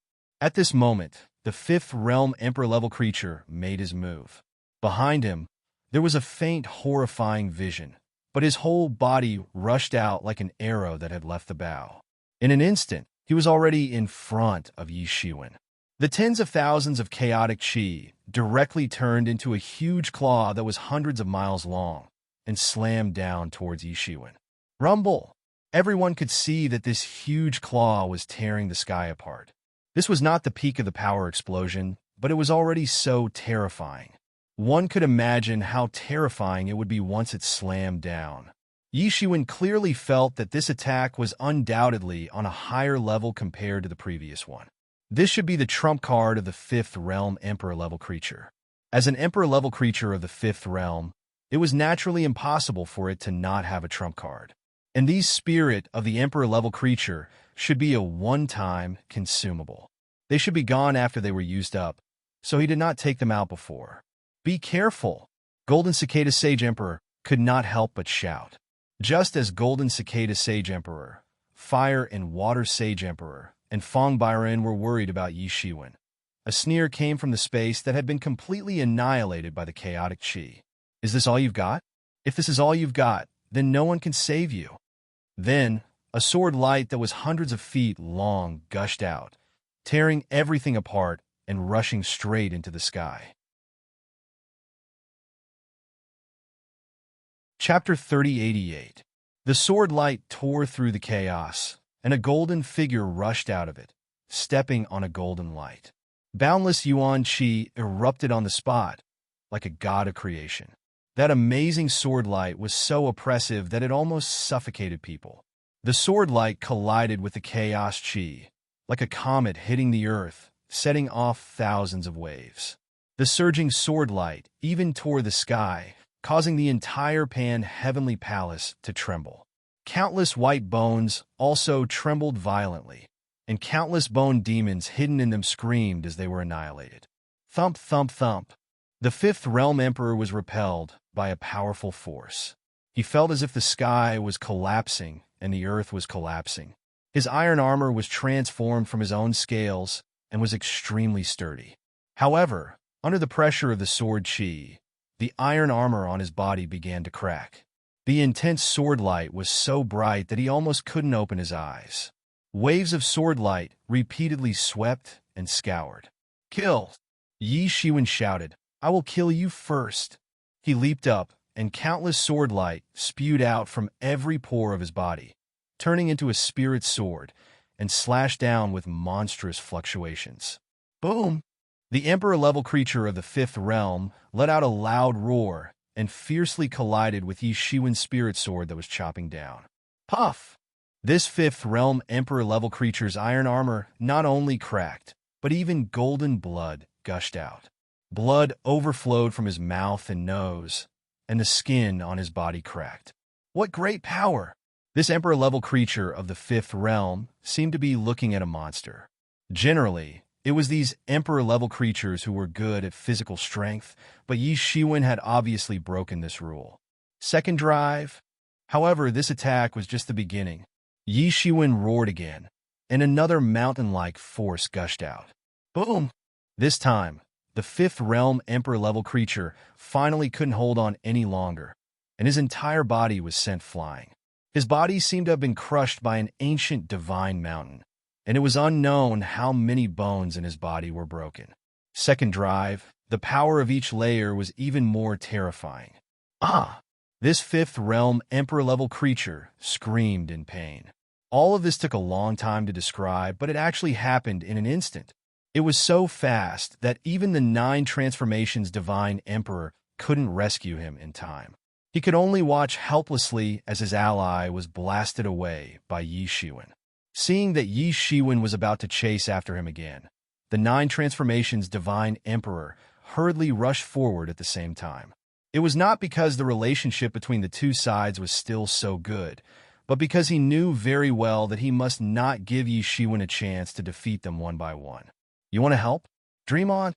At this moment, the 5th Realm Emperor-level creature made his move. Behind him, there was a faint, horrifying vision, but his whole body rushed out like an arrow that had left the bow. In an instant, he was already in front of Yi Shiwen. The tens of thousands of chaotic qi directly turned into a huge claw that was hundreds of miles long and slammed down towards Yi Shiwen. Rumble! Everyone could see that this huge claw was tearing the sky apart. This was not the peak of the power explosion, but it was already so terrifying. One could imagine how terrifying it would be once it slammed down. Yi Shiwen clearly felt that this attack was undoubtedly on a higher level compared to the previous one. This should be the trump card of the 5th Realm Emperor-level creature. As an Emperor-level creature of the 5th Realm, it was naturally impossible for it to not have a trump card. And these spirit of the Emperor-level creature should be a one-time consumable. They should be gone after they were used up, so he did not take them out before. Be careful! Golden Cicada Sage Emperor could not help but shout. Just as Golden Cicada Sage Emperor, Fire and Water Sage Emperor, and Fong Byron were worried about Yi Shiwen. A sneer came from the space that had been completely annihilated by the chaotic qi. Is this all you've got? If this is all you've got, then no one can save you. Then, a sword light that was hundreds of feet long gushed out, tearing everything apart and rushing straight into the sky. Chapter 3088. The sword light tore through the chaos, and a golden figure rushed out of it, stepping on a golden light. Boundless Yuan Qi erupted on the spot, like a god of creation. That amazing sword light was so oppressive that it almost suffocated people. The sword light collided with the chaos Qi, like a comet hitting the earth, setting off thousands of waves. The surging sword light even tore the sky, causing the entire heavenly palace to tremble. Countless white bones also trembled violently, and countless bone demons hidden in them screamed as they were annihilated. Thump, thump, thump. The Fifth Realm Emperor was repelled by a powerful force. He felt as if the sky was collapsing and the earth was collapsing. His iron armor was transformed from his own scales and was extremely sturdy. However, under the pressure of the sword Qi, the iron armor on his body began to crack. The intense sword light was so bright that he almost couldn't open his eyes. Waves of sword light repeatedly swept and scoured. "Kill!" Yi Shiwen shouted. "I will kill you first." He leaped up, and countless sword light spewed out from every pore of his body, turning into a spirit sword, and slashed down with monstrous fluctuations. Boom! The Emperor-level creature of the Fifth Realm let out a loud roar and fiercely collided with Yi Shiwen's spirit sword that was chopping down. Puff! This Fifth Realm Emperor-level creature's iron armor not only cracked, but even golden blood gushed out. Blood overflowed from his mouth and nose, and the skin on his body cracked. What great power! This Emperor-level creature of the Fifth Realm seemed to be looking at a monster. Generally, it was these Emperor-level creatures who were good at physical strength, but Yi Shiwen had obviously broken this rule. Second drive. However, this attack was just the beginning. Yi Shiwen roared again, and another mountain-like force gushed out. Boom! This time, the Fifth Realm Emperor-level creature finally couldn't hold on any longer, and his entire body was sent flying. His body seemed to have been crushed by an ancient divine mountain, and it was unknown how many bones in his body were broken. Second drive, the power of each layer was even more terrifying. Ah! This Fifth Realm Emperor-level creature screamed in pain. All of this took a long time to describe, but it actually happened in an instant. It was so fast that even the 9 transformations Divine Emperor couldn't rescue him in time. He could only watch helplessly as his ally was blasted away by Yi Shiwen. Seeing that Yi Shiwen was about to chase after him again, the 9 transformations Divine Emperor hurriedly rushed forward at the same time. It was not because the relationship between the two sides was still so good, but because he knew very well that he must not give Yi Shiwen a chance to defeat them one by one. You want to help? Dream on!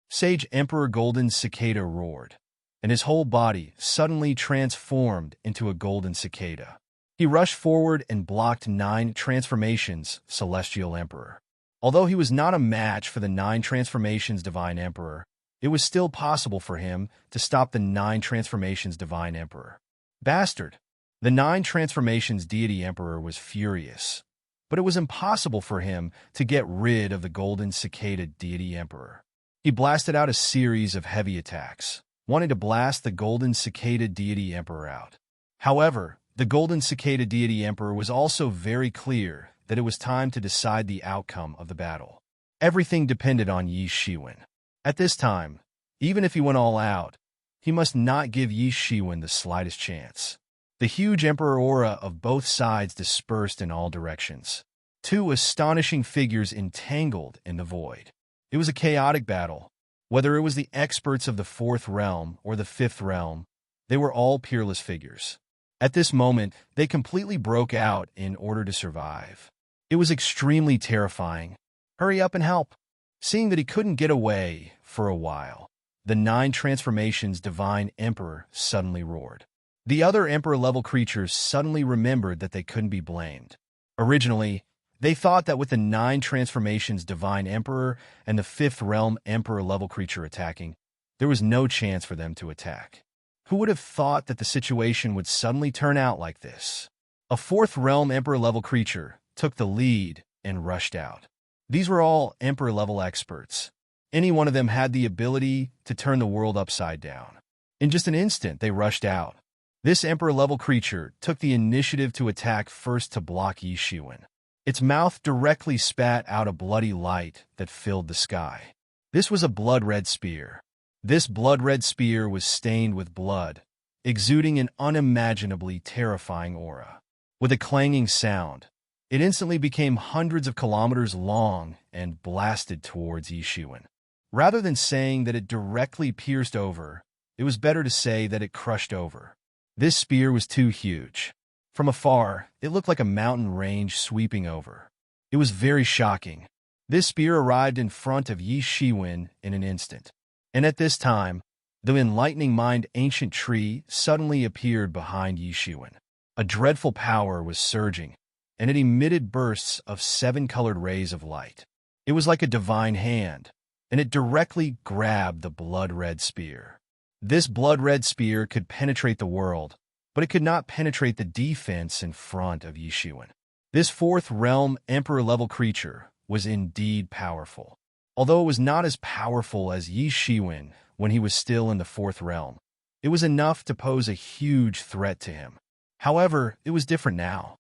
Sage Emperor Golden Cicada roared, and his whole body suddenly transformed into a golden cicada. He rushed forward and blocked 9 transformations Celestial Emperor. Although he was not a match for the 9 transformations Divine Emperor, it was still possible for him to stop the 9 transformations Divine Emperor. Bastard! The 9 transformations Deity Emperor was furious, but it was impossible for him to get rid of the Golden Cicada Deity Emperor. He blasted out a series of heavy attacks, wanting to blast the Golden Cicada Deity Emperor out. However, the Golden Cicada Deity Emperor was also very clear that it was time to decide the outcome of the battle. Everything depended on Yi Shiwen. At this time, even if he went all out, he must not give Yi Shiwen the slightest chance. The huge Emperor aura of both sides dispersed in all directions. 2 astonishing figures entangled in the void. It was a chaotic battle. Whether it was the experts of the 4th realm or the 5th realm, they were all peerless figures. At this moment, they completely broke out in order to survive. It was extremely terrifying. Hurry up and help! Seeing that he couldn't get away for a while, the 9 transformations Divine Emperor suddenly roared. The other Emperor-level creatures suddenly remembered that they couldn't be blamed. Originally, they thought that with the 9 transformations Divine Emperor and the 5th Realm Emperor-level creature attacking, there was no chance for them to attack. Who would have thought that the situation would suddenly turn out like this? A fourth realm Emperor-level creature took the lead and rushed out. These were all Emperor-level experts. Any one of them had the ability to turn the world upside down. In just an instant, they rushed out. This Emperor-level creature took the initiative to attack first to block Yi Shiwen. Its mouth directly spat out a bloody light that filled the sky. This was a blood-red spear. This blood-red spear was stained with blood, exuding an unimaginably terrifying aura. With a clanging sound, it instantly became hundreds of kilometers long and blasted towards Yi Shiwen. Rather than saying that it directly pierced over, it was better to say that it crushed over. This spear was too huge. From afar, it looked like a mountain range sweeping over. It was very shocking. This spear arrived in front of Yi Shiwen in an instant. And at this time, the enlightening mind ancient tree suddenly appeared behind Yi Shiwen. A dreadful power was surging, and it emitted bursts of seven-colored rays of light. It was like a divine hand, and it directly grabbed the blood-red spear. This blood-red spear could penetrate the world, but it could not penetrate the defense in front of Yi Shiwen. This fourth realm Emperor-level creature was indeed powerful. Although it was not as powerful as Yi Shiwen when he was still in the fourth realm, it was enough to pose a huge threat to him. However, it was different now.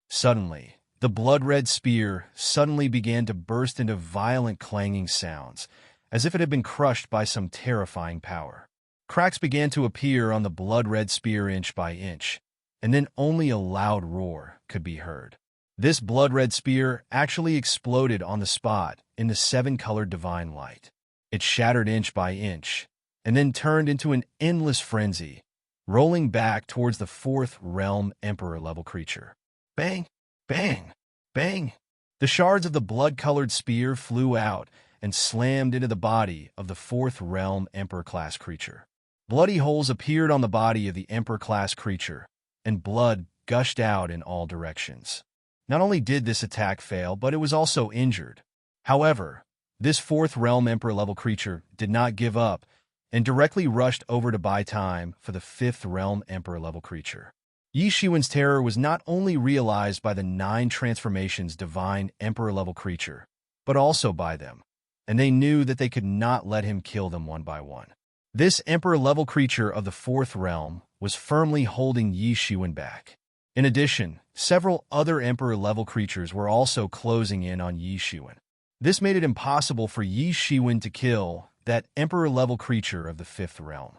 Suddenly, the blood-red spear suddenly began to burst into violent clanging sounds, as if it had been crushed by some terrifying power. Cracks began to appear on the blood-red spear inch by inch, and then only a loud roar could be heard. This blood-red spear actually exploded on the spot in the seven-colored divine light. It shattered inch by inch, and then turned into an endless frenzy, rolling back towards the fourth realm Emperor-level creature. Bang! Bang! Bang! The shards of the blood-colored spear flew out and slammed into the body of the fourth realm Emperor-class creature. Bloody holes appeared on the body of the Emperor-class creature, and blood gushed out in all directions. Not only did this attack fail, but it was also injured. However, this fourth realm Emperor-level creature did not give up and directly rushed over to buy time for the fifth realm Emperor-level creature. Yi Shiwen's terror was not only realized by the 9 transformations divine Emperor-level creature, but also by them, and they knew that they could not let him kill them one by one. This Emperor-level creature of the fourth realm was firmly holding Yi Shiwen back. In addition, several other Emperor-level creatures were also closing in on Yi Shiwen. This made it impossible for Yi Shiwen to kill that Emperor-level creature of the fifth realm.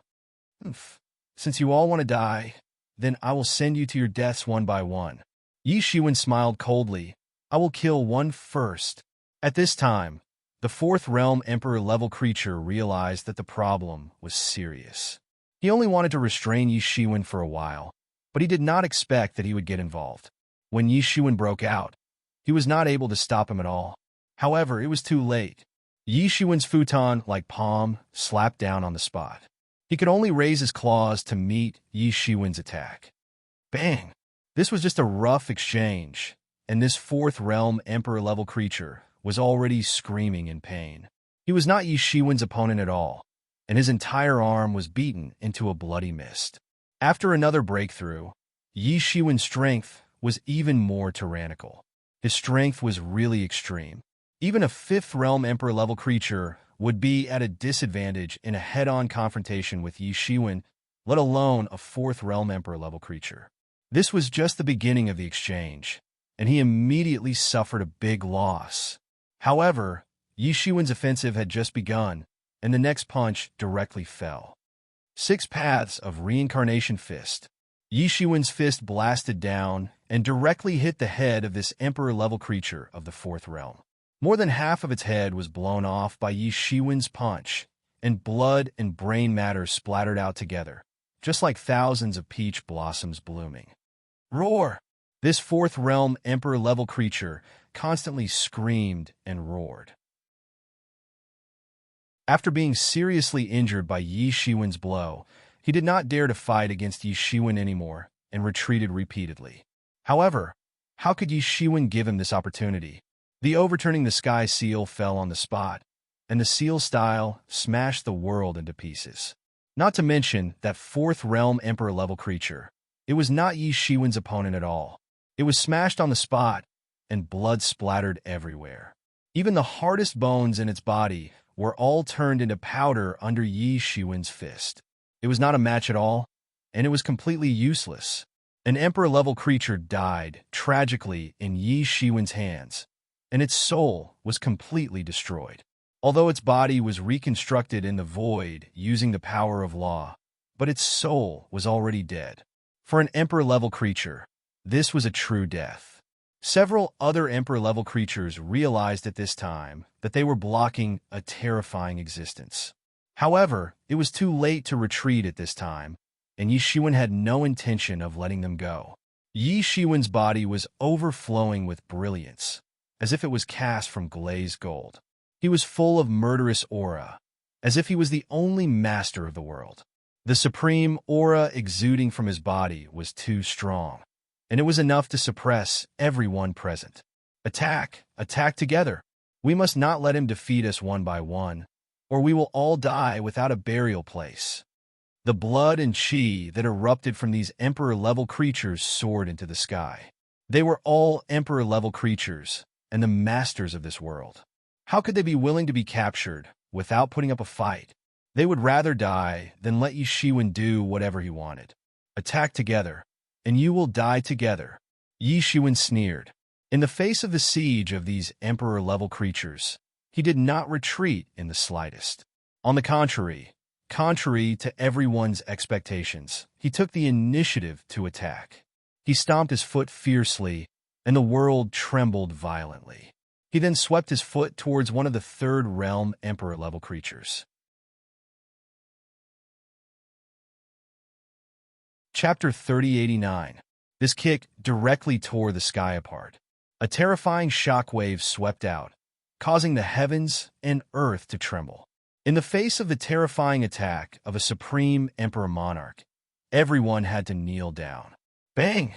Since you all want to die, then I will send you to your deaths one by one. Yi Shiwen smiled coldly. I will kill one first. At this time, the fourth realm Emperor-level creature realized that the problem was serious. He only wanted to restrain Yi Shiwen for a while, but he did not expect that he would get involved. When Yi Shiwen broke out, he was not able to stop him at all. However, it was too late. Yi Shiwen's futon-like palm slapped down on the spot. He could only raise his claws to meet Yi Shiwen's attack. Bang! This was just a rough exchange, and this fourth realm Emperor-level creature was already screaming in pain. He was not Yi Shiwen's opponent at all, and his entire arm was beaten into a bloody mist. After another breakthrough, Yi Shiwen's strength was even more tyrannical. His strength was really extreme. Even a fifth realm Emperor-level creature would be at a disadvantage in a head-on confrontation with Yi Shiwen, let alone a fourth realm Emperor-level creature. This was just the beginning of the exchange, and he immediately suffered a big loss. However, Yi Shiwen's offensive had just begun, and the next punch directly fell. 6 paths of reincarnation fist. Yi Shiwen's fist blasted down and directly hit the head of this Emperor-level creature of the fourth realm. More than half of its head was blown off by Yi Shiwen's punch, and blood and brain matter splattered out together, just like thousands of peach blossoms blooming. Roar! This fourth realm Emperor-level creature constantly screamed and roared. After being seriously injured by Yi Shiwen's blow, he did not dare to fight against Yi Shiwen anymore and retreated repeatedly. However, how could Yi Shiwen give him this opportunity? The overturning the sky seal fell on the spot, and the seal style smashed the world into pieces. Not to mention that fourth realm emperor-level creature. It was not Yi Shiwen's opponent at all. It was smashed on the spot, and blood splattered everywhere. Even the hardest bones in its body were all turned into powder under Yi Shiwen's fist. It was not a match at all, and it was completely useless. An emperor-level creature died, tragically, in Yi Shiwen's hands, and its soul was completely destroyed. Although its body was reconstructed in the void using the power of law, but its soul was already dead. For an emperor-level creature, this was a true death. Several other emperor-level creatures realized at this time that they were blocking a terrifying existence. However, it was too late to retreat at this time, and Yi Shiwen had no intention of letting them go. Yi Shiwen's body was overflowing with brilliance, as if it was cast from glazed gold. He was full of murderous aura, as if he was the only master of the world. The supreme aura exuding from his body was too strong, and it was enough to suppress everyone present. Attack! Attack together! We must not let him defeat us one by one, or we will all die without a burial place. The blood and chi that erupted from these emperor-level creatures soared into the sky. They were all emperor-level creatures, and the masters of this world. How could they be willing to be captured without putting up a fight? They would rather die than let Yi Shiwen do whatever he wanted. Attack together, and you will die together. Yi Shiwen sneered. In the face of the siege of these emperor-level creatures, he did not retreat in the slightest. On the contrary to everyone's expectations, he took the initiative to attack. He stomped his foot fiercely, and the world trembled violently. He then swept his foot towards one of the third realm emperor-level creatures. Chapter 3089. This kick directly tore the sky apart. A terrifying shockwave swept out, causing the heavens and earth to tremble. In the face of the terrifying attack of a supreme emperor monarch, everyone had to kneel down. Bang!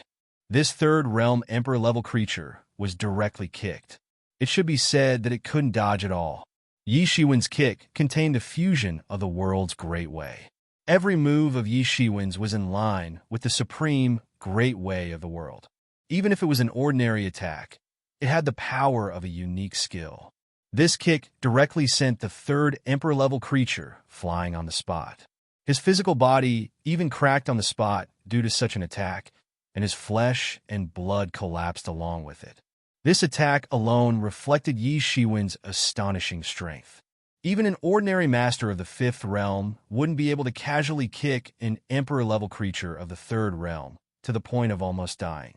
This third realm emperor-level creature was directly kicked. It should be said that it couldn't dodge at all. Yi Shiwen's kick contained the fusion of the world's great way. Every move of Yi Shiwen's was in line with the supreme great way of the world. Even if it was an ordinary attack, it had the power of a unique skill. This kick directly sent the third emperor-level creature flying on the spot. His physical body even cracked on the spot due to such an attack, and his flesh and blood collapsed along with it. This attack alone reflected Yi Shiwen's astonishing strength. Even an ordinary master of the fifth realm wouldn't be able to casually kick an emperor-level creature of the third realm to the point of almost dying.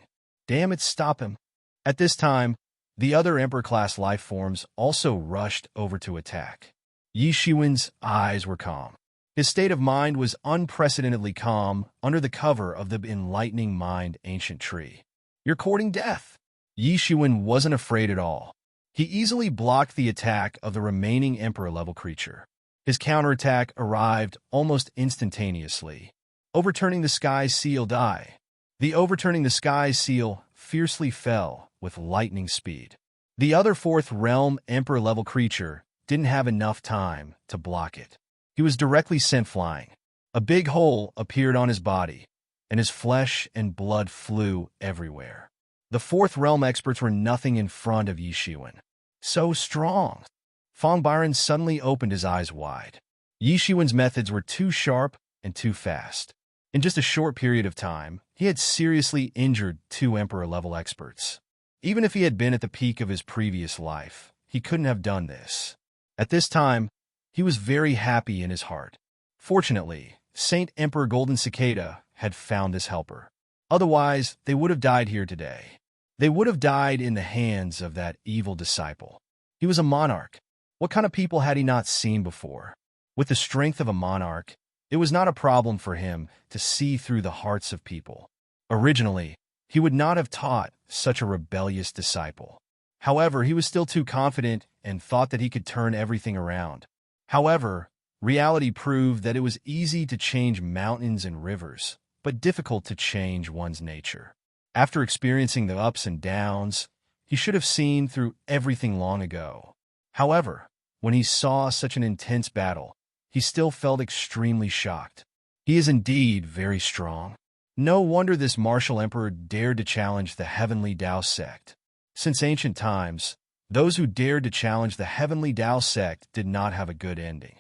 Damn it, stop him. At this time, the other emperor-class life forms also rushed over to attack. Yi Shiwen's eyes were calm. His state of mind was unprecedentedly calm under the cover of the enlightening mind ancient tree. You're courting death. Yi Shiwen wasn't afraid at all. He easily blocked the attack of the remaining emperor-level creature. His counterattack arrived almost instantaneously, overturning the sky's seal die. The overturning the sky's seal fiercely fell with lightning speed. The other fourth realm emperor-level creature didn't have enough time to block it. He was directly sent flying. A big hole appeared on his body, and his flesh and blood flew everywhere. The fourth realm experts were nothing in front of Yi Shiwen. So strong! Fong Byron suddenly opened his eyes wide. Yi Shiwen's methods were too sharp and too fast. In just a short period of time, he had seriously injured two emperor-level experts. Even if he had been at the peak of his previous life, he couldn't have done this. At this time, he was very happy in his heart. Fortunately, Saint Emperor Golden Cicada had found this helper. Otherwise, they would have died here today. They would have died in the hands of that evil disciple. He was a monarch. What kind of people had he not seen before? With the strength of a monarch, it was not a problem for him to see through the hearts of people. Originally, he would not have taught such a rebellious disciple. However, he was still too confident and thought that he could turn everything around. However, reality proved that it was easy to change mountains and rivers, but difficult to change one's nature. After experiencing the ups and downs, he should have seen through everything long ago. However, when he saw such an intense battle, he still felt extremely shocked. He is indeed very strong. No wonder this martial emperor dared to challenge the heavenly Tao sect. Since ancient times, those who dared to challenge the heavenly Tao sect did not have a good ending.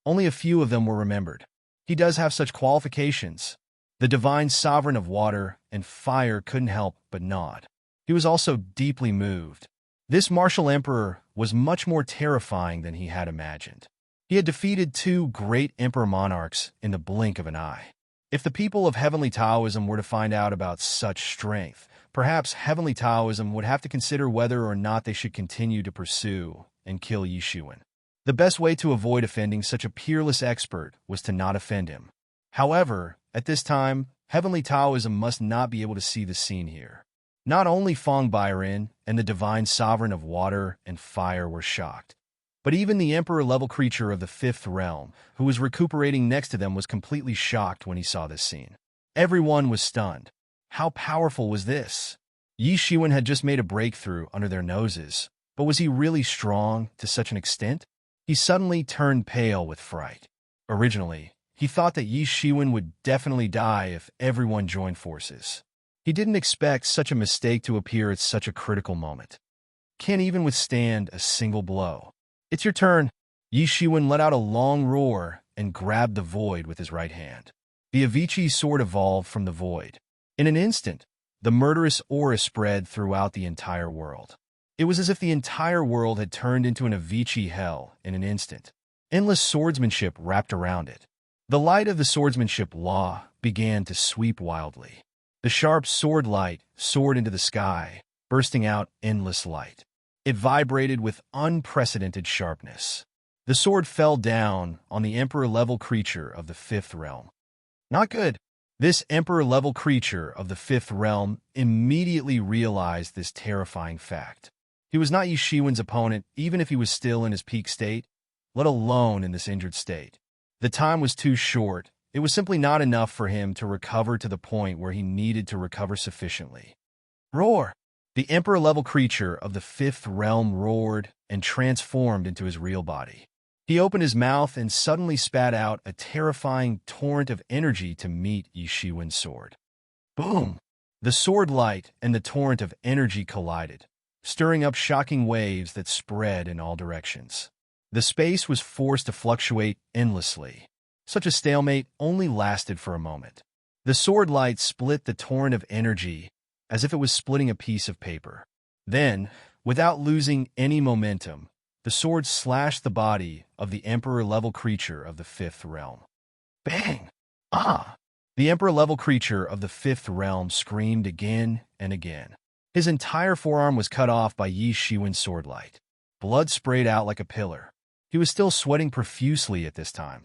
Only a few of them were remembered. He does have such qualifications. The divine sovereign of water and fire couldn't help but nod. He was also deeply moved. This martial emperor was much more terrifying than he had imagined. He had defeated two great emperor monarchs in the blink of an eye. If the people of heavenly Taoism were to find out about such strength, perhaps heavenly Taoism would have to consider whether or not they should continue to pursue and kill Yi Shiwen. The best way to avoid offending such a peerless expert was to not offend him. However, at this time, heavenly Taoism must not be able to see the scene here. Not only Fong Bairen and the divine sovereign of water and fire were shocked, but even the emperor-level creature of the fifth realm, who was recuperating next to them, was completely shocked when he saw this scene. Everyone was stunned. How powerful was this? Yi Shiwen had just made a breakthrough under their noses, but was he really strong to such an extent? He suddenly turned pale with fright. Originally, he thought that Yi Shiwen would definitely die if everyone joined forces. He didn't expect such a mistake to appear at such a critical moment. Can't even withstand a single blow. It's your turn. Yi Shiwen let out a long roar and grabbed the void with his right hand. The Avicii sword evolved from the void. In an instant, the murderous aura spread throughout the entire world. It was as if the entire world had turned into an Avicii hell in an instant. Endless swordsmanship wrapped around it. The light of the swordsmanship law began to sweep wildly. The sharp sword light soared into the sky, bursting out endless light. It vibrated with unprecedented sharpness. The sword fell down on the emperor-level creature of the fifth realm. Not good. This emperor-level creature of the fifth realm immediately realized this terrifying fact. He was not Yi Shiwen's opponent, even if he was still in his peak state, let alone in this injured state. The time was too short. It was simply not enough for him to recover to the point where he needed to recover sufficiently. Roar! The emperor-level creature of the fifth realm roared and transformed into his real body. He opened his mouth and suddenly spat out a terrifying torrent of energy to meet Yi Shiwen's sword. Boom! The sword light and the torrent of energy collided, stirring up shocking waves that spread in all directions. The space was forced to fluctuate endlessly. Such a stalemate only lasted for a moment. The sword light split the torrent of energy as if it was splitting a piece of paper. Then, without losing any momentum, the sword slashed the body of the emperor-level creature of the fifth realm. Bang! Ah! The emperor-level creature of the fifth realm screamed again and again. His entire forearm was cut off by Yi Shiwen's sword light. Blood sprayed out like a pillar. He was still sweating profusely at this time.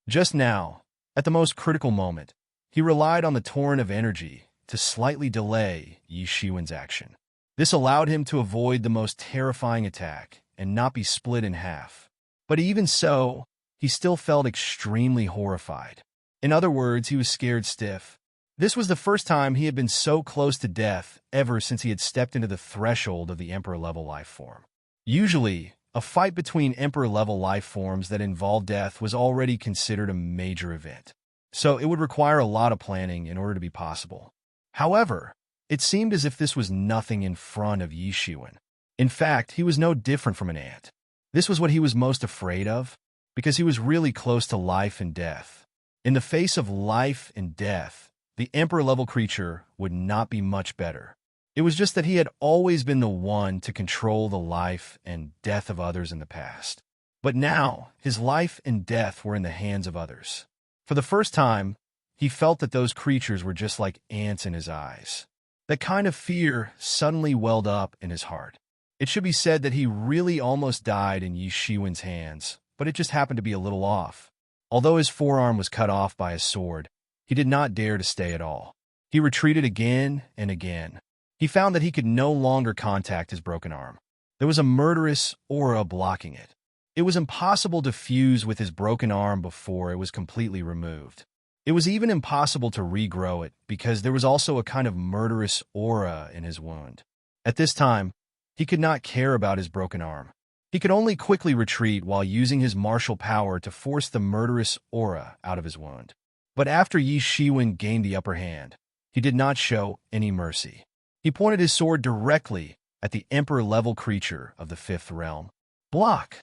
Just now, at the most critical moment, he relied on the torrent of energy to slightly delay Yi Shiwen's action. This allowed him to avoid the most terrifying attack and not be split in half. But even so, he still felt extremely horrified. In other words, he was scared stiff. This was the first time he had been so close to death ever since he had stepped into the threshold of the Emperor-level life form. Usually, a fight between Emperor-level life forms that involved death was already considered a major event, so it would require a lot of planning in order to be possible. However, it seemed as if this was nothing in front of Yi Shiwen. In fact, he was no different from an ant. This was what he was most afraid of, because he was really close to life and death. In the face of life and death, the Emperor-level creature would not be much better. It was just that he had always been the one to control the life and death of others in the past. But now, his life and death were in the hands of others. For the first time, he felt that those creatures were just like ants in his eyes. That kind of fear suddenly welled up in his heart. It should be said that he really almost died in Yi Shiwen's hands, but it just happened to be a little off. Although his forearm was cut off by his sword, he did not dare to stay at all. He retreated again and again. He found that he could no longer contact his broken arm. There was a murderous aura blocking it. It was impossible to fuse with his broken arm before it was completely removed. It was even impossible to regrow it because there was also a kind of murderous aura in his wound. At this time, he could not care about his broken arm. He could only quickly retreat while using his martial power to force the murderous aura out of his wound. But after Yi Shiwen gained the upper hand, he did not show any mercy. He pointed his sword directly at the Emperor-level creature of the Fifth Realm. Block!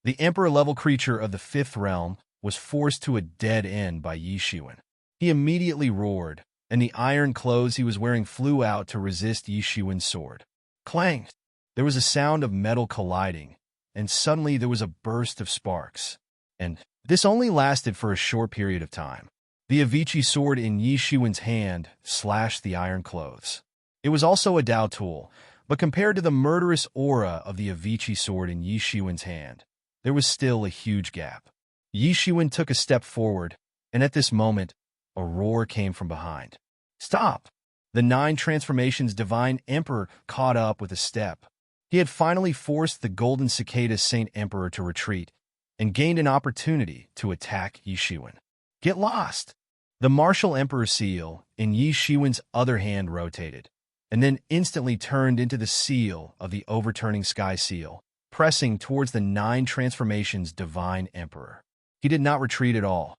The Emperor-level creature of the Fifth Realm was forced to a dead end by Yi Shiwen. He immediately roared, and the iron clothes he was wearing flew out to resist Yi Shiwen's sword. Clang! There was a sound of metal colliding, and suddenly there was a burst of sparks. And this only lasted for a short period of time. The Avicii sword in Yi Shiwen's hand slashed the iron clothes. It was also a Dao tool, but compared to the murderous aura of the Avicii sword in Yi Shiwen's hand, there was still a huge gap. Yi Shiwen took a step forward, and at this moment, a roar came from behind. Stop! The 9 Transformations Divine Emperor caught up with a step. He had finally forced the Golden Cicada Saint Emperor to retreat and gained an opportunity to attack Yi Shiwen. Get lost! The Martial Emperor seal in Yi Shiwen's other hand rotated, and then instantly turned into the seal of the overturning sky seal, pressing towards the 9 Transformations Divine Emperor. He did not retreat at all.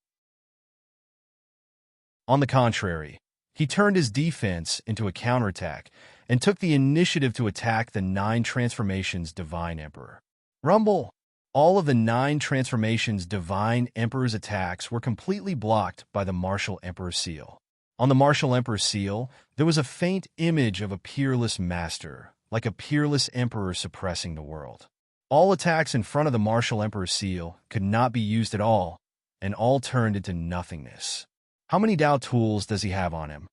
On the contrary, he turned his defense into a counterattack and took the initiative to attack the 9 Transformations Divine Emperor. Rumble! All of the 9 Transformations Divine Emperor's attacks were completely blocked by the Martial Emperor seal. On the Martial Emperor seal, there was a faint image of a peerless master, like a peerless emperor suppressing the world. All attacks in front of the Martial Emperor seal could not be used at all, and all turned into nothingness. How many Dao tools does he have on him?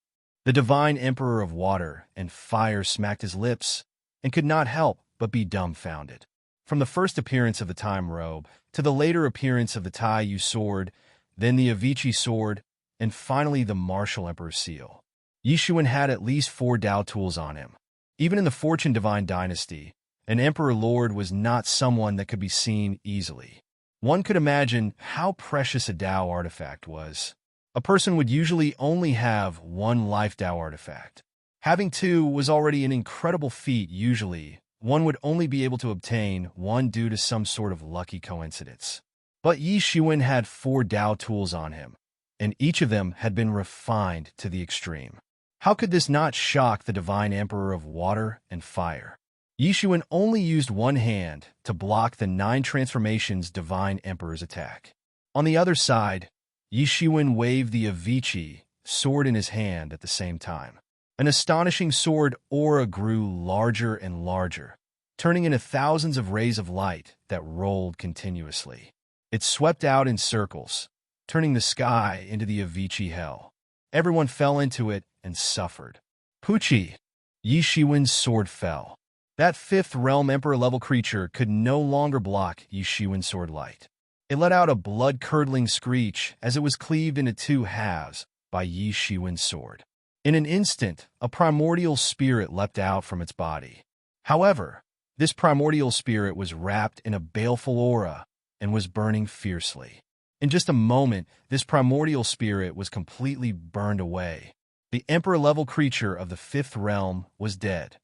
The Divine Emperor of Water and Fire smacked his lips and could not help but be dumbfounded. From the first appearance of the Time Robe to the later appearance of the Tai Yu sword, then the Avicii sword, and finally the Martial Emperor seal, Yi Shiwen had at least 4 Dao tools on him. Even in the Fortune Divine Dynasty, an Emperor Lord was not someone that could be seen easily. One could imagine how precious a Dao artifact was. A person would usually only have 1 life Dao artifact. Having 2 was already an incredible feat. Usually, one would only be able to obtain 1 due to some sort of lucky coincidence. But Yi Shiwen had 4 Dao tools on him, and each of them had been refined to the extreme. How could this not shock the Divine Emperor of Water and Fire? Yi Shiwen only used 1 hand to block the 9 Transformations Divine Emperor's attack. On the other side, Yi Shiwen waved the Avicii sword in his hand at the same time. An astonishing sword aura grew larger and larger, turning into thousands of rays of light that rolled continuously. It swept out in circles, turning the sky into the Avicii hell. Everyone fell into it and suffered. Pucci! Yi Shiwen's sword fell. That Fifth Realm Emperor-level creature could no longer block Yi Shiwen's sword light. It let out a blood-curdling screech as it was cleaved into 2 halves by Yi Shiwen's sword. In an instant, a primordial spirit leapt out from its body. However, this primordial spirit was wrapped in a baleful aura and was burning fiercely. In just a moment, this primordial spirit was completely burned away. The Emperor-level creature of the Fifth Realm was dead.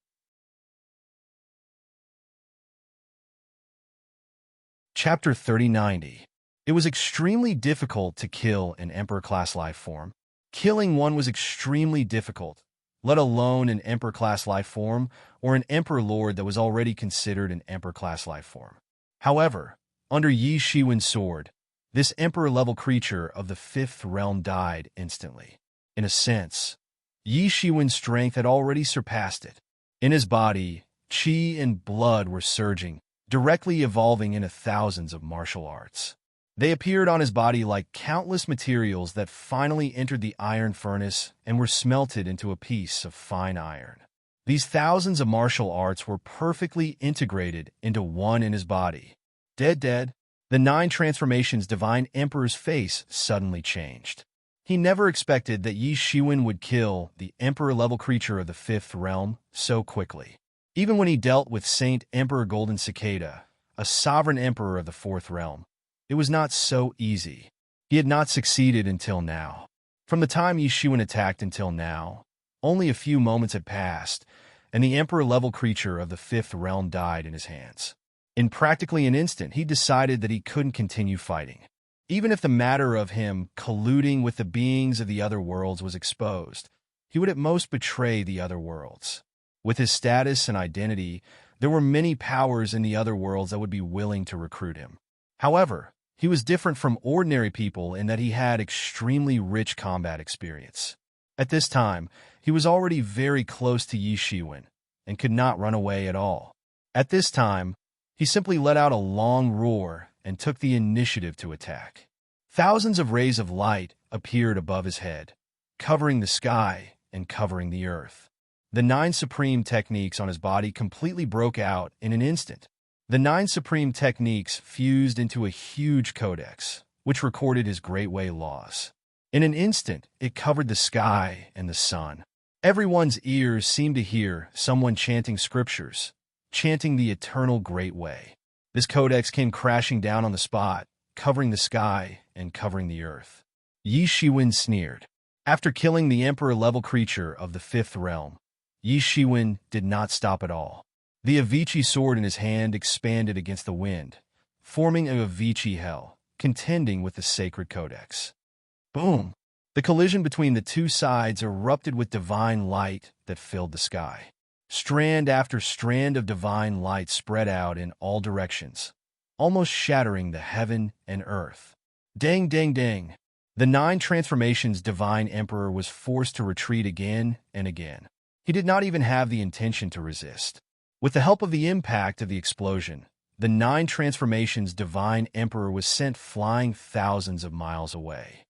Chapter 3090. It was extremely difficult to kill an Emperor-class life form. Killing one was extremely difficult, let alone an Emperor-class life form or an Emperor Lord that was already considered an Emperor-class life form. However, under Yi Shiwen's sword, this Emperor-level creature of the Fifth Realm died instantly. In a sense, Yi Shiwen's strength had already surpassed it. In his body, qi and blood were surging, directly evolving into thousands of martial arts. They appeared on his body like countless materials that finally entered the iron furnace and were smelted into a piece of fine iron. These thousands of martial arts were perfectly integrated into one in his body. Dead. The 9 Transformations Divine Emperor's face suddenly changed. He never expected that Yi Shiwen would kill the Emperor-level creature of the Fifth Realm so quickly. Even when he dealt with Saint Emperor Golden Cicada, a sovereign emperor of the Fourth Realm, it was not so easy. He had not succeeded until now. From the time Yi Shiwen attacked until now, only a few moments had passed, and the Emperor-level creature of the Fifth Realm died in his hands. In practically an instant, he decided that he couldn't continue fighting. Even if the matter of him colluding with the beings of the other worlds was exposed, he would at most betray the other worlds. With his status and identity, there were many powers in the other worlds that would be willing to recruit him. However, he was different from ordinary people in that he had extremely rich combat experience. At this time, he was already very close to Yi Shiwen and could not run away at all. At this time, he simply let out a long roar and took the initiative to attack. Thousands of rays of light appeared above his head, covering the sky and covering the earth. The 9 supreme techniques on his body completely broke out in an instant. The 9 supreme techniques fused into a huge codex, which recorded his Great Way laws. In an instant, it covered the sky and the sun. Everyone's ears seemed to hear someone chanting scriptures, chanting the eternal Great Way. This codex came crashing down on the spot, covering the sky and covering the earth. Yi Shiwen sneered. After killing the emperor-level creature of the 5th realm, Yi Shiwen did not stop at all. The Avicii sword in his hand expanded against the wind, forming a Avicii hell, contending with the sacred codex. Boom! The collision between the two sides erupted with divine light that filled the sky. Strand after strand of divine light spread out in all directions, almost shattering the heaven and earth. Dang, dang, dang! The 9 transformations divine emperor was forced to retreat again and again. He did not even have the intention to resist. With the help of the impact of the explosion, the 9 transformations divine emperor was sent flying thousands of miles away.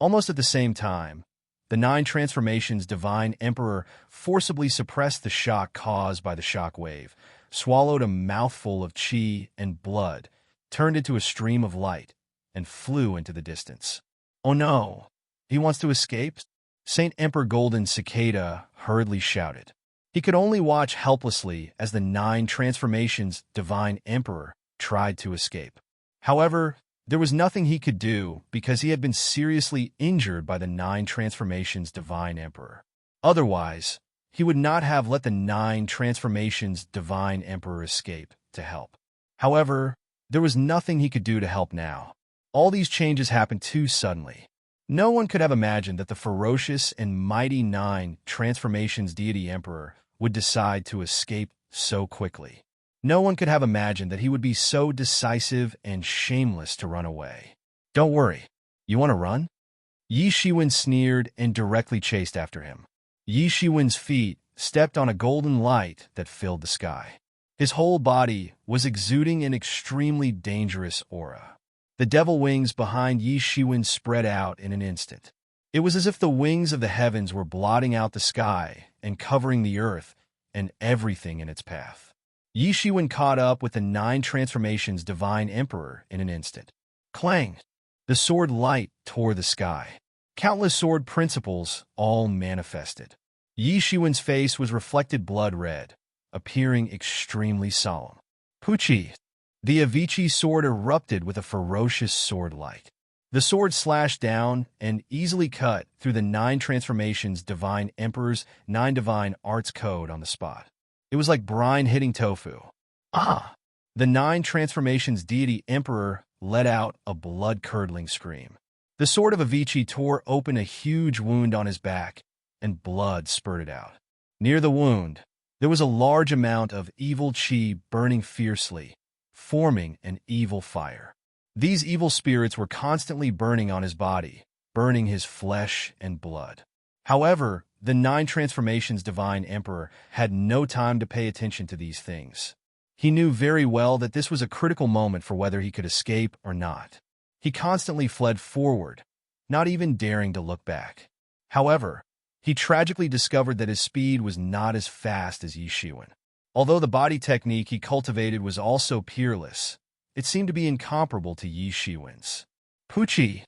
Almost at the same time, the 9 transformations divine emperor forcibly suppressed the shock caused by the shock wave, swallowed a mouthful of qi and blood, turned into a stream of light, and flew into the distance. Oh no! He wants to escape? Saint Emperor Golden Cicada hurriedly shouted. He could only watch helplessly as the 9 transformations divine emperor tried to escape. However, there was nothing he could do because he had been seriously injured by the 9 transformations divine emperor. Otherwise, he would not have let the 9 transformations divine emperor escape to help. However, there was nothing he could do to help now. All these changes happened too suddenly. No one could have imagined that the ferocious and mighty 9 transformations deity emperor would decide to escape so quickly. No one could have imagined that he would be so decisive and shameless to run away. Don't worry. You want to run? Yi Shiwen sneered and directly chased after him. Yi Shiwen's feet stepped on a golden light that filled the sky. His whole body was exuding an extremely dangerous aura. The devil wings behind Yi Shiwen spread out in an instant. It was as if the wings of the heavens were blotting out the sky and covering the earth and everything in its path. Yi Shiwen caught up with the 9 transformations divine emperor in an instant. Clang! The sword light tore the sky. Countless sword principles all manifested. Yi Shiwen's face was reflected blood red, appearing extremely solemn. Puchi! The Avicii sword erupted with a ferocious sword light. The sword slashed down and easily cut through the 9 transformations divine emperor's 9 divine arts code on the spot. It was like brine hitting tofu. Ah! The 9 transformations deity emperor let out a blood-curdling scream. The sword of Avicii tore open a huge wound on his back, and blood spurted out. Near the wound, there was a large amount of evil qi burning fiercely, forming an evil fire. These evil spirits were constantly burning on his body, burning his flesh and blood. However, the 9 transformations divine emperor had no time to pay attention to these things. He knew very well that this was a critical moment for whether he could escape or not. He constantly fled forward, not even daring to look back. However, he tragically discovered that his speed was not as fast as Yi Shiwen. Although the body technique he cultivated was also peerless, it seemed to be incomparable to Yi Shiwen's. Puchi!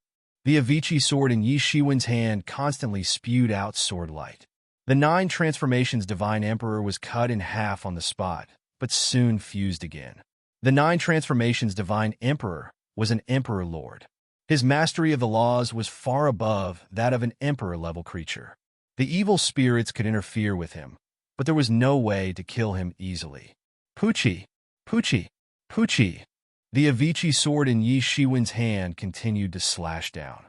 The Avicii sword in Yi Shiwen's hand constantly spewed out sword light. The 9 transformations divine emperor was cut in half on the spot, but soon fused again. The 9 transformations divine emperor was an emperor lord. His mastery of the laws was far above that of an emperor-level creature. The evil spirits could interfere with him, but there was no way to kill him easily. Pucci, Pucci, Pucci. The Avicii sword in Yi Shiwen's hand continued to slash down.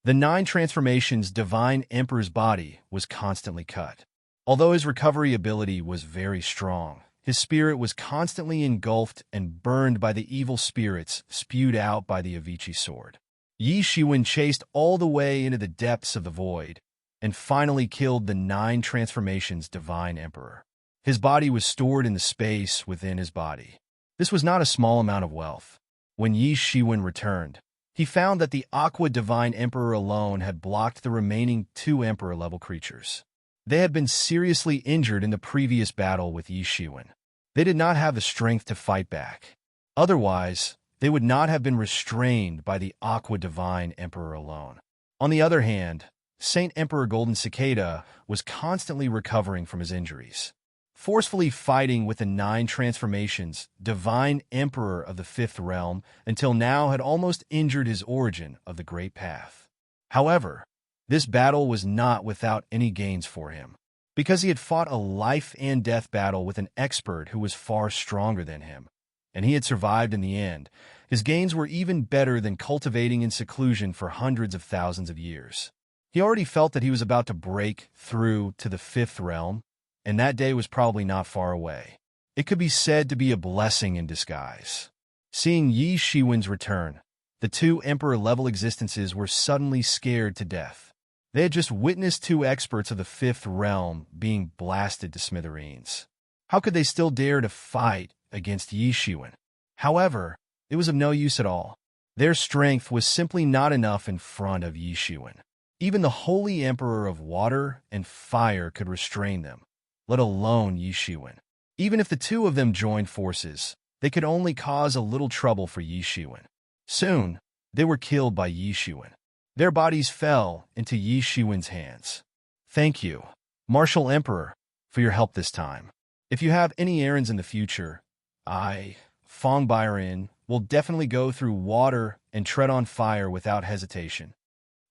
The 9 transformations Divine Emperor's body was constantly cut. Although his recovery ability was very strong, his spirit was constantly engulfed and burned by the evil spirits spewed out by the Avicii sword. Yi Shiwen chased all the way into the depths of the void and finally killed the 9 transformations Divine Emperor. His body was stored in the space within his body. This was not a small amount of wealth. When Yi Shiwen returned, he found that the Aqua Divine Emperor alone had blocked the remaining 2 Emperor-level creatures. They had been seriously injured in the previous battle with Yi Shiwen. They did not have the strength to fight back. Otherwise, they would not have been restrained by the Aqua Divine Emperor alone. On the other hand, Saint Emperor Golden Cicada was constantly recovering from his injuries, forcefully fighting with the 9 transformations, Divine Emperor of the 5th Realm, until now had almost injured his origin of the Great Path. However, this battle was not without any gains for him, because he had fought a life-and-death battle with an expert who was far stronger than him, and he had survived in the end. His gains were even better than cultivating in seclusion for hundreds of thousands of years. He already felt that he was about to break through to the 5th Realm, and that day was probably not far away. It could be said to be a blessing in disguise. Seeing Yi Shiwen's return, the 2 Emperor-level existences were suddenly scared to death. They had just witnessed 2 experts of the 5th Realm being blasted to smithereens. How could they still dare to fight against Yi Shiwen? However, it was of no use at all. Their strength was simply not enough in front of Yi Shiwen. Even the Holy Emperor of Water and Fire could restrain them, let alone Yi Shiwen. Even if the 2 of them joined forces, they could only cause a little trouble for Yi Shiwen. Soon, they were killed by Yi Shiwen. Their bodies fell into Yi Shiwen's hands. Thank you, Martial Emperor, for your help this time. If you have any errands in the future, Fong Byron, will definitely go through water and tread on fire without hesitation.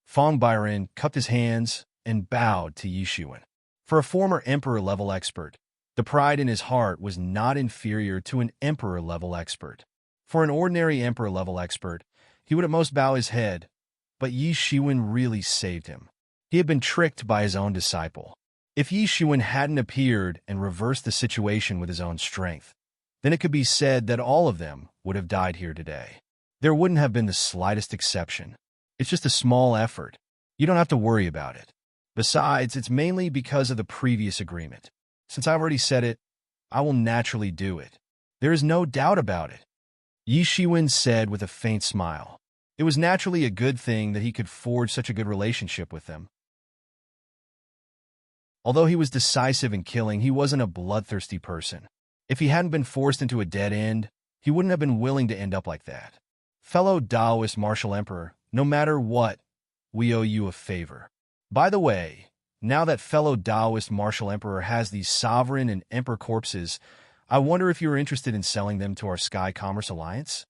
Fong Byron cupped his hands and bowed to Yi Shiwen. For a former Emperor-level expert, the pride in his heart was not inferior to an Emperor-level expert. For an ordinary Emperor-level expert, he would at most bow his head, but Yi Shiwen really saved him. He had been tricked by his own disciple. If Yi Shiwen hadn't appeared and reversed the situation with his own strength, then it could be said that all of them would have died here today. There wouldn't have been the slightest exception. It's just a small effort. You don't have to worry about it. Besides, it's mainly because of the previous agreement. Since I've already said it, I will naturally do it. There is no doubt about it. Yi Shiwen said with a faint smile. It was naturally a good thing that he could forge such a good relationship with them. Although he was decisive in killing, he wasn't a bloodthirsty person. If he hadn't been forced into a dead end, he wouldn't have been willing to end up like that. Fellow Taoist Martial Emperor, no matter what, we owe you a favor. By the way, now that fellow Taoist Martial Emperor has these sovereign and emperor corpses, I wonder if you are interested in selling them to our Sky Commerce Alliance?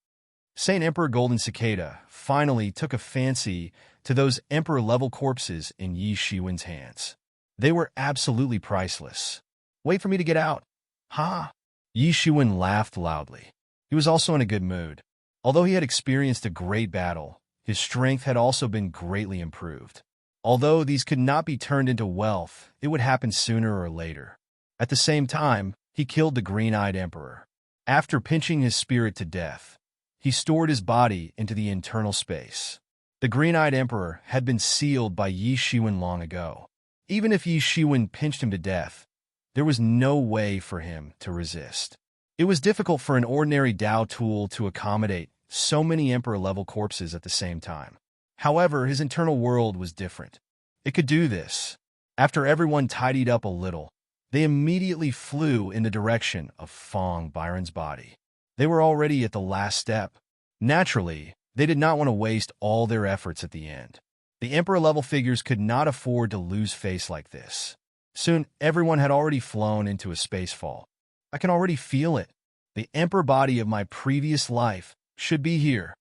Saint Emperor Golden Cicada finally took a fancy to those emperor-level corpses in Yi Shiwen's hands. They were absolutely priceless. Wait for me to get out. Ha! Yi Shiwen laughed loudly. He was also in a good mood. Although he had experienced a great battle, his strength had also been greatly improved. Although these could not be turned into wealth, it would happen sooner or later. At the same time, he killed the Green-Eyed Emperor. After pinching his spirit to death, he stored his body into the internal space. The Green-Eyed Emperor had been sealed by Yi Shiwen long ago. Even if Yi Shiwen pinched him to death, there was no way for him to resist. It was difficult for an ordinary Dao tool to accommodate so many Emperor-level corpses at the same time. However, his internal world was different. It could do this. After everyone tidied up a little, they immediately flew in the direction of Fong Byron's body. They were already at the last step. Naturally, they did not want to waste all their efforts at the end. The Emperor-level figures could not afford to lose face like this. Soon, everyone had already flown into a space fall. I can already feel it. The Emperor body of my previous life should be here.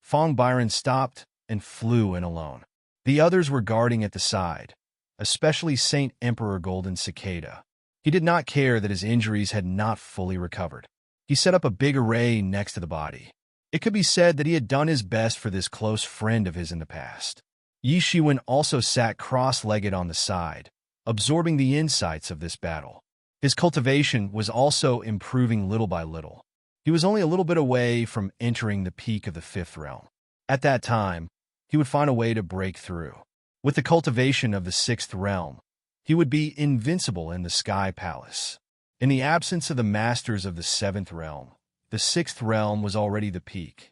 Fong Byron stopped and flew in alone. The others were guarding at the side, especially Saint Emperor Golden Cicada. He did not care that his injuries had not fully recovered. He set up a big array next to the body. It could be said that he had done his best for this close friend of his in the past. Yi Shiwen also sat cross-legged on the side, absorbing the insights of this battle. His cultivation was also improving little by little. He was only a little bit away from entering the peak of the fifth realm. At that time, he would find a way to break through. With the cultivation of the sixth realm, he would be invincible in the Sky Palace. In the absence of the masters of the seventh realm, the sixth realm was already the peak.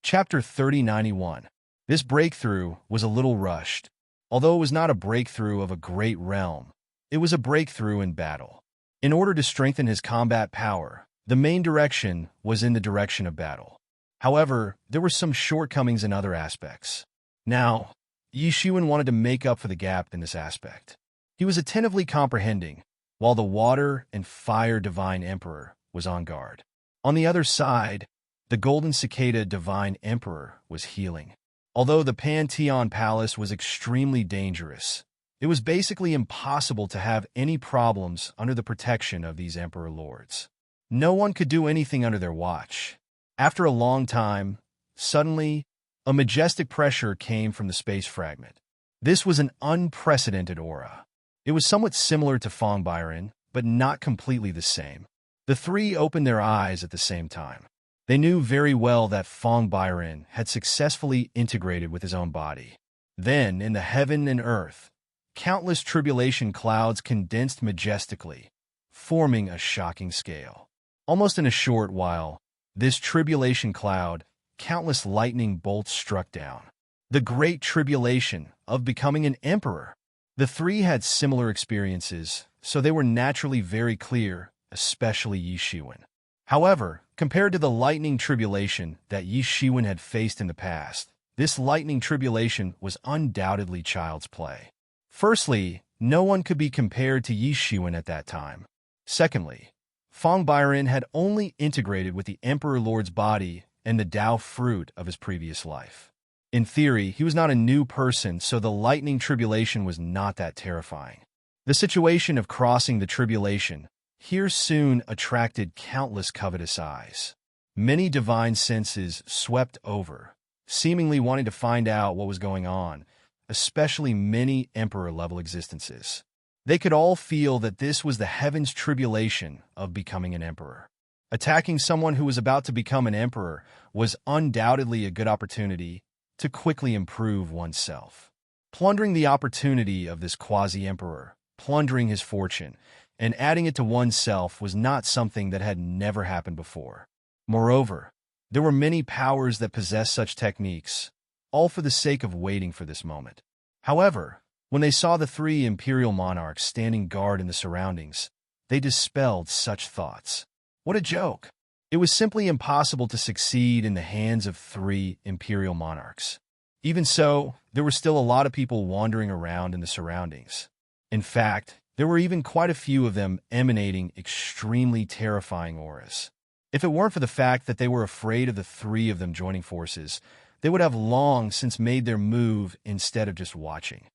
Chapter 3091. This breakthrough was a little rushed. Although it was not a breakthrough of a great realm, it was a breakthrough in battle. In order to strengthen his combat power, the main direction was in the direction of battle. However, there were some shortcomings in other aspects. Now, Yi Shiwen wanted to make up for the gap in this aspect. He was attentively comprehending, while the Water and Fire Divine Emperor was on guard. On the other side, the Golden Cicada Divine Emperor was healing. Although the Pantheon Palace was extremely dangerous, it was basically impossible to have any problems under the protection of these Emperor Lords. No one could do anything under their watch. After a long time, suddenly, a majestic pressure came from the space fragment. This was an unprecedented aura. It was somewhat similar to Fong Byron, but not completely the same. The three opened their eyes at the same time. They knew very well that Fong Byron had successfully integrated with his own body. Then, in the heaven and earth, countless tribulation clouds condensed majestically, forming a shocking scale. Almost in a short while, this tribulation cloud, countless lightning bolts struck down. The great tribulation of becoming an emperor. The three had similar experiences, so they were naturally very clear, especially Yi Shiwen. However, compared to the lightning tribulation that Yi Shiwen had faced in the past, this lightning tribulation was undoubtedly child's play. Firstly, no one could be compared to Yi Shiwen at that time. Secondly, Fong Byron had only integrated with the Emperor Lord's body and the Tao fruit of his previous life. In theory, he was not a new person, so the lightning tribulation was not that terrifying. The situation of crossing the tribulation here soon attracted countless covetous eyes. Many divine senses swept over, seemingly wanting to find out what was going on, especially many emperor-level existences. They could all feel that this was the heavens' tribulation of becoming an emperor. Attacking someone who was about to become an emperor was undoubtedly a good opportunity to quickly improve oneself. Plundering the opportunity of this quasi-emperor, plundering his fortune, and adding it to oneself was not something that had never happened before. Moreover, there were many powers that possessed such techniques, all for the sake of waiting for this moment. However, when they saw the three imperial monarchs standing guard in the surroundings, they dispelled such thoughts. What a joke! It was simply impossible to succeed in the hands of three imperial monarchs. Even so, there were still a lot of people wandering around in the surroundings. In fact, there were even quite a few of them emanating extremely terrifying auras. If it weren't for the fact that they were afraid of the three of them joining forces, they would have long since made their move instead of just watching.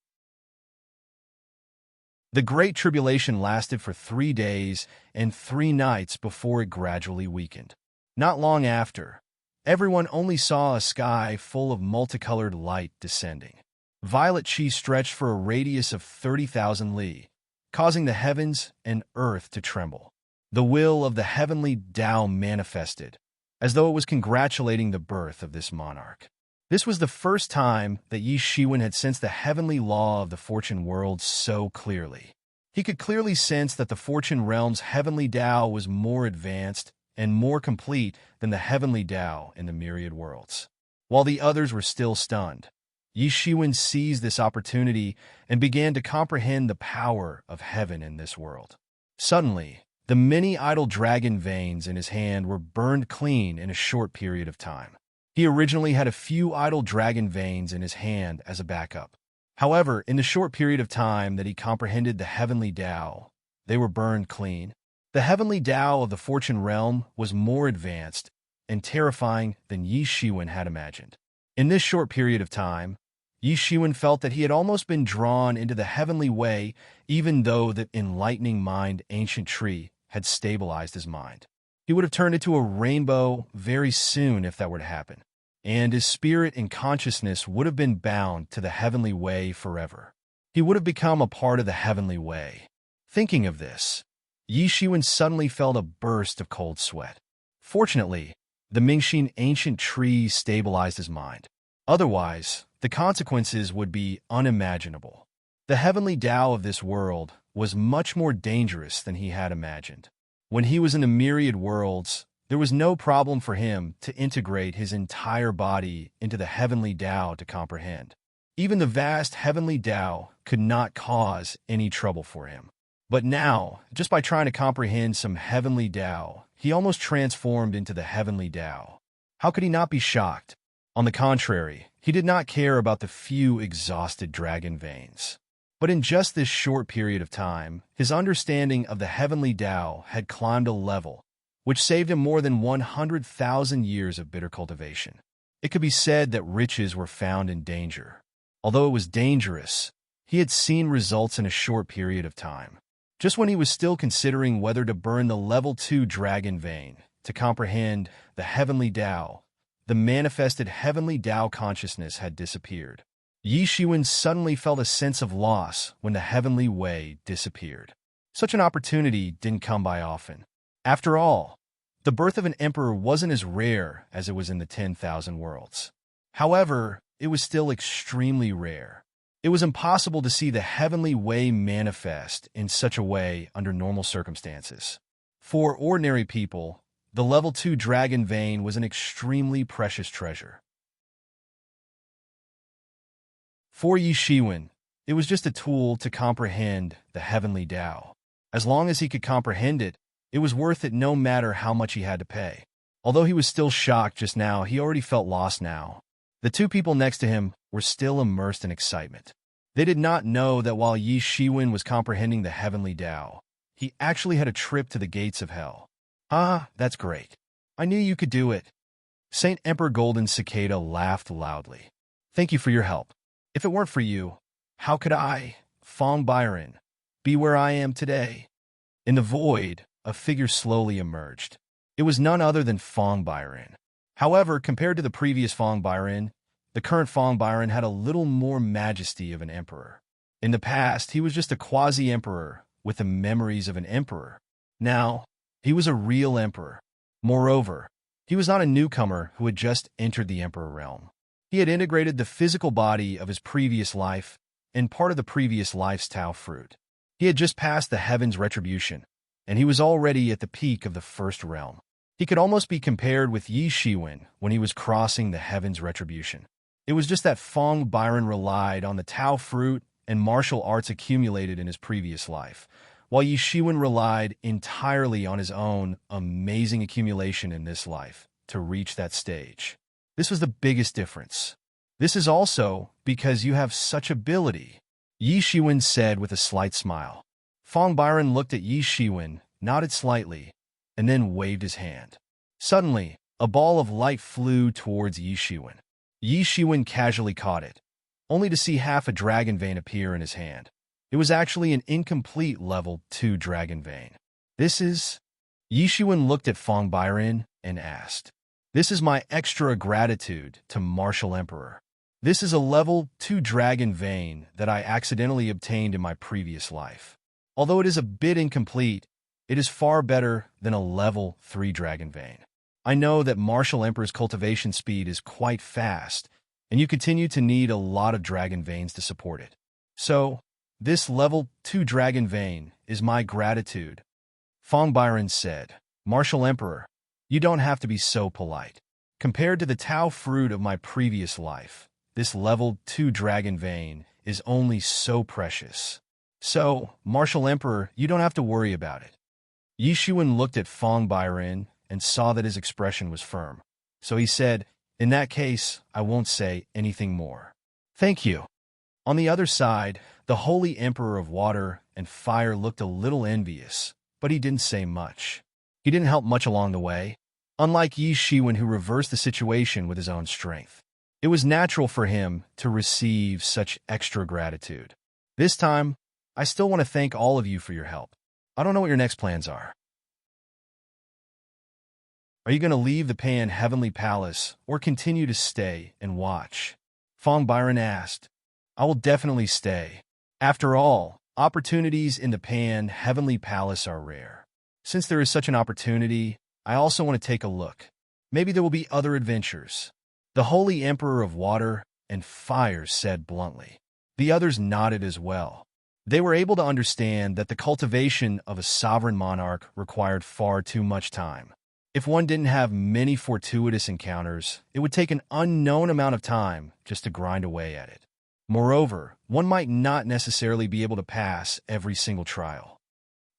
The Great Tribulation lasted for 3 days and 3 nights before it gradually weakened. Not long after, everyone only saw a sky full of multicolored light descending. Violet chi stretched for a radius of 30,000 li, causing the heavens and earth to tremble. The will of the heavenly Tao manifested, as though it was congratulating the birth of this monarch. This was the first time that Yi Shiwen had sensed the heavenly law of the fortune world so clearly. He could clearly sense that the fortune realm's heavenly Tao was more advanced and more complete than the heavenly Tao in the myriad worlds. While the others were still stunned, Yi Shiwen seized this opportunity and began to comprehend the power of heaven in this world. Suddenly, the many idle dragon veins in his hand were burned clean in a short period of time. He originally had a few idle dragon veins in his hand as a backup. However, in the short period of time that he comprehended the heavenly Tao, they were burned clean. The heavenly Tao of the fortune realm was more advanced and terrifying than Yi Shiwen had imagined. In this short period of time, Yi Shiwen felt that he had almost been drawn into the heavenly way, even though the enlightening mind ancient tree had stabilized his mind. He would have turned into a rainbow very soon if that were to happen, and his spirit and consciousness would have been bound to the heavenly way forever. He would have become a part of the heavenly way. Thinking of this, Yi Shiwen suddenly felt a burst of cold sweat. Fortunately, the Mingxin ancient tree stabilized his mind. Otherwise, the consequences would be unimaginable. The heavenly Tao of this world was much more dangerous than he had imagined. When he was in the myriad worlds, there was no problem for him to integrate his entire body into the heavenly Tao to comprehend. Even the vast heavenly Tao could not cause any trouble for him. But now, just by trying to comprehend some heavenly Tao, he almost transformed into the heavenly Tao. How could he not be shocked? On the contrary, he did not care about the few exhausted dragon veins. But in just this short period of time, his understanding of the heavenly Tao had climbed a level which saved him more than 100,000 years of bitter cultivation. It could be said that riches were found in danger. Although it was dangerous, he had seen results in a short period of time. Just when he was still considering whether to burn the level 2 dragon vein to comprehend the heavenly Tao, the manifested heavenly Tao consciousness had disappeared. Yi Shiwen suddenly felt a sense of loss when the heavenly way disappeared. Such an opportunity didn't come by often. After all, the birth of an emperor wasn't as rare as it was in the 10,000 worlds. However, it was still extremely rare. It was impossible to see the heavenly way manifest in such a way under normal circumstances. For ordinary people, the level 2 dragon vein was an extremely precious treasure. For Yi Shiwen, it was just a tool to comprehend the heavenly Tao. As long as he could comprehend it, it was worth it no matter how much he had to pay. Although he was still shocked just now, he already felt lost now. The two people next to him were still immersed in excitement. They did not know that while Yi Shiwen was comprehending the heavenly Tao, he actually had a trip to the gates of hell. Ah, that's great. I knew you could do it. Saint Emperor Golden Cicada laughed loudly. Thank you for your help. If it weren't for you, how could I, Fong Byron, be where I am today? In the void, a figure slowly emerged. It was none other than Fong Byron. However, compared to the previous Fong Byron, the current Fong Byron had a little more majesty of an emperor. In the past, he was just a quasi-emperor with the memories of an emperor. Now, he was a real emperor. Moreover, he was not a newcomer who had just entered the emperor realm. He had integrated the physical body of his previous life and part of the previous life's Tao fruit. He had just passed the heaven's retribution, and he was already at the peak of the first realm. He could almost be compared with Yi Shiwen when he was crossing the heaven's retribution. It was just that Fong Byron relied on the Tao fruit and martial arts accumulated in his previous life, while Yi Shiwen relied entirely on his own amazing accumulation in this life to reach that stage. This was the biggest difference. This is also because you have such ability, Yi Shiwen said with a slight smile. Fong Byron looked at Yi Shiwen, nodded slightly, and then waved his hand. Suddenly, a ball of light flew towards Yi Shiwen. Yi Shiwen casually caught it, only to see half a dragon vein appear in his hand. It was actually an incomplete level 2 dragon vein. This is... Yi Shiwen looked at Fong Byron and asked, "This is my extra gratitude to Martial Emperor. This is a level 2 dragon vein that I accidentally obtained in my previous life. Although it is a bit incomplete, it is far better than a level 3 dragon vein. I know that Martial Emperor's cultivation speed is quite fast, and you continue to need a lot of dragon veins to support it. So, this level 2 dragon vein is my gratitude." Fong Byron said, "Martial Emperor, you don't have to be so polite. Compared to the Tao fruit of my previous life, this level 2 dragon vein is only so precious. So, Martial Emperor, you don't have to worry about it." Yi Shiwen looked at Fong Byron and saw that his expression was firm. So he said, "In that case, I won't say anything more. Thank you." On the other side, the Holy Emperor of Water and Fire looked a little envious, but he didn't say much. He didn't help much along the way, unlike Yi Shiwen who reversed the situation with his own strength. It It was natural for him to receive such extra gratitude. This time, I still want to thank all of you for your help. I don't know what your next plans are. Are you going to leave the Pan Heavenly Palace or continue to stay and watch? Fong Byron asked. I will definitely stay. After all, opportunities in the Pan Heavenly Palace are rare. Since there is such an opportunity, I also want to take a look. Maybe there will be other adventures. The Holy Emperor of Water and Fire said bluntly. The others nodded as well. They were able to understand that the cultivation of a sovereign monarch required far too much time. If one didn't have many fortuitous encounters, it would take an unknown amount of time just to grind away at it. Moreover, one might not necessarily be able to pass every single trial.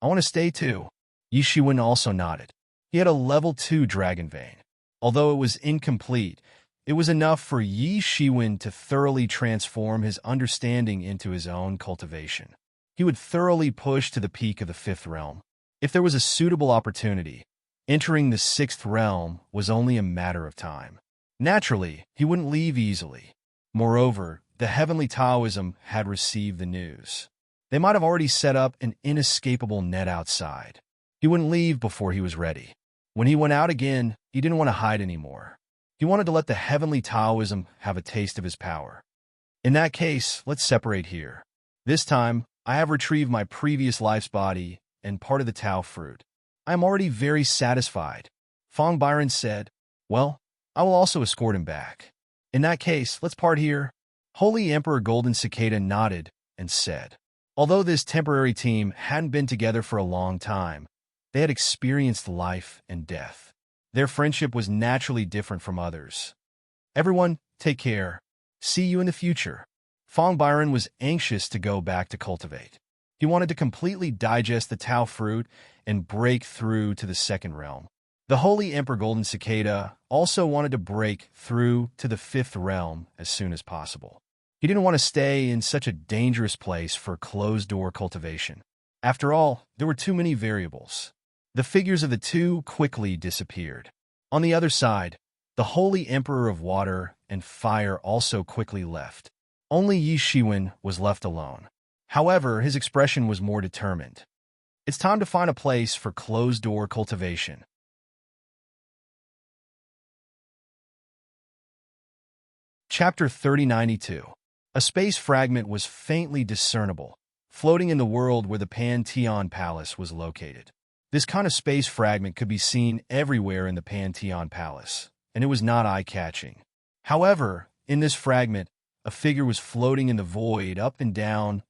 I want to stay too. Yi Shiwen also nodded. He had a level 2 dragon vein. Although it was incomplete, it was enough for Yi Shiwen to thoroughly transform his understanding into his own cultivation. He would thoroughly push to the peak of the 5th realm. If there was a suitable opportunity, entering the 6th realm was only a matter of time. Naturally, he wouldn't leave easily. Moreover, the Heavenly Taoism had received the news. They might have already set up an inescapable net outside. He wouldn't leave before he was ready. When he went out again, he didn't want to hide anymore. He wanted to let the Heavenly Taoism have a taste of his power. In that case, let's separate here. This time, I have retrieved my previous life's body and part of the Tao fruit. I am already very satisfied. Fong Byron said, well, I will also escort him back. In that case, let's part here. Holy Emperor Golden Cicada nodded and said, although this temporary team hadn't been together for a long time, they had experienced life and death. Their friendship was naturally different from others. Everyone, take care. See you in the future. Fong Byron was anxious to go back to cultivate. He wanted to completely digest the Tao fruit and break through to the 2nd realm. The Holy Emperor Golden Cicada also wanted to break through to the 5th realm as soon as possible. He didn't want to stay in such a dangerous place for closed-door cultivation. After all, there were too many variables. The figures of the two quickly disappeared. On the other side, the Holy Emperor of Water and Fire also quickly left. Only Yi Shiwen was left alone. However, his expression was more determined. It's time to find a place for closed-door cultivation. Chapter 3092. A space fragment was faintly discernible, floating in the world where the Pantheon Palace was located. This kind of space fragment could be seen everywhere in the Pantheon Palace, and it was not eye-catching. However, in this fragment, a figure was floating in the void up and down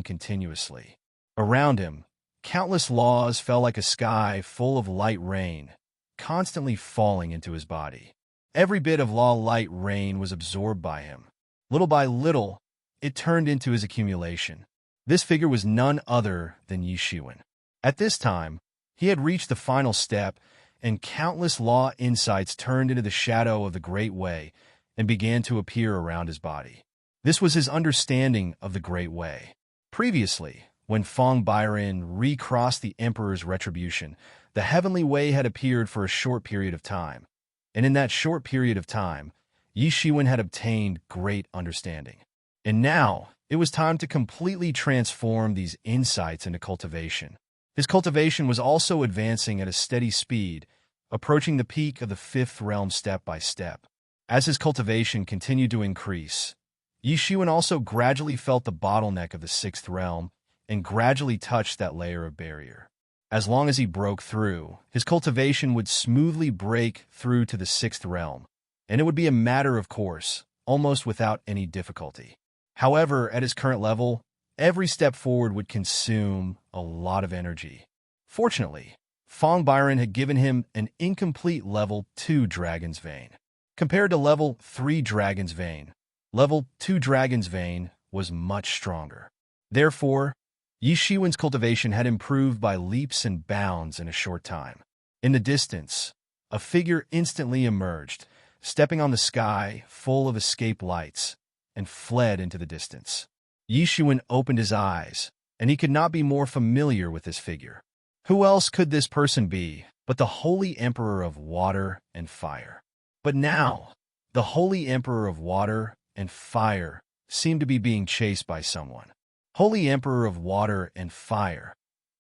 continuously. Around him, countless laws fell like a sky full of light rain, constantly falling into his body. Every bit of law light rain was absorbed by him. Little by little, it turned into his accumulation. This figure was none other than Yi Shiwen. At this time, he had reached the final step, and countless law insights turned into the shadow of the Great Way and began to appear around his body. This was his understanding of the Great Way. Previously, when Fong Byron recrossed the Emperor's retribution, the Heavenly Way had appeared for a short period of time, and in that short period of time, Yi Shiwen had obtained great understanding. And now, it was time to completely transform these insights into cultivation. His cultivation was also advancing at a steady speed, approaching the peak of the 5th realm step by step. As his cultivation continued to increase, Yi Shiwen also gradually felt the bottleneck of the 6th realm and gradually touched that layer of barrier. As long as he broke through, his cultivation would smoothly break through to the 6th realm, and it would be a matter of course, almost without any difficulty. However, at his current level, every step forward would consume a lot of energy. Fortunately, Fong Byron had given him an incomplete level 2 Dragon's Vein. Compared to level 3 Dragon's Vein, level 2 Dragon's Vein was much stronger. Therefore, Yi Shiwen's cultivation had improved by leaps and bounds in a short time. In the distance, a figure instantly emerged, stepping on the sky full of escape lights, and fled into the distance. Yi Shiwen opened his eyes, and he could not be more familiar with this figure. Who else could this person be but the Holy Emperor of Water and Fire? But now, The Holy Emperor of Water and Fire seemed to be being chased by someone. Holy Emperor of Water and Fire,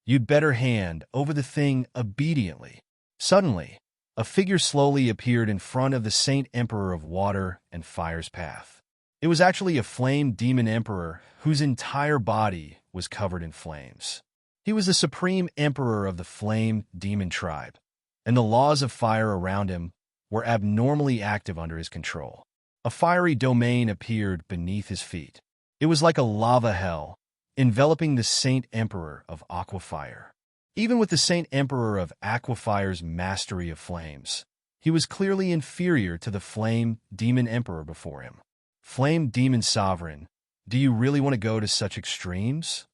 you'd better hand over the thing obediently. Suddenly, a figure slowly appeared in front of the Saint Emperor of Water and Fire's path. It was actually a flame demon emperor whose entire body was covered in flames. He was the supreme emperor of the flame demon tribe, and the laws of fire around him were abnormally active under his control. A fiery domain appeared beneath his feet. It was like a lava hell, enveloping the Saint Emperor of Aquafire. Even with the Saint Emperor of Aquafire's mastery of flames, he was clearly inferior to the Flame Demon Emperor before him. Flame Demon Sovereign, do you really want to go to such extremes?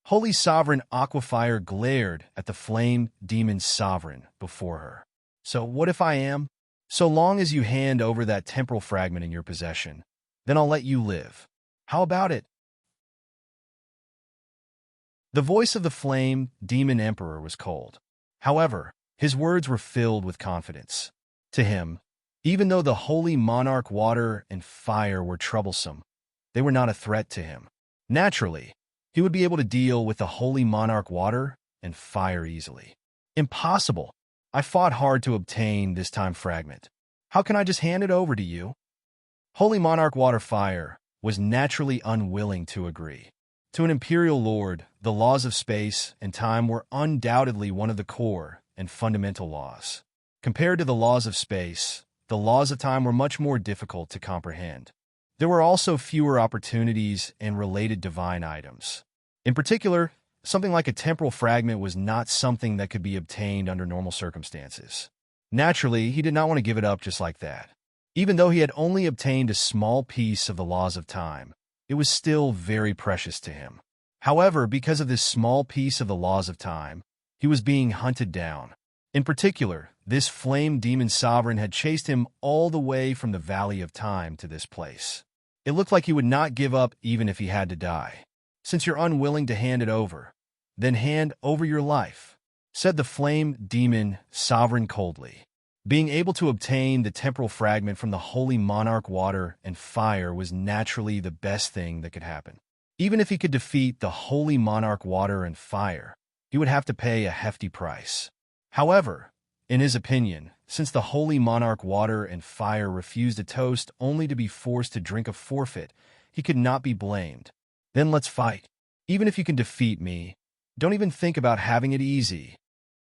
Holy Sovereign Aquafire glared at the Flame Demon Sovereign before her. So what if I am? So long as you hand over that temporal fragment in your possession, then I'll let you live. How about it? The voice of the Flame Demon Emperor was cold. However, his words were filled with confidence. To him, even though the Holy Monarch Water and Fire were troublesome, they were not a threat to him. Naturally, he would be able to deal with the Holy Monarch Water and Fire easily. Impossible! I fought hard to obtain this time fragment. How can I just hand it over to you? Holy Monarch Water Fire was naturally unwilling to agree. To an Imperial Lord, the laws of space and time were undoubtedly one of the core and fundamental laws. Compared to the laws of space, the laws of time were much more difficult to comprehend. There were also fewer opportunities and related divine items. In particular, something like a temporal fragment was not something that could be obtained under normal circumstances. Naturally, he did not want to give it up just like that. Even though he had only obtained a small piece of the laws of time, it was still very precious to him. However, because of this small piece of the laws of time, he was being hunted down. In particular, this flame demon sovereign had chased him all the way from the Valley of Time to this place. It looked like he would not give up even if he had to die. Since you're unwilling to hand it over, then hand over your life, said the flame demon sovereign coldly. Being able to obtain the temporal fragment from the Holy Monarch Water and Fire was naturally the best thing that could happen. Even if he could defeat the Holy Monarch Water and Fire, he would have to pay a hefty price. However, in his opinion, since the Holy Monarch Water and Fire refused a toast only to be forced to drink a forfeit, he could not be blamed. Then let's fight. Even if you can defeat me, don't even think about having it easy,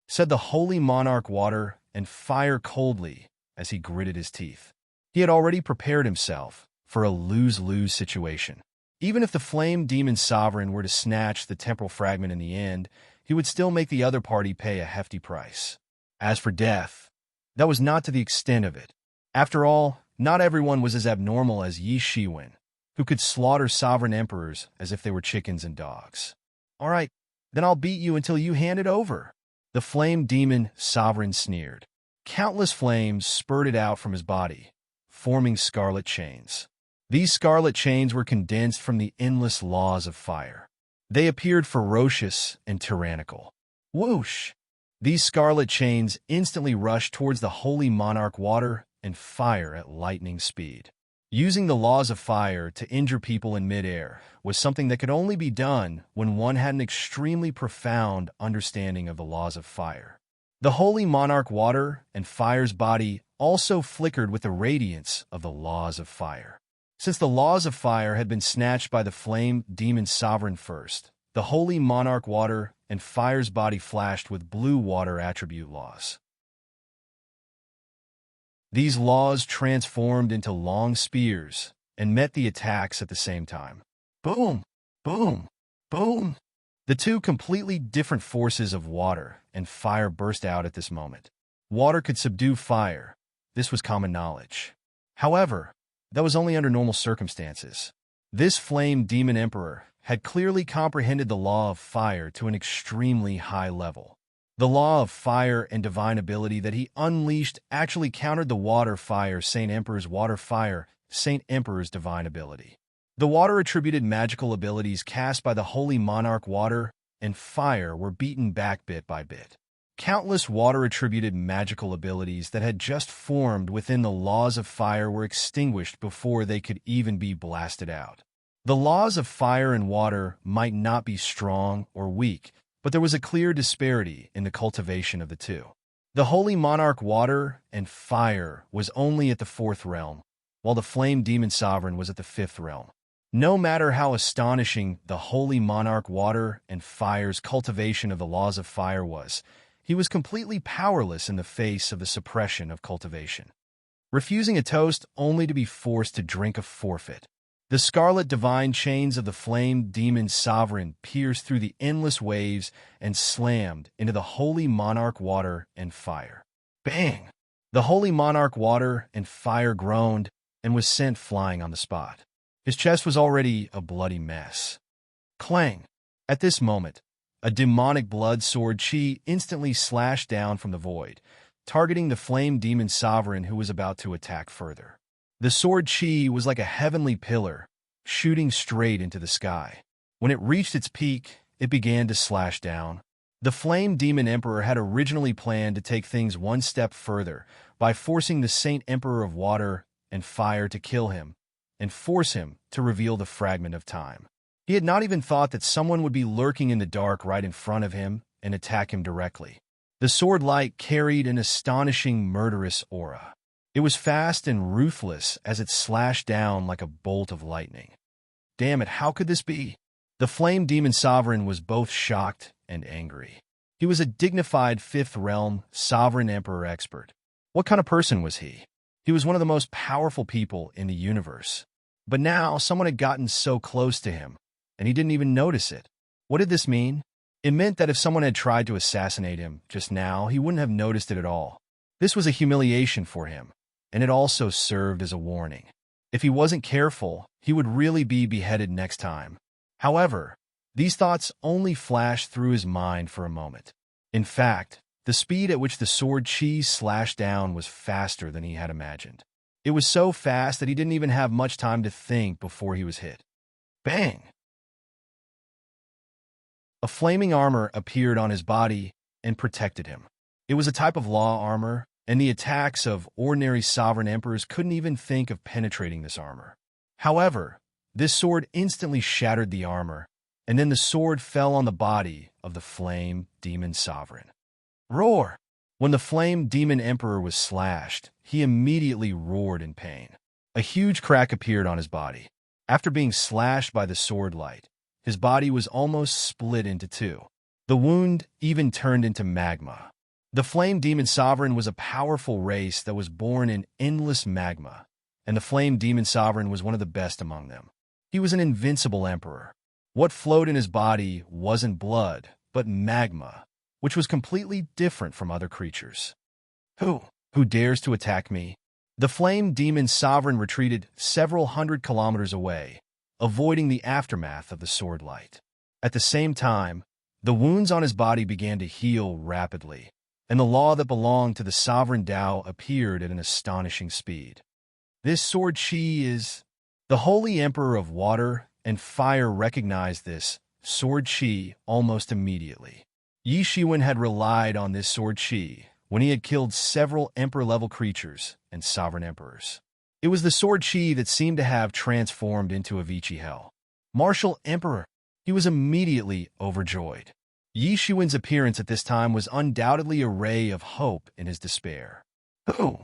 said the Holy Monarch Water and Fire coldly as he gritted his teeth. He had already prepared himself for a lose-lose situation. Even if the Flame Demon Sovereign were to snatch the temporal fragment in the end, he would still make the other party pay a hefty price. As for death, that was not to the extent of it. After all, not everyone was as abnormal as Yi Shiwen, who could slaughter sovereign emperors as if they were chickens and dogs. All right, then I'll beat you until you hand it over. The Flame Demon Sovereign sneered. Countless flames spurted out from his body, forming scarlet chains. These scarlet chains were condensed from the endless laws of fire. They appeared ferocious and tyrannical. Whoosh! These scarlet chains instantly rushed towards the Holy Monarch Water and Fire at lightning speed. Using the laws of fire to injure people in midair was something that could only be done when one had an extremely profound understanding of the laws of fire. The Holy Monarch Water and Fire's body also flickered with the radiance of the laws of fire. Since the laws of fire had been snatched by the Flame Demon Sovereign first, the Holy Monarch Water and Fire's body flashed with blue water attribute laws. These laws transformed into long spears and met the attacks at the same time. Boom! Boom! Boom! The two completely different forces of water and fire burst out at this moment. Water could subdue fire. This was common knowledge. However, that was only under normal circumstances. This Flame Demon Emperor had clearly comprehended the law of fire to an extremely high level. The law of fire and divine ability that he unleashed actually countered the Water Fire Saint Emperor's Water Fire Saint Emperor's divine ability. The water-attributed magical abilities cast by the Holy Monarch Water and Fire were beaten back bit by bit. Countless water-attributed magical abilities that had just formed within the laws of fire were extinguished before they could even be blasted out. The laws of fire and water might not be strong or weak, but there was a clear disparity in the cultivation of the two. The holy monarch water and fire was only at the fourth realm, while the flame demon sovereign was at the fifth realm. No matter how astonishing the holy monarch water and fire's cultivation of the laws of fire was, he was completely powerless in the face of the suppression of cultivation. Refusing a toast only to be forced to drink a forfeit. The scarlet divine chains of the flame demon sovereign pierced through the endless waves and slammed into the holy monarch water and fire. Bang! The holy monarch water and fire groaned and was sent flying on the spot. His chest was already a bloody mess. Clang! At this moment, a demonic blood sword chi instantly slashed down from the void, targeting the flame demon sovereign who was about to attack further. The sword chi was like a heavenly pillar, shooting straight into the sky. When it reached its peak, it began to slash down. The flame demon emperor had originally planned to take things one step further by forcing the Saint Emperor of Water and Fire to kill him and force him to reveal the fragment of time. He had not even thought that someone would be lurking in the dark right in front of him and attack him directly. The sword light carried an astonishing murderous aura. It was fast and ruthless as it slashed down like a bolt of lightning. Damn it, how could this be? The flame demon sovereign was both shocked and angry. He was a dignified fifth realm sovereign emperor expert. What kind of person was he? He was one of the most powerful people in the universe. But now someone had gotten so close to him, and he didn't even notice it. What did this mean? It meant that if someone had tried to assassinate him just now, he wouldn't have noticed it at all. This was a humiliation for him, and it also served as a warning. If he wasn't careful, he would really be beheaded next time. However, these thoughts only flashed through his mind for a moment. In fact, the speed at which the sword chi slashed down was faster than he had imagined. It was so fast that he didn't even have much time to think before he was hit. Bang! A flaming armor appeared on his body and protected him. It was a type of law armor, and the attacks of ordinary sovereign emperors couldn't even think of penetrating this armor. However, this sword instantly shattered the armor, and then the sword fell on the body of the flame demon sovereign. Roar! When the flame demon emperor was slashed, he immediately roared in pain. A huge crack appeared on his body. After being slashed by the sword light, his body was almost split into two. The wound even turned into magma. The flame demon sovereign was a powerful race that was born in endless magma, and the flame demon sovereign was one of the best among them. He was an invincible emperor. What flowed in his body wasn't blood, but magma, which was completely different from other creatures. Who dares to attack me? The flame demon sovereign retreated several hundred kilometers away, avoiding the aftermath of the sword light. At the same time, the wounds on his body began to heal rapidly, and the law that belonged to the sovereign Tao appeared at an astonishing speed. This sword chi is... The holy emperor of water and fire recognized this sword chi almost immediately. Yi Shiwen had relied on this sword chi when he had killed several emperor-level creatures and sovereign emperors. It was the sword chi that seemed to have transformed into a Vici hell. Martial Emperor! He was immediately overjoyed. Yi Shiwen's appearance at this time was undoubtedly a ray of hope in his despair. Who?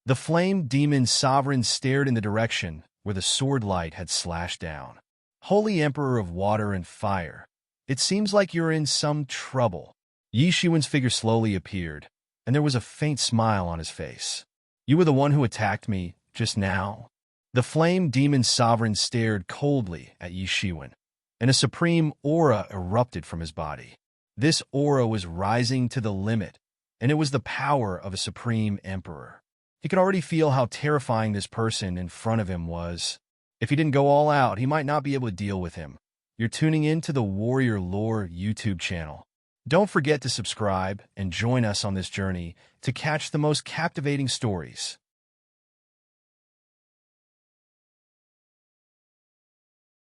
The flame demon sovereign stared in the direction where the sword light had slashed down. Holy Emperor of Water and Fire, it seems like you're in some trouble. Yi Shiwen's figure slowly appeared, and there was a faint smile on his face. You were the one who attacked me just now? The flame demon sovereign stared coldly at Yi Shiwen, and a supreme aura erupted from his body. This aura was rising to the limit, and it was the power of a supreme emperor. He could already feel how terrifying this person in front of him was. If he didn't go all out, he might not be able to deal with him. You're tuning in to the Warrior Lore YouTube channel. Don't forget to subscribe and join us on this journey to catch the most captivating stories.